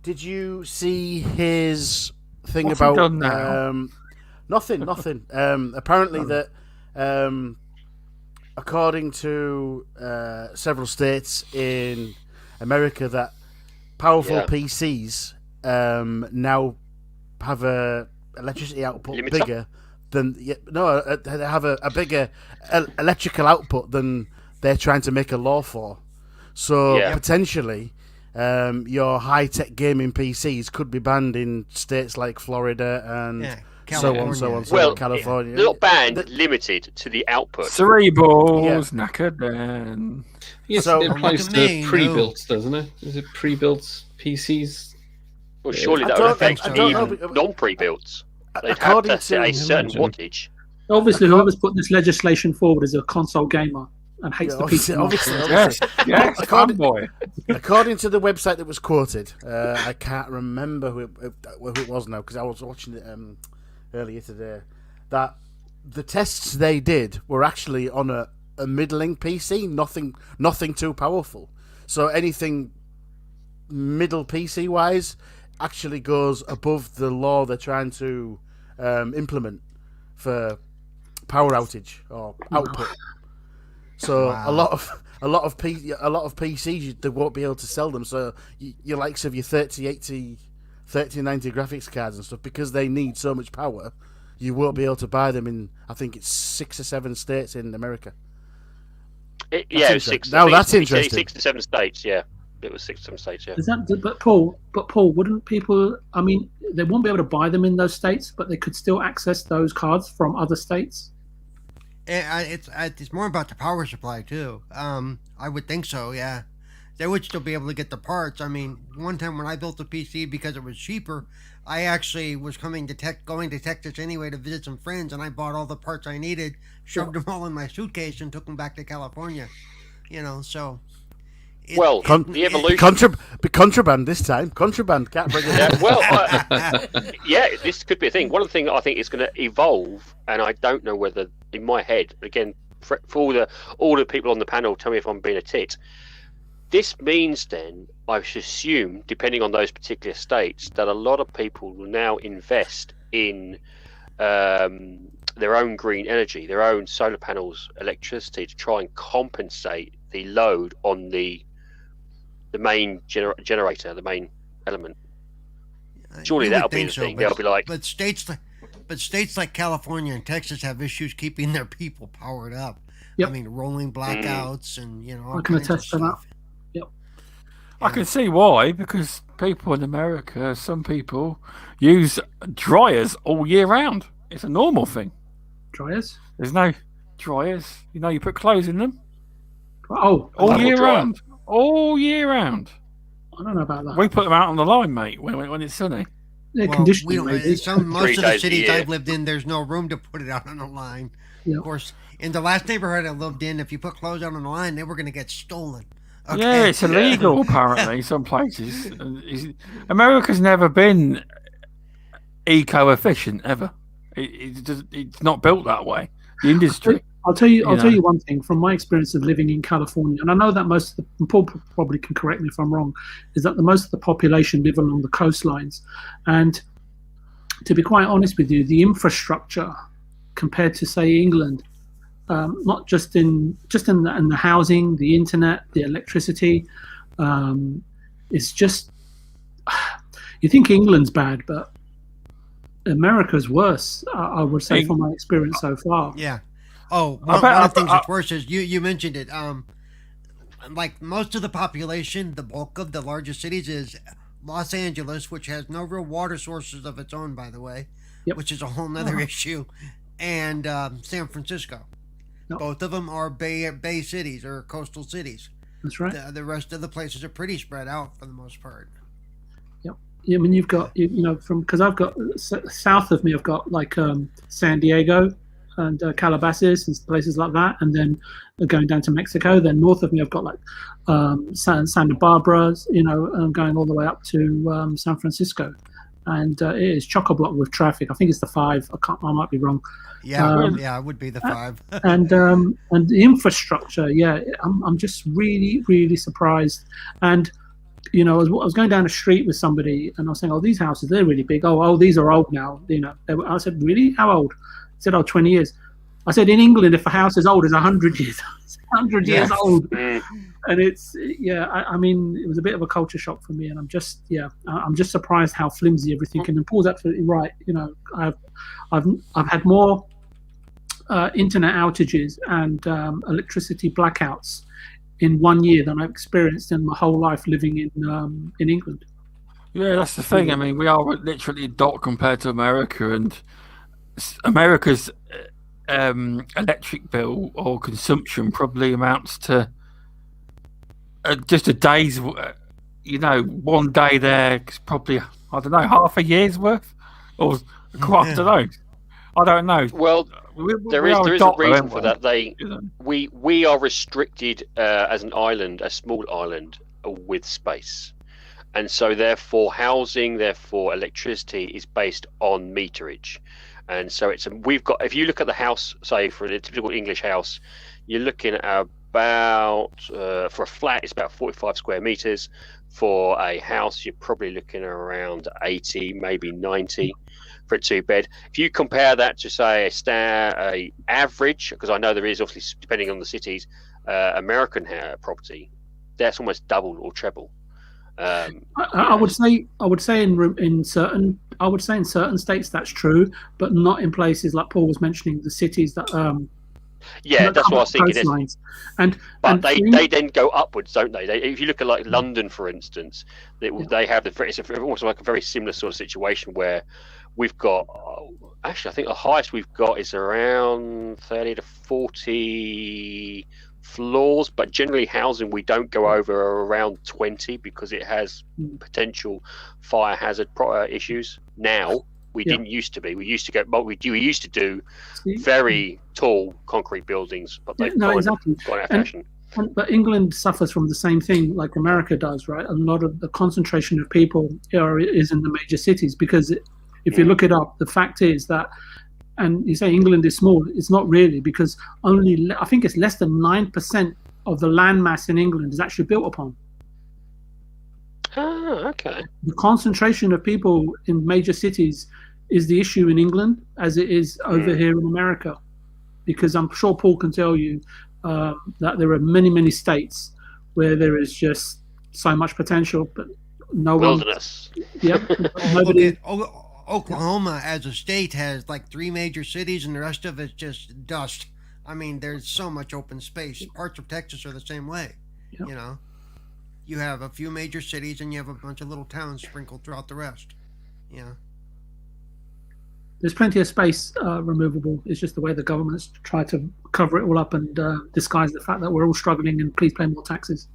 did you see his thing What's he about done now? nothing? Apparently that according to several states in America, that powerful PCs now have a electricity output Limiter? bigger than they have a bigger electrical output than they're trying to make a law for. So potentially, your high-tech gaming PCs could be banned in states like Florida and so on. Well, California. they're not banned, limited to the output. Cerebrals, knackered, then. Yes, So- it applies Look at to me, pre-built, doesn't it? Is it pre-built PCs? Well, surely I that don't- would affect I don't know, even but- non-pre-builts. They'd have According to set a to- certain wattage. Obviously, whoever's put this legislation forward is a console gamer and hates the PC. Obviously. Yes, According- fanboy. According to the website that was quoted, I can't remember who it was now because I was watching it earlier today, that the tests they did were actually on a middling PC, nothing too powerful. So anything middle PC wise actually goes above the law they're trying to implement for power outage or output. So a lot of PCs they won't be able to sell them. So your likes of your 3080, 3090 graphics cards and stuff, because they need so much power, you won't be able to buy them in, I think it's 6 or 7 states in America. Six. Now I think that's it's interesting. 6 to 7 states. Yeah, it was 6 to 7 states. Yeah. Is that? But Paul, wouldn't people? I mean, they won't be able to buy them in those states, but they could still access those cards from other states. It's more about the power supply too. I would think so. Yeah, they would still be able to get the parts. I mean, one time when I built a PC because it was cheaper, I actually was going to Texas anyway to visit some friends, and I bought all the parts I needed, shoved them all in my suitcase, and took them back to California. So. The evolution. Contraband this time. Contraband. Can't bring it. Yeah, this could be a thing. One of the things I think is going to evolve, and I don't know whether, in my head, again, for all the people on the panel, tell me if I'm being a tit. This means then, I should assume, depending on those particular states, that a lot of people will now invest in their own green energy, their own solar panels, electricity, to try and compensate the load on the main generator, the main element. Surely that'll be the thing. They'll be like, but states like California and Texas have issues keeping their people powered up. Yep. I mean, rolling blackouts and all I can kinds of attest to that. stuff. Yep. I can see why, because people in America, some people use dryers all year round. It's a normal thing. Dryers? There's no dryers. You put clothes in them. Oh, all year round. All year round. I don't know about that. We put them out on the line, mate, when it's sunny. They're Well, conditioning, we don't, maybe. most of the days a cities year. I've lived in, there's no room to put it out on the line. Yeah. Of course, in the last neighborhood I lived in, if you put clothes out on the line, they were going to get stolen. Okay. Yeah, it's illegal apparently. Some places. America's never been eco-efficient ever. It's not built that way. The industry. I'll tell you one thing from my experience of living in California, and I know that most of the Paul probably can correct me if I'm wrong, is that the most of the population live along the coastlines, and to be quite honest with you, the infrastructure compared to say England, not just in the housing, the internet, the electricity, it's just you think England's bad, but America's worse. I would say from my experience so far. Yeah. Oh, one of the things that's worse is you mentioned it. Like most of the population, the bulk of the largest cities is Los Angeles, which has no real water sources of its own, by the way, which is a whole nother issue, and San Francisco. Yep. Both of them are bay cities or coastal cities. That's right. The rest of the places are pretty spread out for the most part. Yep. I mean, you've got because I've got south of me, I've got like San Diego and Calabasas and places like that, and then going down to Mexico. Then north of me, I've got like Santa Barbara, going all the way up to San Francisco, and it is chock-a-block with traffic. I think it's the 5. I might be wrong. Yeah, it would be the 5. and the infrastructure, I'm just really, really surprised. And I was going down the street with somebody, and I was saying, "Oh, these houses, they're really big. Oh, these are old now." I said, "Really? How old?" He said, "Oh, 20 years." I said, "In England, if a house is old, it's 100 years. It's 100 years old." And it's I mean, it was a bit of a culture shock for me, and I'm just surprised how flimsy everything. And Paul's absolutely right. I've had more internet outages and electricity blackouts in 1 year than I've experienced in my whole life living in England. Yeah, that's the thing. I mean, we are literally a dot compared to America, and America's electric bill or consumption probably amounts to just a day's. 1 day there is probably, I don't know, half a year's worth, or I don't know. I don't know. Well, there is a reason for that. We are restricted as an island, a small island with space, and so therefore housing, therefore electricity is based on meterage, and so we've got. If you look at the house, say for a typical English house, you're looking at about for a flat, it's about 45 square meters. For a house, you're probably looking around 80, maybe 90. For a 2-bed. If you compare that to say a average, because I know there is obviously depending on the cities, American property, that's almost double or treble. I would say in certain states that's true, but not in places like Paul was mentioning, the cities that that's what I was thinking. But they then go upwards, don't they? If you look at like London, for instance, they have it's almost like a very similar sort of situation where we've got, actually, I think the highest we've got is around 30 to 40 floors, but generally housing we don't go over around 20 because it has potential fire hazard issues. Now we didn't used to be. We used to go, but we used to do very tall concrete buildings, but they've gone out of fashion. But England suffers from the same thing like America does, right? A lot of the concentration of people is in the major cities, because if you look it up, the fact is that, and you say England is small, it's not really, because only, I think it's less than 9% of the landmass in England is actually built upon. Ah, okay. The concentration of people in major cities is the issue in England as it is over here in America, because I'm sure Paul can tell you that there are many, many states where there is just so much potential, but no wilderness. Nobody. Oklahoma as a state has like 3 major cities, and the rest of it's just dust. I mean, there's so much open space. Parts of Texas are the same way. Yep. You know, you have a few major cities and you have a bunch of little towns sprinkled throughout the rest. Yeah. There's plenty of space removable. It's just the way the governments try to cover it all up and disguise the fact that we're all struggling and please pay more taxes.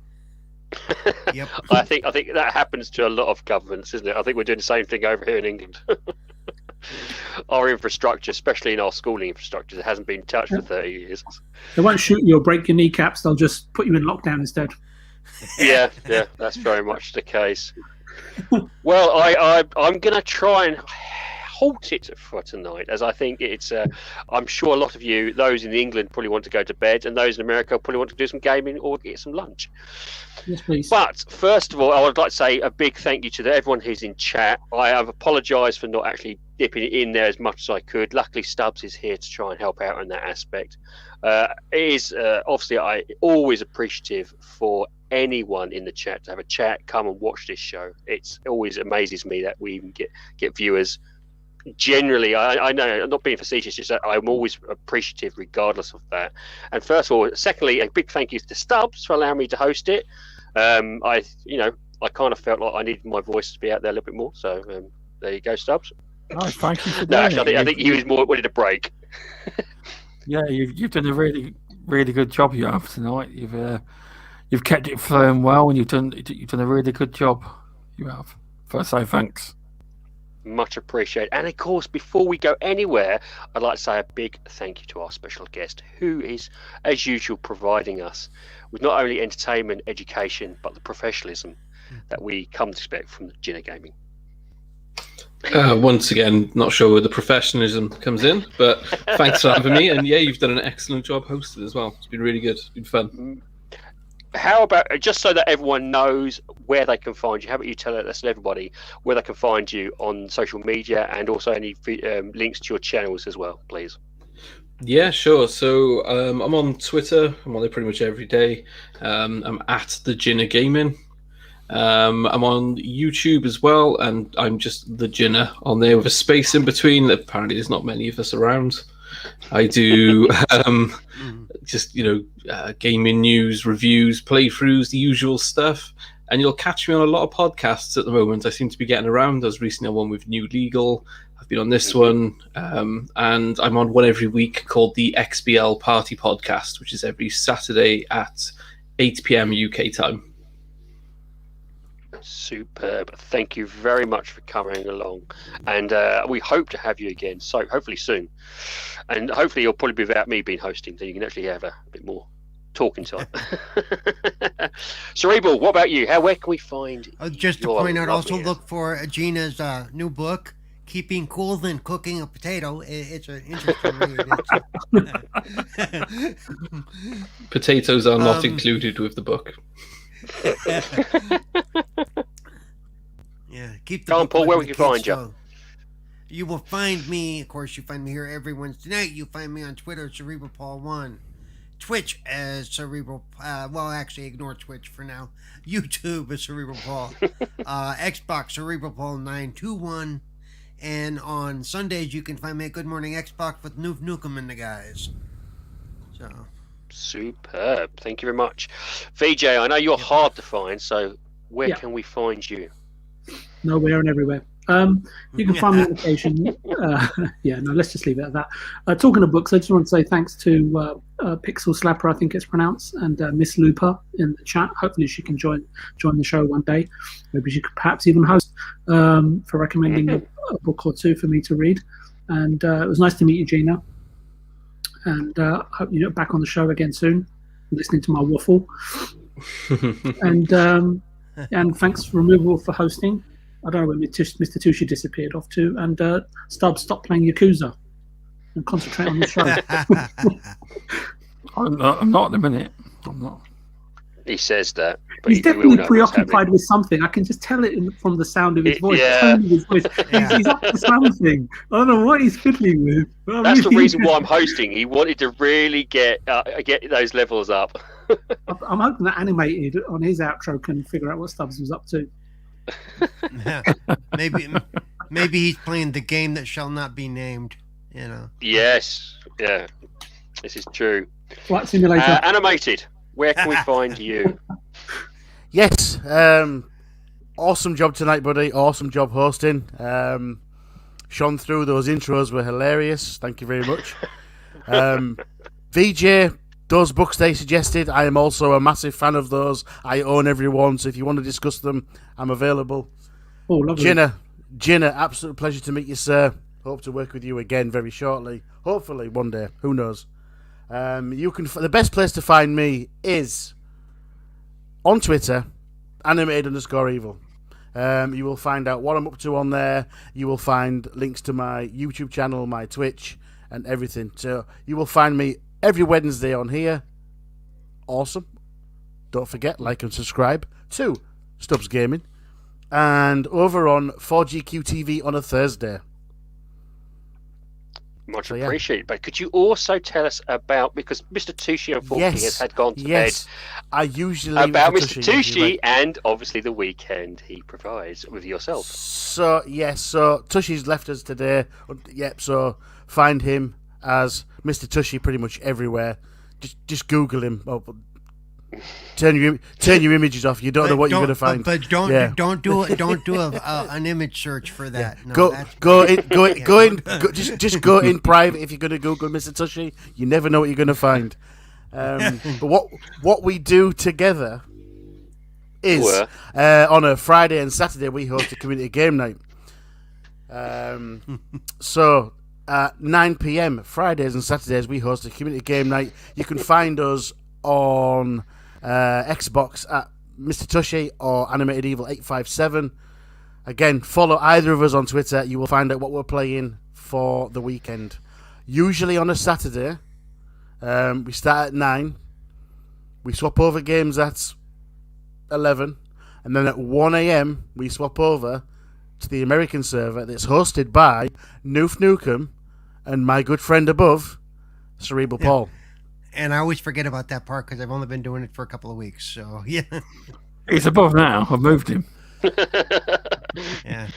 Yep. I think that happens to a lot of governments, isn't it? I think we're doing the same thing over here in England. Our infrastructure, especially in our schooling infrastructure, hasn't been touched for 30 years. They won't shoot you or break your kneecaps. They'll just put you in lockdown instead. Yeah, that's very much the case. Well, I'm going to try and halt it for tonight, as I think it's I'm sure a lot of you, those in England, probably want to go to bed, and those in America probably want to do some gaming or get some lunch. Yes, please. But first of all, I would like to say a big thank you to everyone who's in chat. I have apologised for not actually dipping it in there as much as I could. Luckily, Stubbs is here to try and help out in that aspect. It is obviously I always appreciative for anyone in the chat to have a chat, come and watch this show. It's always amazes me that we even get viewers. Generally, I know I'm not being facetious, just that I'm always appreciative regardless of that. And first of all, secondly, a big thank you to Stubbs for allowing me to host it. I kind of felt like I needed my voice to be out there a little bit more, so there you go, Stubbs. Oh, thank you for No, doing actually, I think he was more wanted a break. Yeah, you've done a really, really good job you have tonight. You've kept it flowing well, and you've done a really good job. You have. First, say thanks. Much appreciated. And of course, before we go anywhere, I'd like to say a big thank you to our special guest, who is, as usual, providing us with not only entertainment, education, but the professionalism that we come to expect from the Ginna Gaming. Once again, not sure where the professionalism comes in, but thanks for having me. And yeah, you've done an excellent job hosting as well. It's been really good. It's been fun. How about, just so that everyone knows where they can find you, how about you tell everybody where they can find you on social media, and also any links to your channels as well, please? Yeah, sure. So I'm on Twitter. I'm on there pretty much every day. I'm at the Ginna Gaming. I'm on YouTube as well, and I'm just the Ginna on there with a space in between. Apparently there's not many of us around. I do just gaming news, reviews, playthroughs, the usual stuff. And you'll catch me on a lot of podcasts at the moment. I seem to be getting around. I was recently on one with New Legal. I've been on this one, and I'm on one every week called the XBL Party Podcast, which is every Saturday at 8 p.m. UK time. Superb. Thank you very much for coming along, and we hope to have you again, so hopefully soon, and hopefully you'll probably be without me being hosting, so you can actually have a bit more talking time. Cerebral, what about you? Where can we find just to point out, also look for Ginna's new book, Keeping Cool Than Cooking a Potato. It's an interesting read. Potatoes are not included with the book. Yeah, keep the Go on, Paul, where we can find you? You will find me, of course, you find me here every Wednesday night. You find me on Twitter, CerebralPaul1. Twitch as Cerebral, well, actually, ignore Twitch for now. YouTube is Cerebral Paul. Xbox, CerebralPaul921. And on Sundays, you can find me at Good Morning Xbox with Noof Nukem and the guys. So... Superb. Thank you very much. VJ, I know you're hard to find, so where can we find you? Nowhere and everywhere. You can find me on occasion. Yeah, no, let's just leave it at that. Talking of books, I just want to say thanks to Pixel Slapper, I think it's pronounced, and Miss Looper in the chat. Hopefully she can join the show one day. Maybe she could perhaps even host for recommending a book or two for me to read. And it was nice to meet you, Ginna. And hope you're back on the show again soon, listening to my waffle. And thanks for Removable for hosting. I don't know where Mr. Tushi disappeared off to. And Stubbs, stop playing Yakuza and concentrate on the show. I'm not at the minute. I'm not. He says that. But He's definitely preoccupied with something. I can just tell it from the sound of his voice. Yeah. The tone of his voice. He's up to something. I don't know what he's fiddling with. But That's the reason why I'm hosting. He wanted to really get those levels up. I'm hoping that Animated on his outro can figure out what Stubbs was up to. Maybe he's playing the game that shall not be named. Yes. Yeah. This is true. Flight Simulator. Animated. Where can we find you? Yes, awesome job tonight, buddy. Awesome job hosting. Shone through, those intros were hilarious. Thank you very much. VJ, those books they suggested, I am also a massive fan of those. I own every one, so if you want to discuss them, I'm available. Oh, lovely. Ginna, absolute pleasure to meet you, sir. Hope to work with you again very shortly. Hopefully, one day. Who knows? The best place to find me is on Twitter, animated_evil. You will find out what I'm up to on there. You will find links to my YouTube channel, my Twitch, and everything. So you will find me every Wednesday on here. Awesome. Don't forget, like and subscribe to Stubbs Gaming. And over on 4GQ TV on a Thursday. Much appreciated. But could you also tell us about, because Mr. Tushi unfortunately has had gone to bed. I usually about Mr. Tushi and obviously the weekend he provides with yourself. So Tushi's left us today. Yep. So find him as Mr. Tushi pretty much everywhere. Just Google him. Turn your images off. You don't know what you're going to find. But don't do an image search for that. No, just go in private if you're going to Google Mr. Tushy. You never know what you're going to find. But what we do together is on a Friday and Saturday we host a community game night. So at 9 p.m. Fridays and Saturdays we host a community game night. You can find us on Xbox at Mr. Tushy or Animated Evil 857. Again, follow either of us on Twitter. You will find out what we're playing for the weekend. Usually on a Saturday, we start at 9. We swap over games at 11, and then at 1 a.m. we swap over to the American server that's hosted by Noof Nukem and my good friend above, Cerebral Paul. And I always forget about that part because I've only been doing it for a couple of weeks. So, yeah. He's above now. I've moved him. Yeah.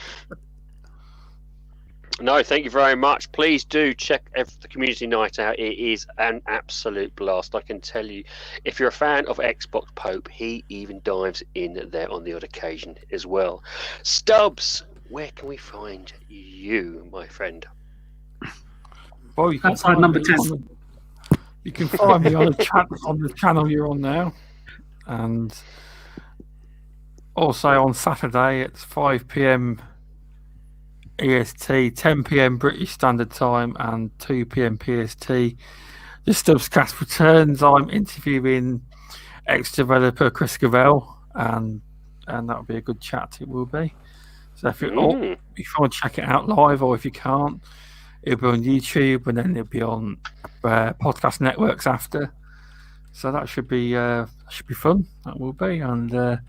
No, thank you very much. Please do check the community night out. It is an absolute blast. I can tell you, if you're a fan of Xbox Pope, he even dives in there on the odd occasion as well. Stubbs, where can we find you, my friend? Well, you can Outside number 10. You can find me on the channel you're on now, and also on Saturday at 5 p.m. EST, 10 p.m. British Standard Time, and 2 p.m. PST. The Stubbscast returns. I'm interviewing ex-developer Chris Cavell, and that'll be a good chat. It will be. So if you want to check it out live, or if you can't, it'll be on YouTube, and then it'll be on podcast networks after. So that should be fun. That will be, and you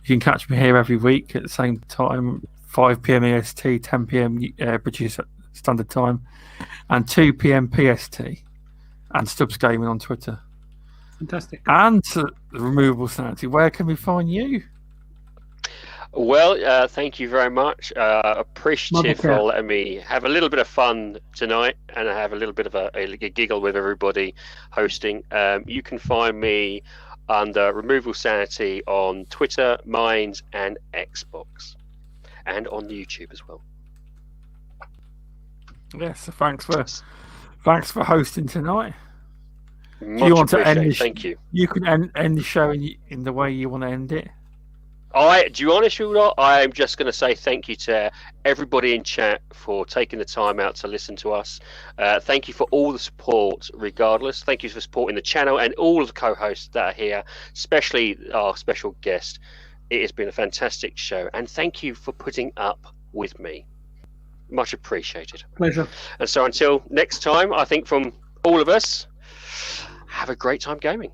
can catch me here every week at the same time, 5 p.m. EST, 10 p.m. British Standard Time, and 2 p.m. PST, and Stubbs Gaming on Twitter. Fantastic. And RemovableSanity, where can we find you? Well, thank you very much. Appreciative for letting me have a little bit of fun tonight and have a little bit of a giggle with everybody hosting. You can find me under RemovableSanity on Twitter, Minds, and Xbox. and on YouTube as well. Yes, so thanks for hosting tonight. Much Do you want to end appreciated. the Thank you. You can end the show in the way you want to end it. Do you honestly not? I'm just going to say thank you to everybody in chat for taking the time out to listen to us. Thank you for all the support, regardless. Thank you for supporting the channel and all of the co-hosts that are here, especially our special guest. It has been a fantastic show, and thank you for putting up with me. Much appreciated. Pleasure. And so until next time, I think from all of us, have a great time gaming.